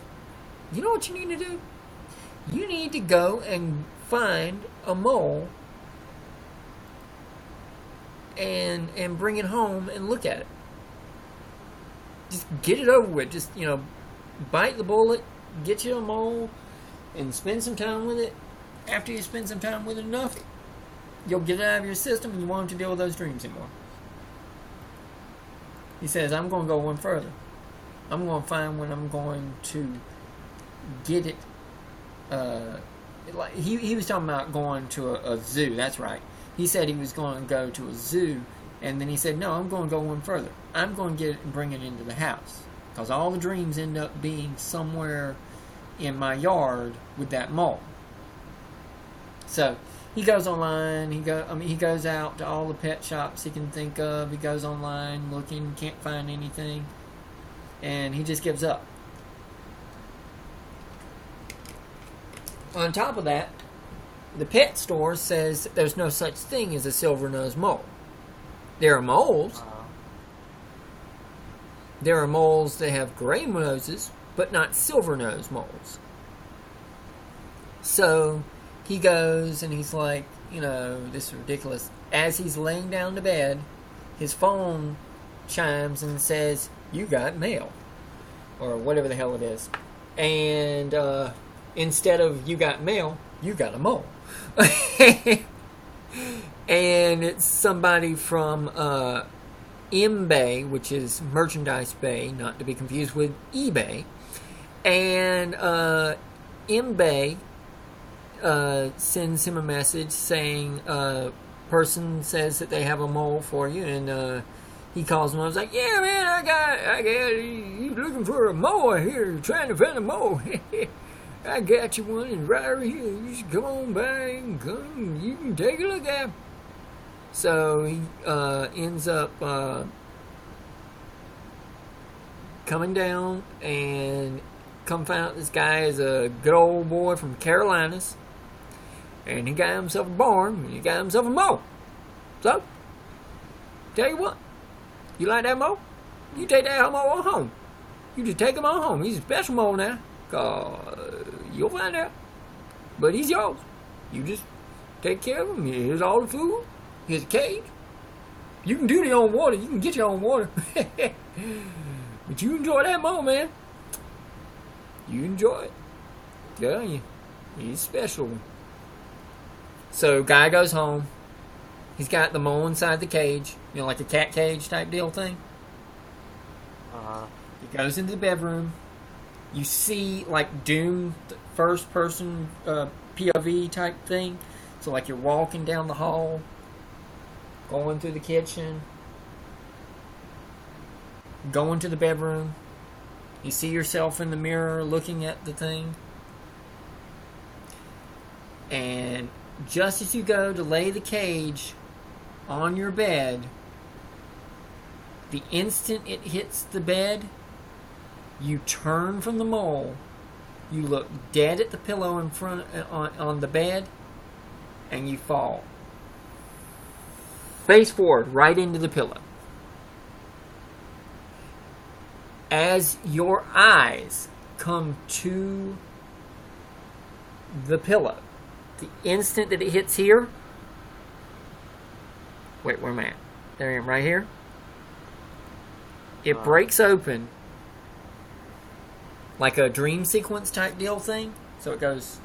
Speaker 1: you know what you need to do? You need to go and find a mole and bring it home and look at it. Just get it over with. Just, bite the bullet, get you a mole, and spend some time with it. After you spend some time with it enough, you'll get it out of your system and you won't have to deal with those dreams anymore. He says, I'm going to go one further. I'm going to find when I'm going to get it. He was talking about going to a zoo. That's right. He said he was going to go to a zoo, and then he said, no, I'm going to go one further. I'm going to get it and bring it into the house. Because all the dreams end up being somewhere in my yard with that mole. So he goes online. He goes out to all the pet shops he can think of. He goes online looking, can't find anything, and he just gives up. On top of that, the pet store says that there's no such thing as a silver-nosed mole. There are moles. There are moles that have gray noses, but not silver-nosed moles. So he goes and he's like, this is ridiculous. As he's laying down to bed, his phone chimes and says, you got mail. Or whatever the hell it is. And instead of you got mail, you got a mole. And it's somebody from MBay, which is Merchandise Bay, not to be confused with eBay. And MBay sends him a message saying, person says that they have a mole for you, and he calls him and I was like, yeah, man, I got you looking for a mole here, trying to find a mole. I got you one, and right over here, you should come on by and come, you can take a look at him. So he ends up coming down and come find out this guy is a good old boy from Carolinas. And he got himself a barn, and he got himself a mower. So, tell you what, you like that mower? You take that mower home. You just take him on home. He's a special mower now. 'Cause you'll find out. But he's yours. You just take care of him. Here's all the food. Here's a cage. You can do your own water. You can get your own water. But you enjoy that mower, man. You enjoy it. Tell you. He's special. So, guy goes home. He's got the mole inside the cage. You know, like a cat cage type deal thing. He goes into the bedroom. You see, like, Doom, first person POV type thing. So, like, you're walking down the hall, going through the kitchen, going to the bedroom. You see yourself in the mirror looking at the thing. And just as you go to lay the cage on your bed, the instant it hits the bed, you turn from the mole, you look dead at the pillow in front on the bed, and you fall face forward right into the pillow. As your eyes come to the pillow, the instant that it hits here, wait, where am I at? There I am, right here. It breaks open like a dream sequence type deal thing. So it goes,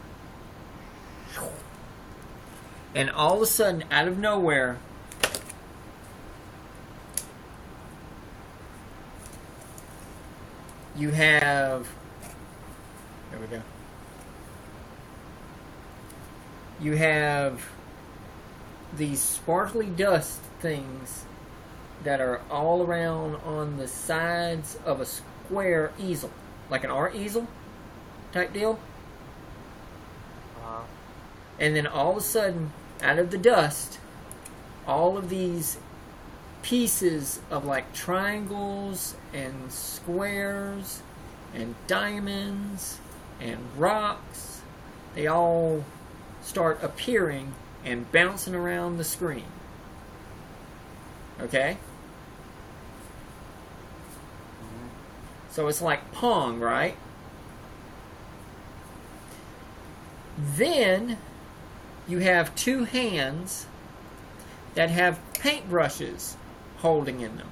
Speaker 1: and all of a sudden, out of nowhere, you have, there we go. You have these sparkly dust things that are all around on the sides of a square easel, like an art easel type deal. And then all of a sudden, out of the dust, all of these pieces of like triangles and squares and diamonds and rocks, they all start appearing and bouncing around the screen. Okay? So it's like Pong, right? Then you have two hands that have paintbrushes holding in them.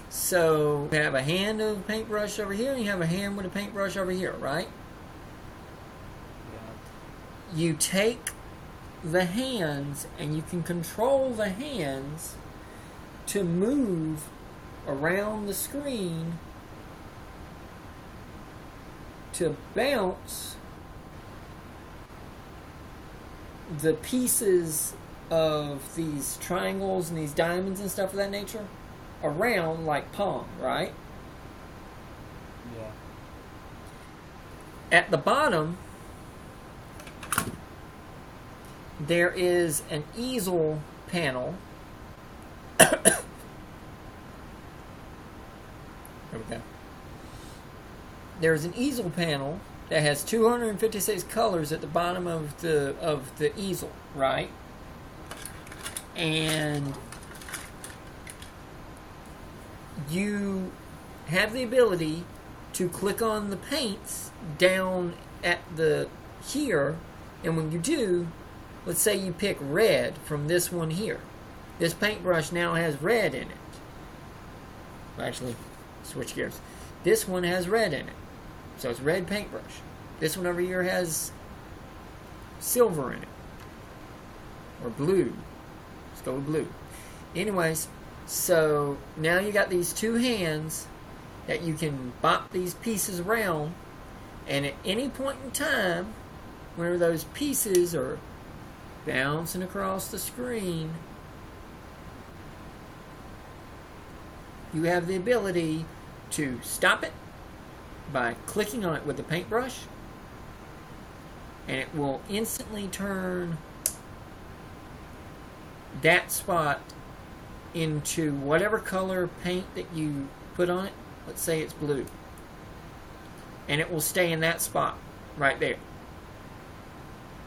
Speaker 1: So you have a hand of a paintbrush over here, and you have a hand with a paintbrush over here, right? Yeah. You take the hands, and you can control the hands to move around the screen to bounce the pieces of these triangles and these diamonds and stuff of that nature around like Pong, right?
Speaker 2: Yeah.
Speaker 1: At the bottom, there is an easel panel. There we go. There's an easel panel that has 256 colors at the bottom of the easel, right? And you have the ability to click on the paints down at the here, and when you do, let's say you pick red from this one here. This paintbrush now has red in it. Actually, switch gears. This one has red in it. So it's red paintbrush. This one over here has silver in it. Or blue. Let's go with blue. Anyways, so now you got these two hands that you can bop these pieces around, and at any point in time, where those pieces are bouncing across the screen, you have the ability to stop it by clicking on it with the paintbrush, and it will instantly turn that spot into whatever color paint that you put on it. Let's say it's blue, and it will stay in that spot right there.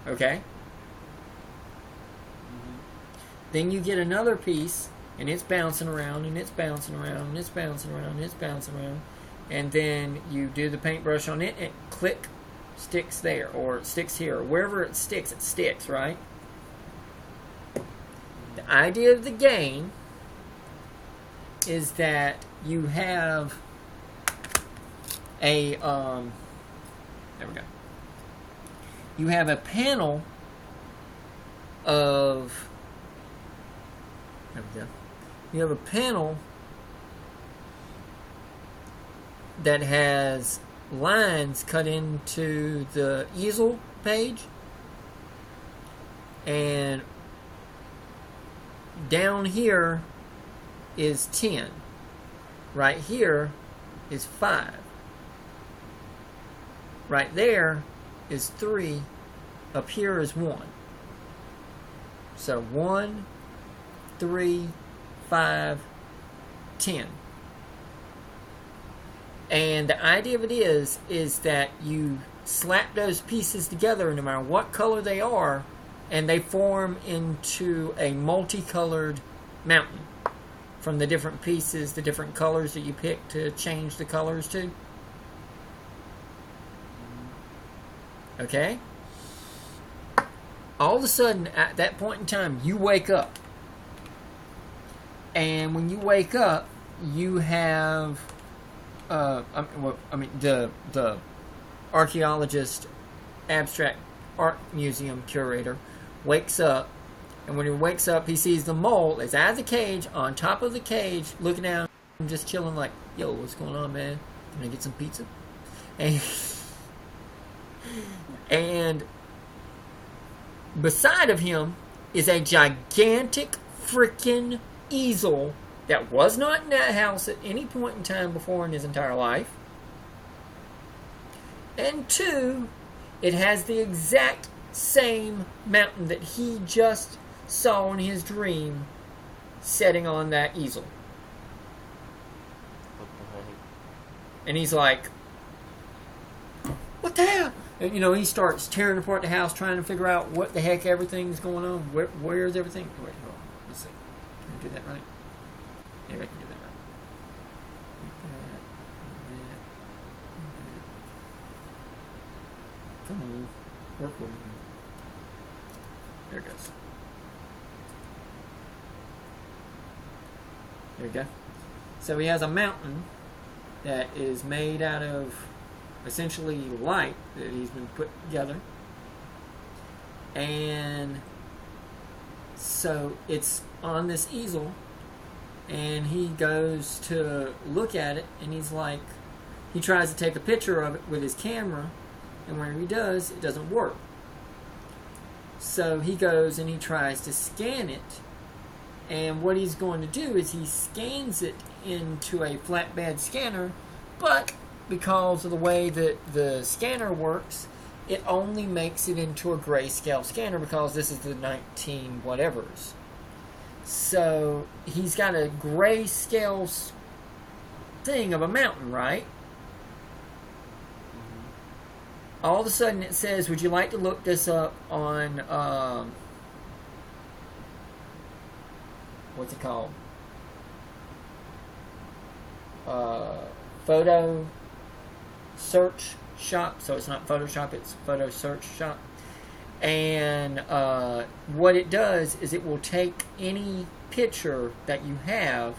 Speaker 1: Okay? Then you get another piece, and it's bouncing around, and it's bouncing around, and it's bouncing around, and it's bouncing around. And then you do the paintbrush on it, and click, sticks there, or it sticks here, or wherever it sticks, right? The idea of the game is that you have a, there we go. You have a panel of, there we go. You have a panel that has lines cut into the easel page, and down here is 10. Right here is 5. Right there is 3. Up here is 1. So 1, 3, 5, 10. And the idea of it is that you slap those pieces together no matter what color they are, and they form into a multicolored mountain from the different pieces, the different colors that you pick to change the colors to. Okay? All of a sudden, at that point in time, you wake up. And when you wake up, you have... the archaeologist, abstract art museum curator wakes up, and when he wakes up, he sees the mole is out of the cage, on top of the cage, looking down and just chilling like, yo, what's going on, man? Can I get some pizza? And beside of him is a gigantic freaking easel that was not in that house at any point in time before in his entire life. And 2, it has the exact same mountain that he just saw in his dream setting on that easel.
Speaker 2: What the heck?
Speaker 1: And he's like, what the hell? And, you know, he starts tearing apart the house, trying to figure out what the heck everything's going on. Where's everything? Wait, hold on. Let's see. Can I do that right? Yeah, I can do that right. Come on. Work with me. There it goes. There we go. So he has a mountain that is made out of essentially light that he's been put together. And so it's on this easel, and he goes to look at it, and he's like, he tries to take a picture of it with his camera, and when he does, it doesn't work. So he goes and he tries to scan it, and what he's going to do is he scans it into a flatbed scanner, but because of the way that the scanner works, it only makes it into a grayscale scanner because this is the 19 whatevers. So he's got a grayscale thing of a mountain, right? All of a sudden it says, would you like to look this up on, what's it called? Photo Search Shop. So it's not Photoshop, it's Photo Search Shop. And what it does is it will take any picture that you have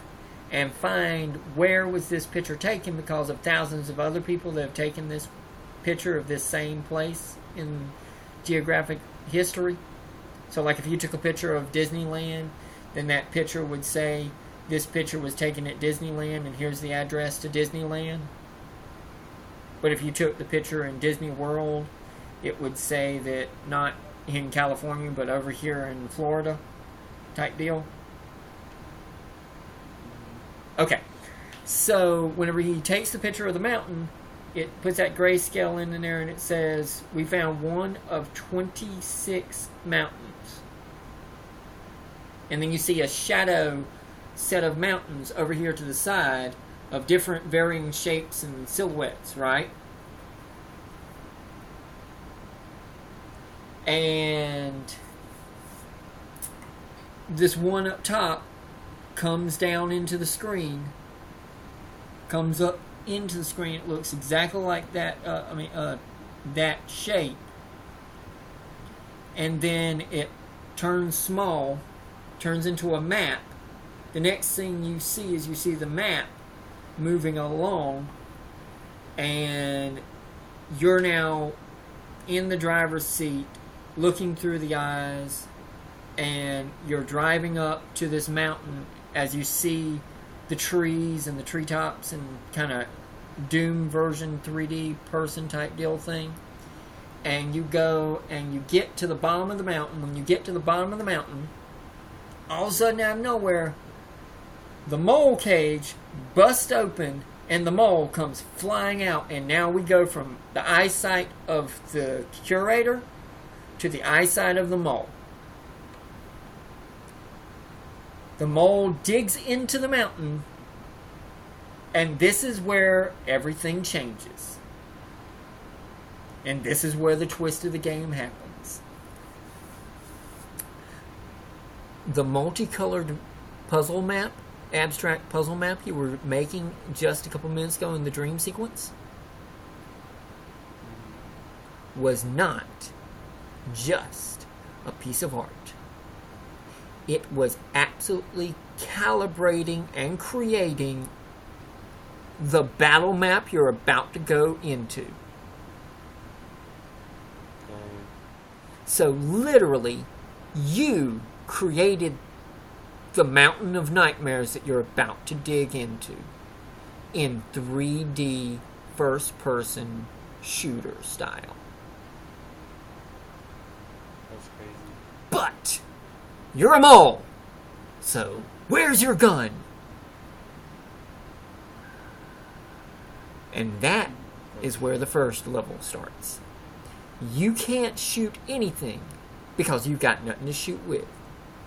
Speaker 1: and find where was this picture taken, because of thousands of other people that have taken this picture of this same place in geographic history. So like if you took a picture of Disneyland, then that picture would say this picture was taken at Disneyland and here's the address to Disneyland. But if you took the picture in Disney World, it would say that not in California but over here in Florida type deal. Okay, so whenever he takes the picture of the mountain, it puts that grayscale in there and it says, we found one of 26 mountains. And then you see a shadow set of mountains over here to the side of different varying shapes and silhouettes, right? And this one up top comes down into the screen, comes up into the screen. It looks exactly like that. That shape, and then it turns small, turns into a map. The next thing you see is the map moving along, and you're now in the driver's seat, looking through the eyes, and you're driving up to this mountain as you see the trees and the treetops and kind of Doom version 3D person type deal thing. And you go and you get to the bottom of the mountain. When you get to the bottom of the mountain, all of a sudden out of nowhere, the mole cage busts open and the mole comes flying out. And now we go from the eyesight of the curator to the eyesight of the mole. The mole digs into the mountain, and this is where everything changes. And this is where the twist of the game happens. The multicolored puzzle map, abstract puzzle map you were making just a couple minutes ago in the dream sequence was not just a piece of art. It was absolutely calibrating and creating the battle map you're about to go into. So literally, you created the mountain of nightmares that you're about to dig into in 3D first-person shooter style.
Speaker 2: That's crazy.
Speaker 1: But you're a mole, so where's your gun? And that is where the first level starts. You can't shoot anything because you've got nothing to shoot with.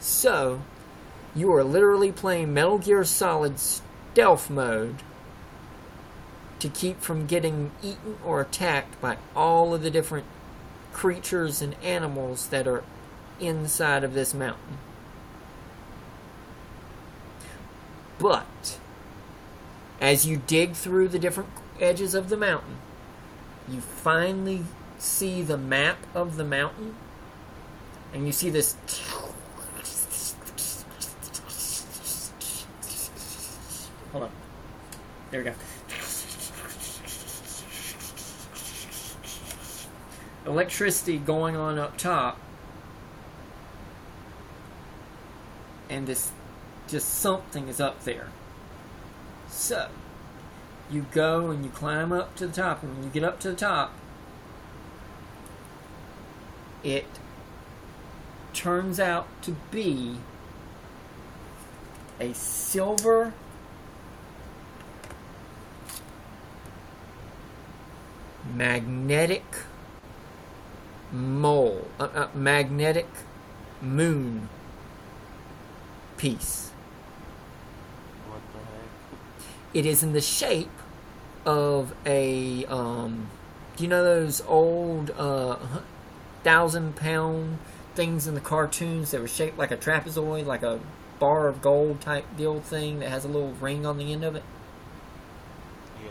Speaker 1: So, you are literally playing Metal Gear Solid stealth mode to keep from getting eaten or attacked by all of the different creatures and animals that are inside of this mountain. But as you dig through the different edges of the mountain, you finally see the map of the mountain, and you see this hold on, there we go, electricity going on up top, and this just something is up there. So you go and you climb up to the top, and when you get up to the top, it turns out to be a silver magnetic mole, magnetic moon piece.
Speaker 2: What the heck?
Speaker 1: It is in the shape of a, do you know those old 1,000-pound things in the cartoons that were shaped like a trapezoid, like a bar of gold type deal thing that has a little ring on the end of it?
Speaker 2: Yeah.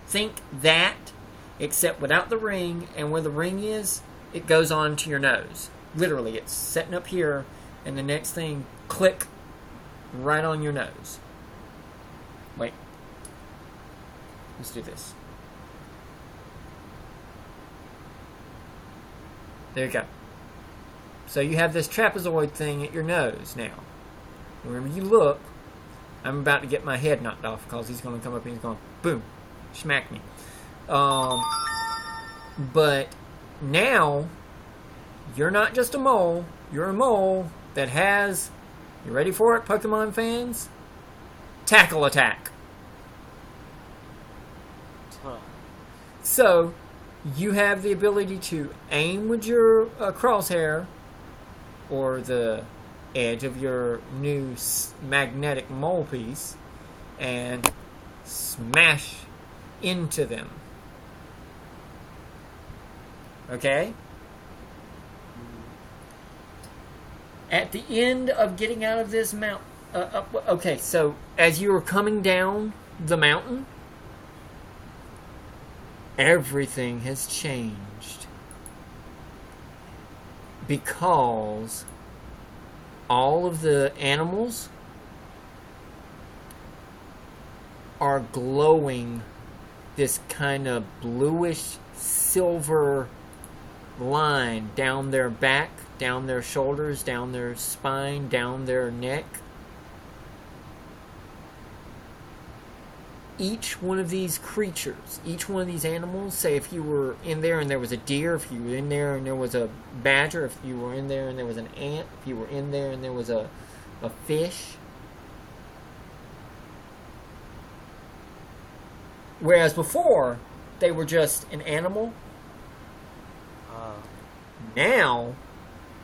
Speaker 1: Think that, except without the ring, and where the ring is, it goes on to your nose. Literally, it's setting up here, and the next thing, click, right on your nose. Wait. Let's do this. There you go. So you have this trapezoid thing at your nose now. Whenever you look, I'm about to get my head knocked off because he's going to come up and he's going, boom, smack me. But now, you're not just a mole. You're a mole that has, you ready for it, Pokemon fans? Tackle attack.
Speaker 2: Huh.
Speaker 1: So, you have the ability to aim with your crosshair or the edge of your new magnetic mole piece and smash into them. Okay? At the end of getting out of this mountain, okay, so as you were coming down the mountain, everything has changed. Because all of the animals are glowing this kind of bluish silver line down their back, down their shoulders, down their spine, down their neck. Each one of these creatures, each one of these animals, say if you were in there and there was a deer, if you were in there and there was a badger, if you were in there and there was an ant, if you were in there and there was a fish. Whereas before, they were just an animal. Now,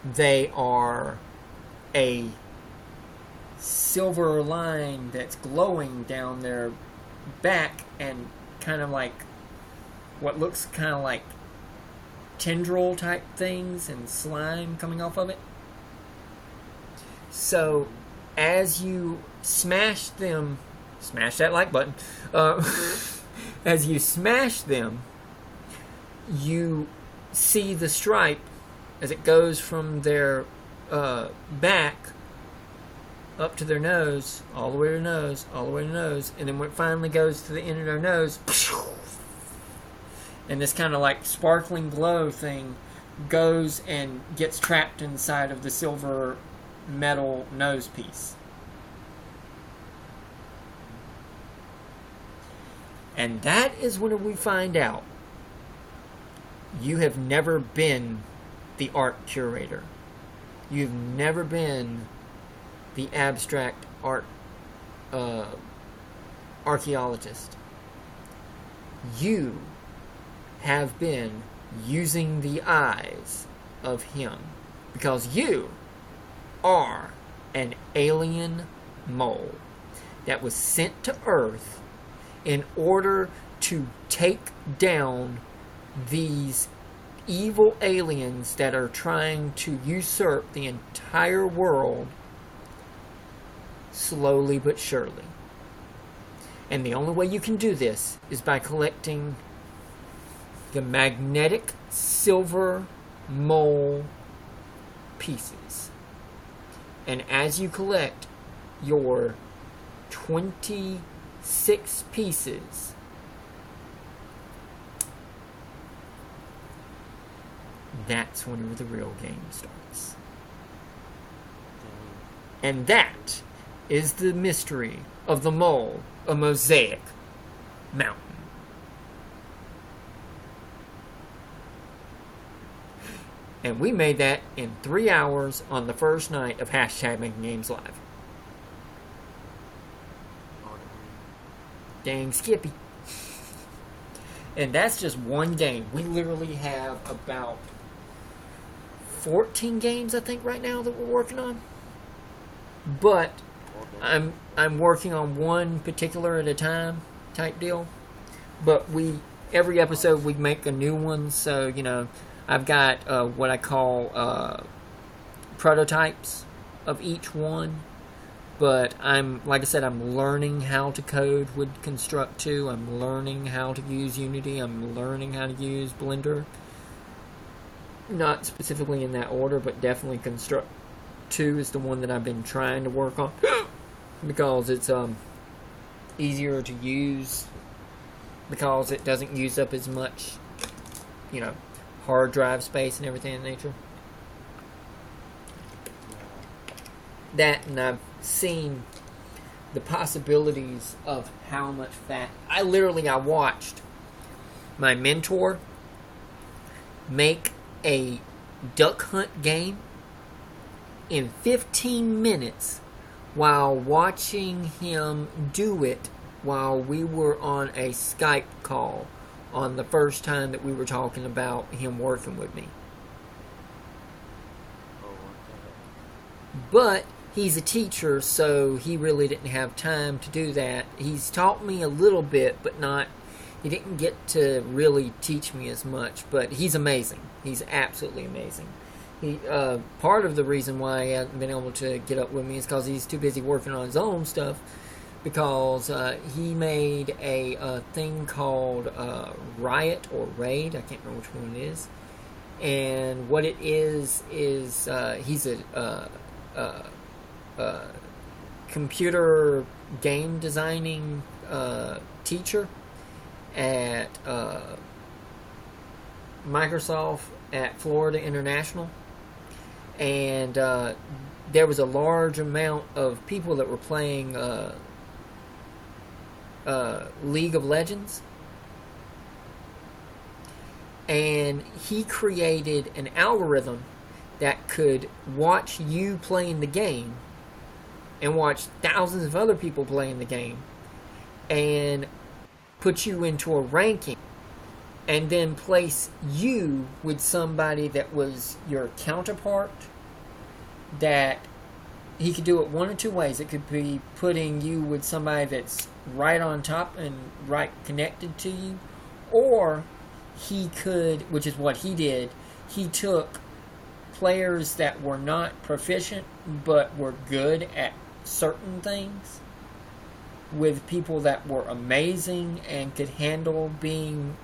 Speaker 1: they are a silver line that's glowing down their back and kind of like what looks kind of like tendril type things and slime coming off of it. So, as you smash them, smash that like button, as you smash them, you see the stripe as it goes from their back up to their nose, all the way to their nose, all the way to their nose, and then when it finally goes to the end of their nose, and this kind of like sparkling glow thing goes and gets trapped inside of the silver metal nose piece. And that is when we find out you have never been the art curator. You've never been the abstract art archaeologist. You have been using the eyes of him because you are an alien mole that was sent to Earth in order to take down these evil aliens that are trying to usurp the entire world slowly but surely. And the only way you can do this is by collecting the magnetic silver mole pieces. And as you collect your 26 pieces, that's whenever the real game starts. And that is the mystery of the mole of Mosaic Mountain. And we made that in 3 hours on the first night of hashtag Making Games Live. Dang Skippy. And that's just one game. We literally have about 14 games, I think, right now that we're working on. But I'm working on one particular at a time type deal. But every episode we make a new one, so you know, I've got what I call prototypes of each one. But like I said, I'm learning how to code with Construct 2. I'm learning how to use Unity. I'm learning how to use Blender. Not specifically in that order, but definitely Construct 2 is the one that I've been trying to work on because it's easier to use, because it doesn't use up as much, you know, hard drive space and everything in nature. That, and I've seen the possibilities of how much fat. I watched my mentor make a duck hunt game in 15 minutes while watching him do it while we were on a Skype call on the first time that we were talking about him working with me. But he's a teacher, so he really didn't have time to do that. He's taught me a little bit, but he didn't get to really teach me as much. But he's amazing. He's absolutely amazing. Part of the reason why he hasn't been able to get up with me is because he's too busy working on his own stuff. Because he made a thing called Riot or Raid. I can't remember which one it is. And what it is he's a computer game designing teacher at Microsoft at Florida International. And there was a large amount of people that were playing League of Legends, and he created an algorithm that could watch you playing the game and watch thousands of other people playing the game and put you into a ranking and then place you with somebody that was your counterpart. That he could do it one of two ways. It could be putting you with somebody that's right on top and right connected to you, or he could, which is what he did, he took players that were not proficient but were good at certain things with people that were amazing and could handle being,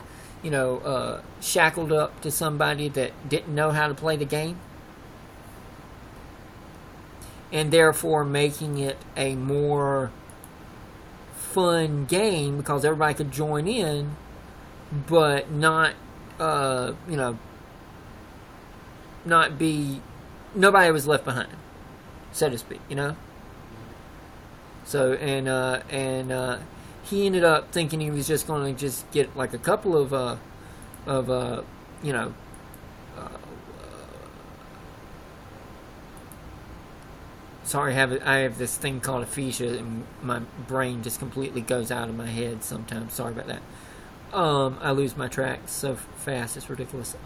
Speaker 1: shackled up to somebody that didn't know how to play the game, and therefore making it a more fun game because everybody could join in, but not be, nobody was left behind, so to speak, So and he ended up thinking he was just going to just get like a couple of sorry, I have this thing called aphasia, and my brain just completely goes out of my head sometimes. Sorry about that. I lose my track so fast, it's ridiculous.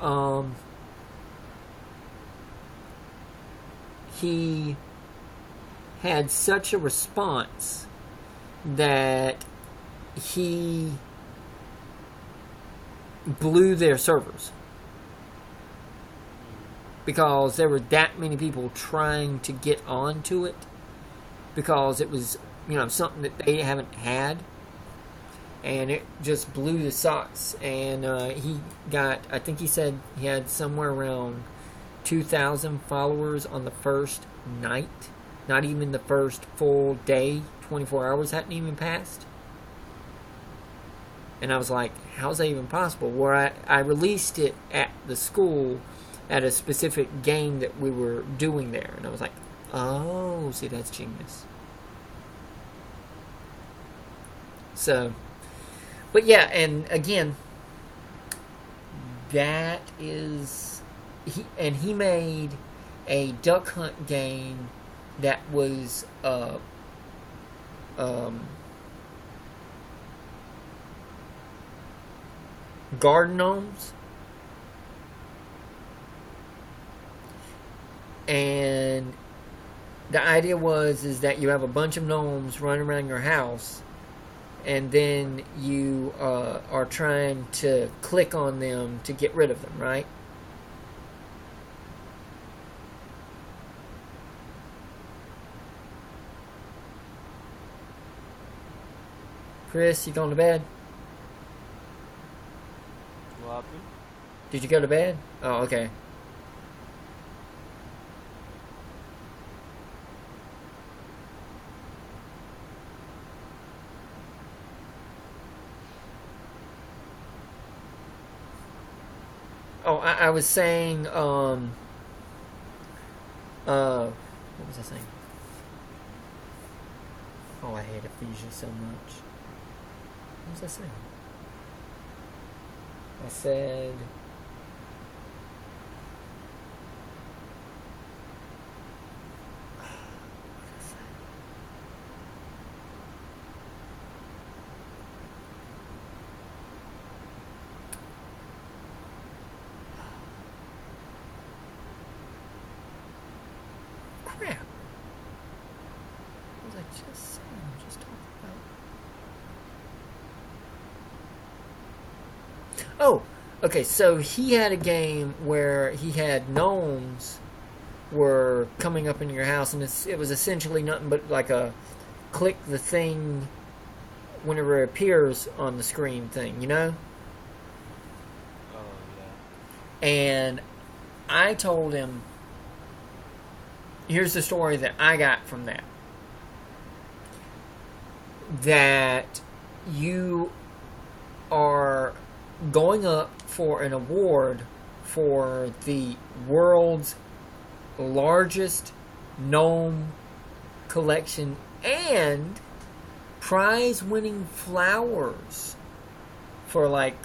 Speaker 1: He had such a response that he blew their servers. Because there were that many people trying to get onto it, because it was, something that they haven't had, and it just blew the socks. And he got, I think he said he had somewhere around 2,000 followers on the first night, not even the first full day, 24 hours hadn't even passed. And I was like, how's that even possible? Where I released it at the school at a specific game that we were doing there. And I was like, oh, see, that's genius. So, but yeah, and again, that is, he made a duck hunt game that was, garden gnomes. And the idea is that you have a bunch of gnomes running around your house, and then you are trying to click on them to get rid of them, right? Chris, you going to bed?
Speaker 2: What happened?
Speaker 1: Did you go to bed? Oh, okay. Oh, I was saying, what was I saying? Oh, I hate aphasia so much. What was I saying? I said, crap. What was I just saying? I'm just talking about. Oh, okay. So he had a game where he had gnomes were coming up into your house, and it was essentially nothing but like a click the thing whenever it appears on the screen thing, you know?
Speaker 2: Oh, yeah.
Speaker 1: And I told him, here's the story that I got from that. That you are going up for an award for the world's largest gnome collection and prize-winning flowers for like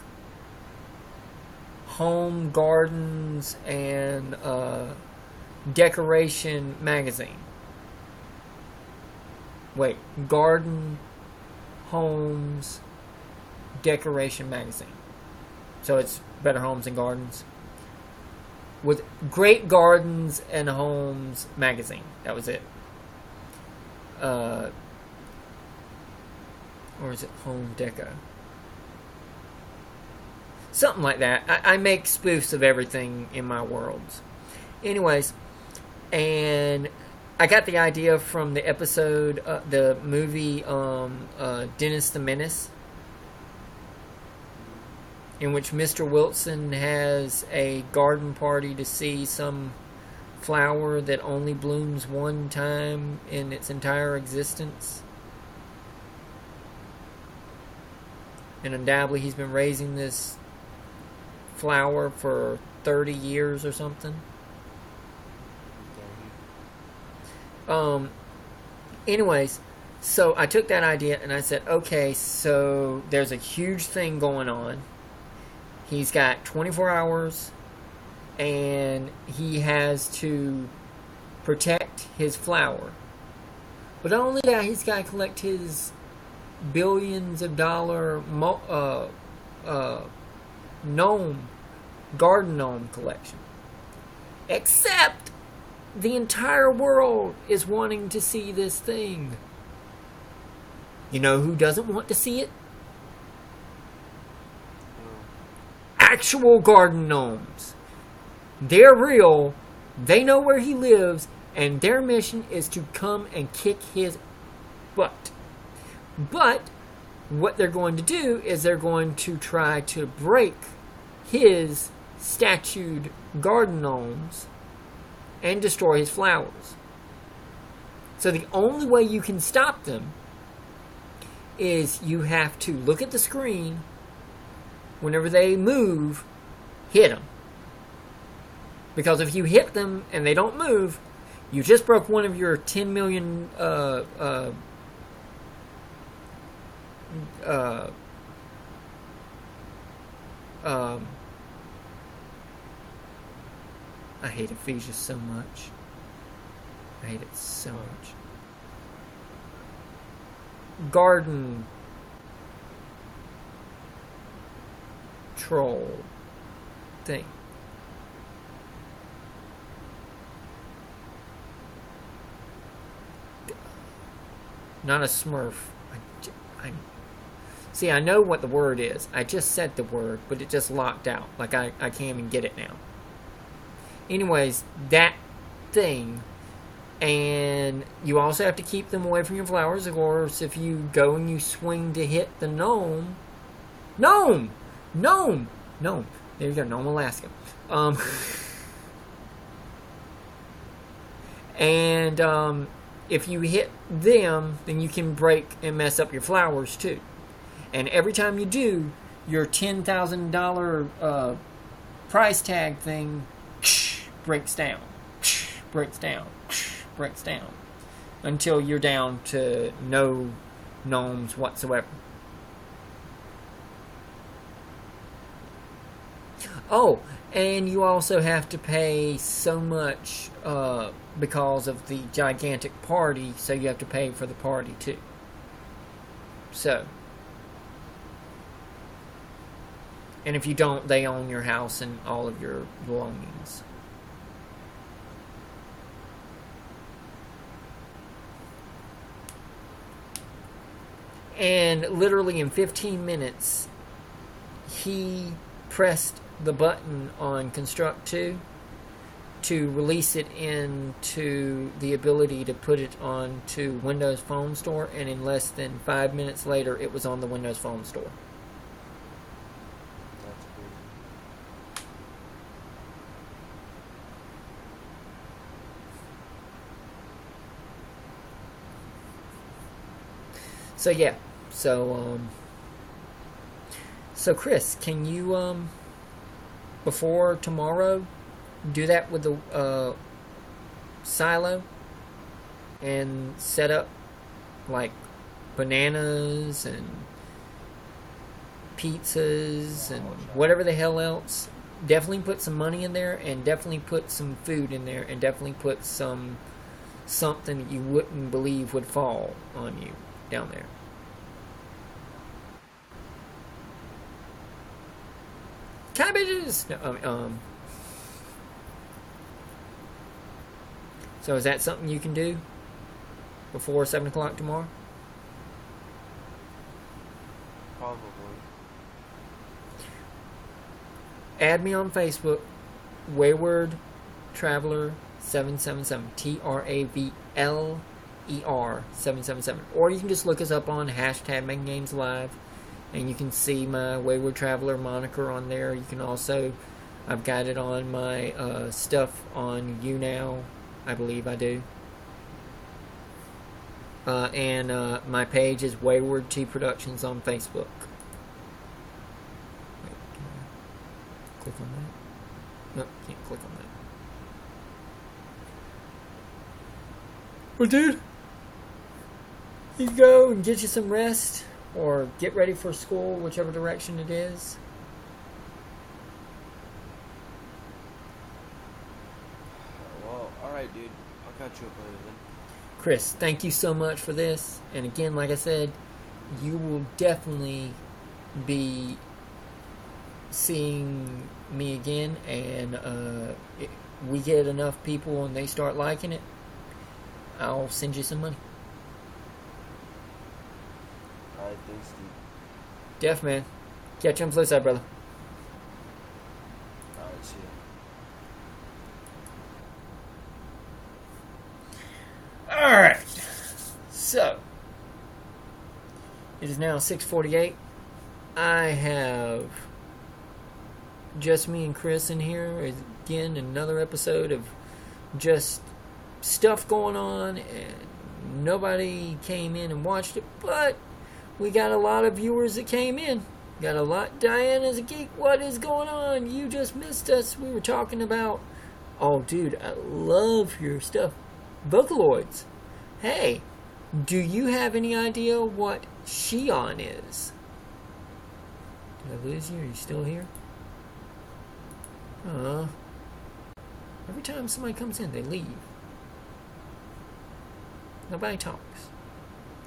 Speaker 1: home, gardens, and decoration magazine. Wait, garden, homes, decoration magazine. So it's Better Homes and Gardens. With Great Gardens and Homes magazine. That was it. Or is it Home Deco? Something like that. I make spoofs of everything in my worlds. Anyways, and I got the idea from the episode, the movie Dennis the Menace, in which Mr. Wilson has a garden party to see some flower that only blooms one time in its entire existence. And undoubtedly he's been raising this flower for 30 years or something. Anyways, so I took that idea and I said, okay, so there's a huge thing going on. He's got 24 hours and he has to protect his flower. But not only that, he's got to collect his billions of dollar garden gnome collection. Except the entire world is wanting to see this thing. You know who doesn't want to see it? Actual garden gnomes. They're real. They know where he lives, and their mission is to come and kick his butt. But what they're going to do is they're going to try to break his statued garden gnomes and destroy his flowers. So the only way you can stop them is you have to look at the screen. Whenever they move, hit them. Because if you hit them and they don't move, you just broke one of your 10 million I hate Ephesians so much. I hate it so much. Garden troll thing. Not a smurf. See, I know what the word is. I just said the word, but it just locked out. Like I can't even get it now. Anyways, that thing. And you also have to keep them away from your flowers. Of course, if you go and you swing to hit the gnome. Gnome! There you go, Gnome Alaska. And if you hit them, then you can break and mess up your flowers too. And every time you do, your $10,000 price tag thing breaks down, until you're down to no gnomes whatsoever. Oh, and you also have to pay so much because of the gigantic party, so you have to pay for the party too. So, and if you don't, they own your house and all of your belongings. And literally in 15 minutes, he pressed the button on Construct 2 to release it into the ability to put it onto Windows Phone Store, and in less than 5 minutes later, it was on the Windows Phone Store.
Speaker 2: That's crazy.
Speaker 1: So yeah, so Chris, can you before tomorrow do that with the silo and set up like bananas and pizzas and whatever the hell else? Definitely put some money in there, and definitely put some food in there, and definitely put something that you wouldn't believe would fall on you down there. Cabbages! No, so is that something you can do before 7 o'clock tomorrow?
Speaker 2: Probably.
Speaker 1: Add me on Facebook, Wayward Traveler 777, TRAVLER 777, or you can just look us up on #MakeGamesLive, and you can see my Wayward Traveler moniker on there. You can also, I've got it on my stuff on YouNow, I believe I do. And my page is Wayward T Productions on Facebook. Wait, can I click on that? Nope, can't click on that. Well, dude, you go and get you some rest, or get ready for school, whichever direction it is.
Speaker 2: Well, alright, dude. I'll catch you up later then.
Speaker 1: Chris, thank you so much for this. And again, like I said, you will definitely be seeing me again. And we get enough people and they start liking it, I'll send you some money.
Speaker 2: Alright, thanks, dude.
Speaker 1: Def, man. Catch you on the flip side, brother.
Speaker 2: Alright, see ya.
Speaker 1: Alright. So, it is now 6:48. I have just me and Chris in here. Again, another episode of just stuff going on, and nobody came in and watched it, but we got a lot of viewers that came in. Got a lot. Diana's a geek. What is going on? You just missed us. We were talking about... Oh, dude, I love your stuff. Vocaloids. Hey, do you have any idea what Shion is? Did I lose you? Are you still here? Every time somebody comes in, they leave. Nobody talks.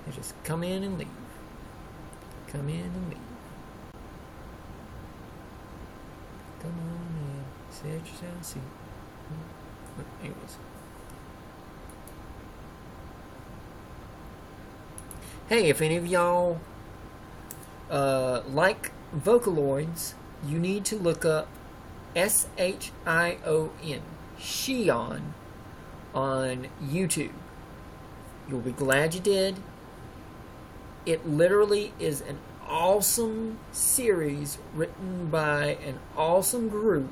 Speaker 1: They just come in and leave. Come in and leave. Come on in. Sit yourself, see. Anyways. Hey, if any of y'all like Vocaloids, you need to look up SHION, Shion, on YouTube. You'll be glad you did. It literally is an awesome series written by an awesome group.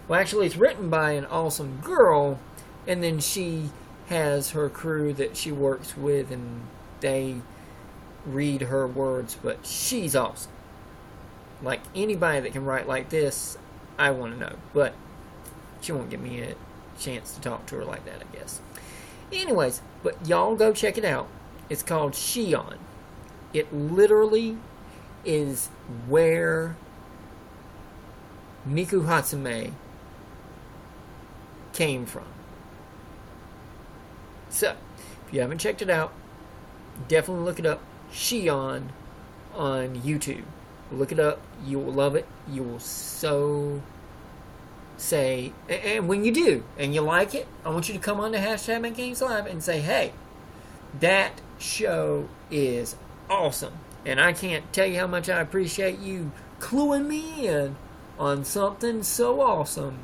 Speaker 1: Well, actually, it's written by an awesome girl, and then she has her crew that she works with, and they read her words, but she's awesome. Like, anybody that can write like this, I want to know, but she won't give me a chance to talk to her like that, I guess. Anyways, but y'all go check it out. It's called Shion. It literally is where Miku Hatsume came from. So, if you haven't checked it out, definitely look it up. Shion on YouTube. Look it up. You will love it. You will so say, and when you do, and you like it, I want you to come on to #MakeGamesLive and say, hey, that show is awesome. And I can't tell you how much I appreciate you cluing me in on something so awesome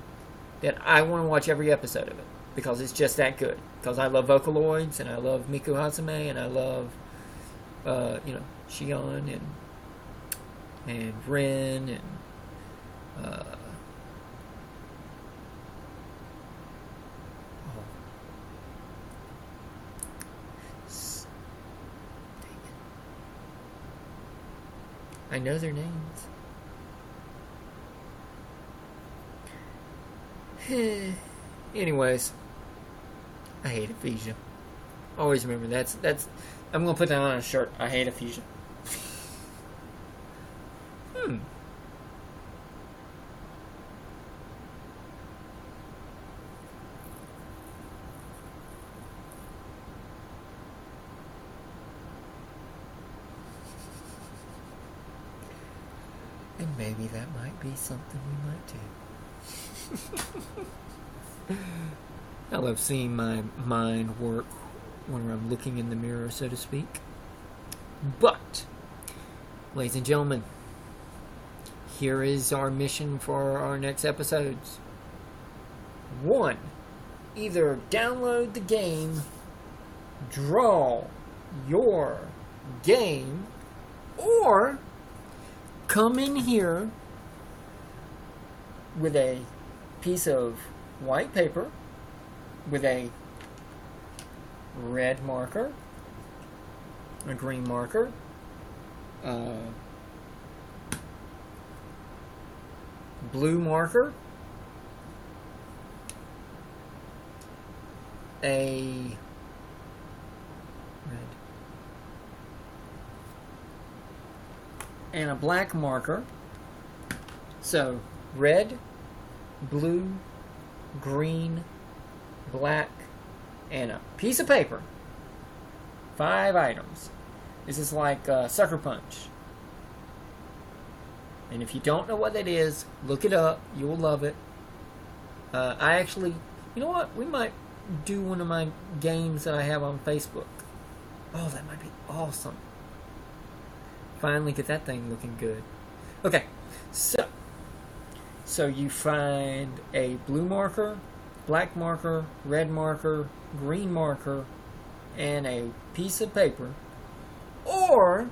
Speaker 1: that I want to watch every episode of it because it's just that good. Because I love Vocaloids, and I love Miku Hatsume, and I love, Shion, and Ren, and I know their names. Anyways, I hate Aphasia. Always remember that's I'm gonna put that on a shirt. I hate Aphasia. And maybe that might be something we might do. I love seeing my mind work when I'm looking in the mirror, so to speak. But, ladies and gentlemen, here is our mission for our next episodes. 1. Either download the game, draw your game, or come in here with a piece of white paper with a red marker, a green marker, blue marker, a red, and a black marker. So red, blue, green, black, and a piece of paper. 5 items. This is like Sucker Punch. And if you don't know what that is, look it up. You will love it. I actually, you know what? We might do one of my games that I have on Facebook. Oh, that might be awesome. Finally get that thing looking good. Okay, so you find a blue marker, black marker, red marker, green marker, and a piece of paper. Or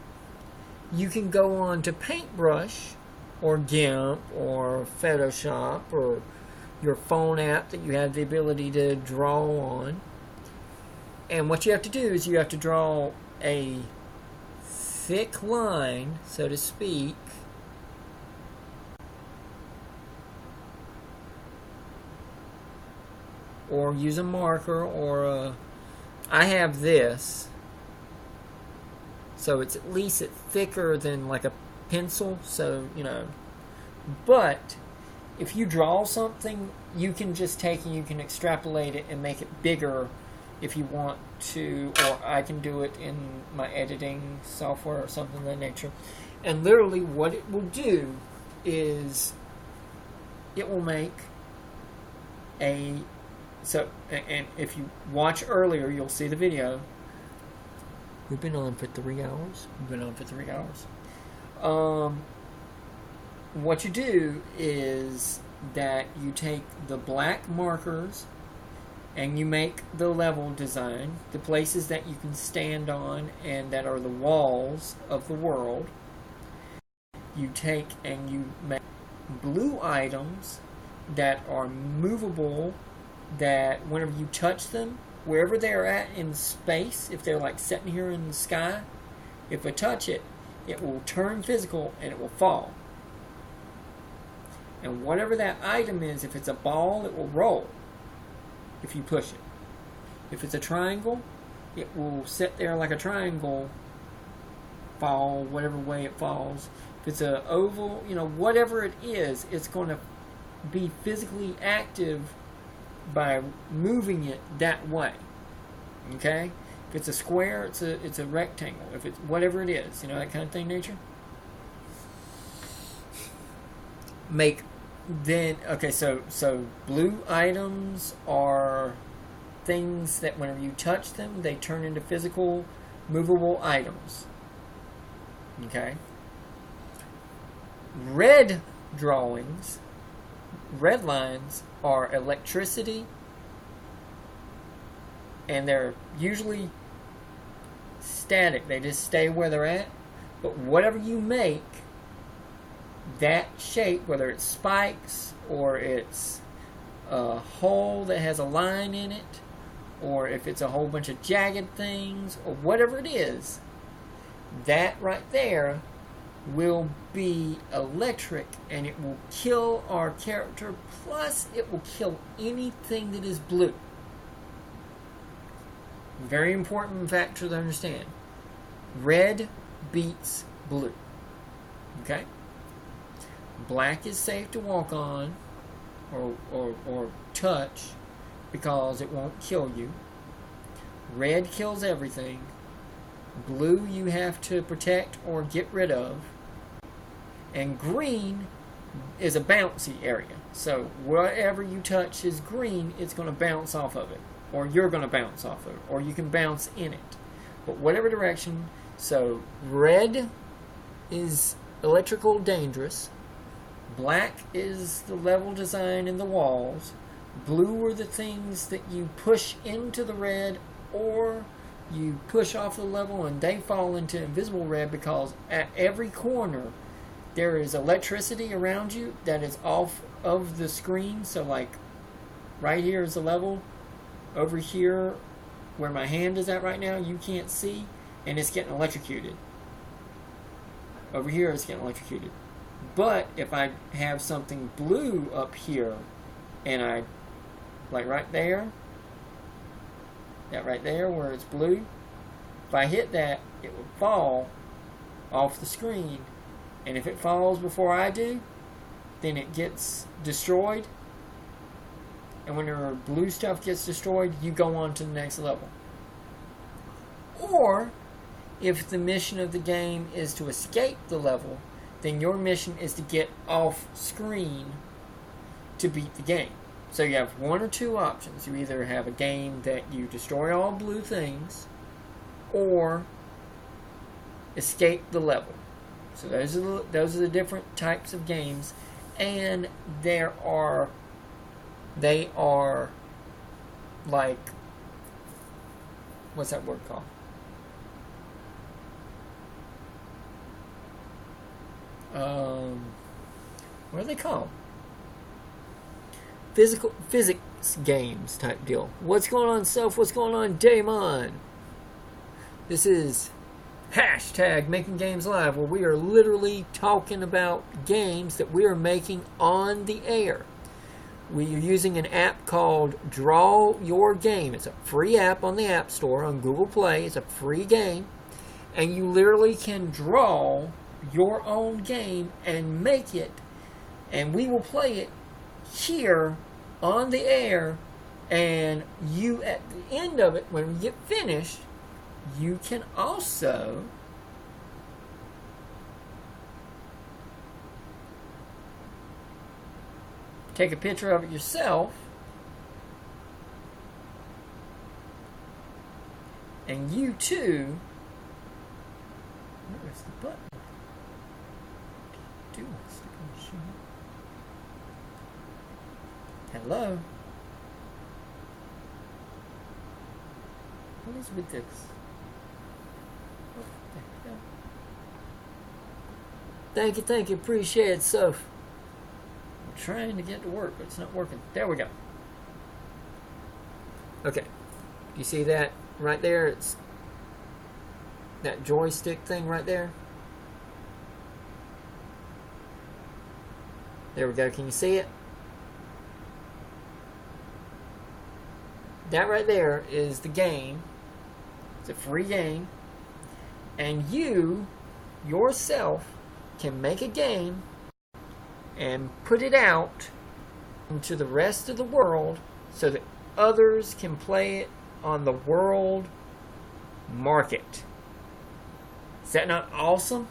Speaker 1: you can go on to Paintbrush or GIMP or Photoshop or your phone app that you have the ability to draw on. And what you have to do is you have to draw a thick line, so to speak, or use a marker or a... I have this, so it's at least thicker than like a pencil, so, but if you draw something, you can just take and you can extrapolate it and make it bigger if you want to, or I can do it in my editing software or something of that nature. And literally what it will do is it will make a... So, and if you watch earlier, you'll see the video. We've been on for 3 hours. What you do is that you take the black markers and you make the level design, the places that you can stand on and that are the walls of the world. You take and you make blue items that are movable, that whenever you touch them, wherever they're at in space, if they're like sitting here in the sky, if I touch it, it will turn physical and it will fall. And whatever that item is, if it's a ball, it will roll if you push it. If it's a triangle, it will sit there like a triangle, fall whatever way it falls. If it's an oval, whatever it is, it's going to be physically active by moving it that way. Okay? If it's a square, it's a rectangle. If it's whatever it is, that kind of thing, nature. So blue items are things that whenever you touch them, they turn into physical, movable items. Okay? Red drawings red lines are electricity, and they're usually static. They just stay where they're at. But whatever you make, that shape, whether it's spikes or it's a hole that has a line in it, or if it's a whole bunch of jagged things, or whatever it is, that right there will be electric, and it will kill our character, plus it will kill anything that is blue. Very important factor to understand. Red beats blue. Okay? Black is safe to walk on or touch because it won't kill you. Red kills everything. Blue you have to protect or get rid of. And green is a bouncy area. So whatever you touch is green, it's going to bounce off of it. Or you're going to bounce off of it. Or you can bounce in it. But whatever direction. So red is electrical dangerous. Black is the level design in the walls. Blue are the things that you push into the red, or you push off the level and they fall into invisible red, because at every corner there is electricity around you that is off of the screen. So like right here is the level. Over here where my hand is at right now, you can't see, and it's getting electrocuted. Over here it's getting electrocuted. But if I have something blue up here, and I, like right there, that right there where it's blue, if I hit that, it would fall off the screen. And if it falls before I do, then it gets destroyed. And when your blue stuff gets destroyed, you go on to the next level. Or, if the mission of the game is to escape the level, then your mission is to get off screen to beat the game. So you have one or two options. You either have a game that you destroy all blue things, or escape the level. So those are the different types of games, and they are like, what's that word called? What are they called? Physics games type deal. What's going on, Soph? What's going on, Damon? This is hashtag Making Games Live, where we are literally talking about games that we are making on the air. We are using an app called Draw Your Game. It's a free app on the App Store, on Google Play. It's a free game. And you literally can draw your own game and make it. And we will play it here on the air. And you, at the end of it, when we get finished, you can also take a picture of it yourself, and you too, where's the button? Do I stick on the machine? Hello? What is with this? What the hell? Thank you, appreciate it, Soph. Trying to get to work, but it's not working. There we go. Okay. You see that right there? It's that joystick thing right there. There we go. Can you see it? That right there is the game. It's a free game. And you, yourself, can make a game and put it out into the rest of the world so that others can play it on the world market. Is that not awesome?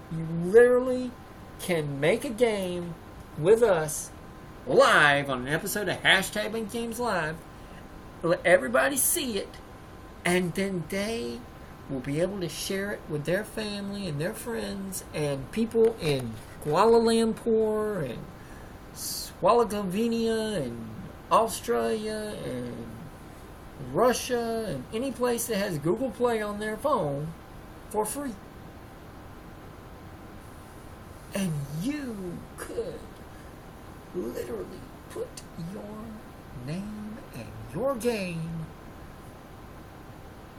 Speaker 1: You literally can make a game with us live on an episode of Hashtag Making Games Live, let everybody see it, and then they will be able to share it with their family and their friends and people in Kuala Lumpur and Swallogovenia and Australia and Russia and any place that has Google Play on their phone for free. And you could literally put your name and your game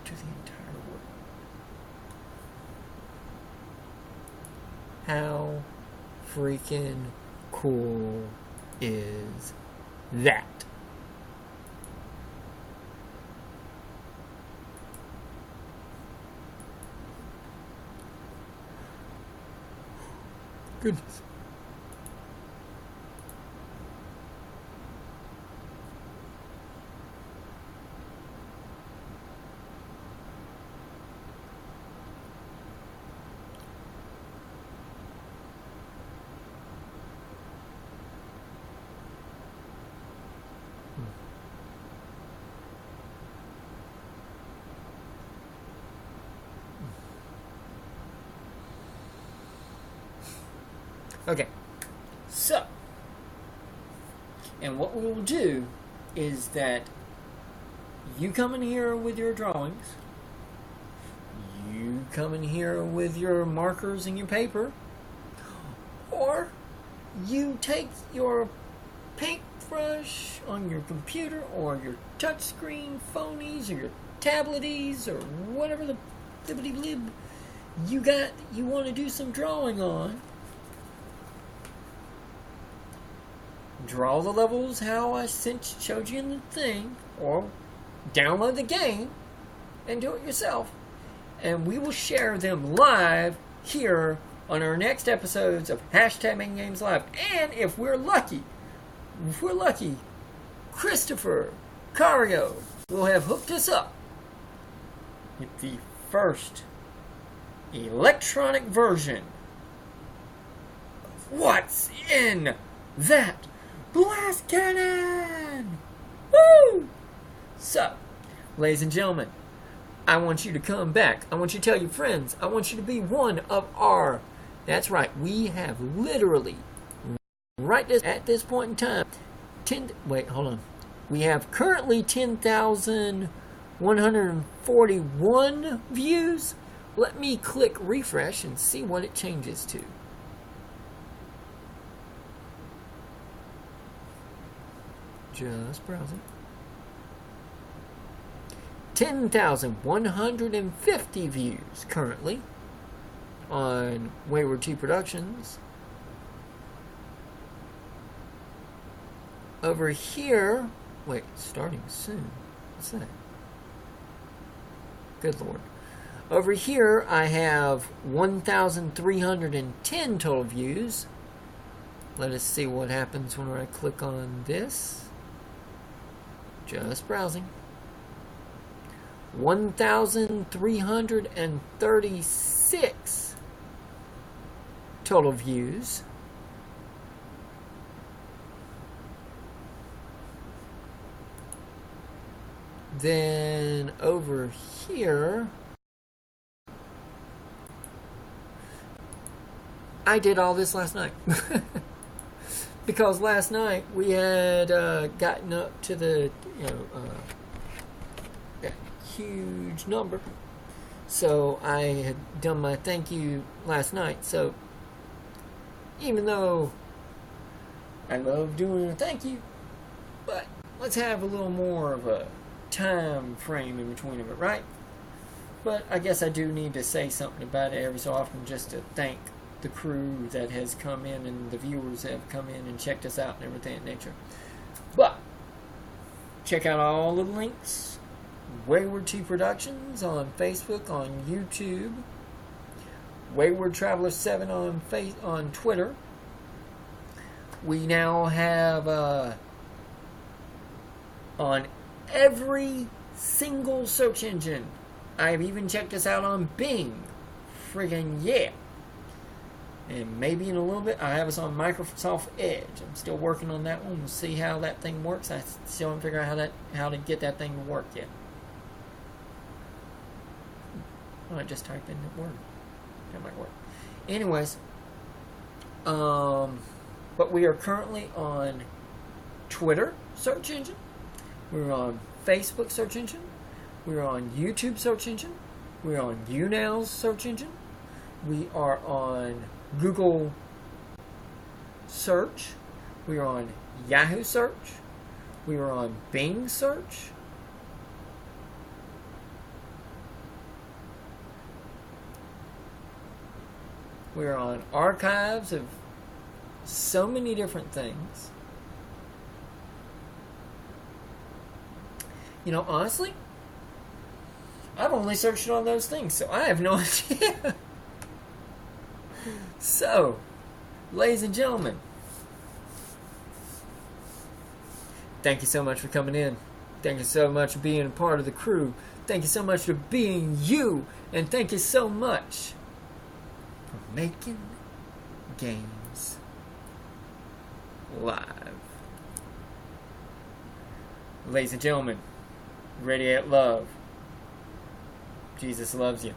Speaker 1: to the entire world. How freaking cool is that? Goodness. Okay, so, and what we will do is that you come in here with your drawings, you come in here with your markers and your paper, or you take your paintbrush on your computer or your touchscreen phonies or your tableties or whatever the blibbity blib you got you want to do some drawing on. Draw the levels how I showed you in the thing, or download the game and do it yourself. And we will share them live here on our next episodes of #MakeGames Live. And if we're lucky, Christopher Cario will have hooked us up with the first electronic version of What's in That Blast Cannon! Woo! So, ladies and gentlemen, I want you to come back. I want you to tell your friends. I want you to be one of our... That's right, we have literally, at this point in time, we have currently 10,141 views. Let me click refresh and see what it changes to. Just browsing. 10,150 views currently on Wayward T Productions. Over here, wait, starting soon. What's that? Good Lord. Over here, I have 1,310 total views. Let us see what happens when I click on this. Just browsing. 1,336 total views. Then over here, I did all this last night. Because last night we had gotten up to the, that huge number. So I had done my thank you last night. So even though I love doing a thank you, but let's have a little more of a time frame in between of it, right? But I guess I do need to say something about it every so often, just to thank the crew that has come in and the viewers that have come in and checked us out and everything of that nature. But check out all the links. Wayward T Productions on Facebook, on YouTube, Wayward Traveler 7 on Twitter. We now have on every single search engine. I have even checked us out on Bing. Friggin' yeah. And maybe in a little bit, I have us on Microsoft Edge. I'm still working on that one. We'll see how that thing works. I still haven't figured out how to get that thing to work yet. I might just type in the word. That might work. Anyways, we're But we are currently on Twitter search engine. We're on Facebook search engine. We're on YouTube search engine. We're on YouNow search engine. We are on Google search. We are on Yahoo search. We are on Bing search. We are on archives of so many different things. You know, honestly, I've only searched on those things, so I have no idea. So, ladies and gentlemen, thank you so much for coming in. Thank you so much for being a part of the crew. Thank you so much for being you. And thank you so much for making games live. Ladies and gentlemen, radiate love. Jesus loves you.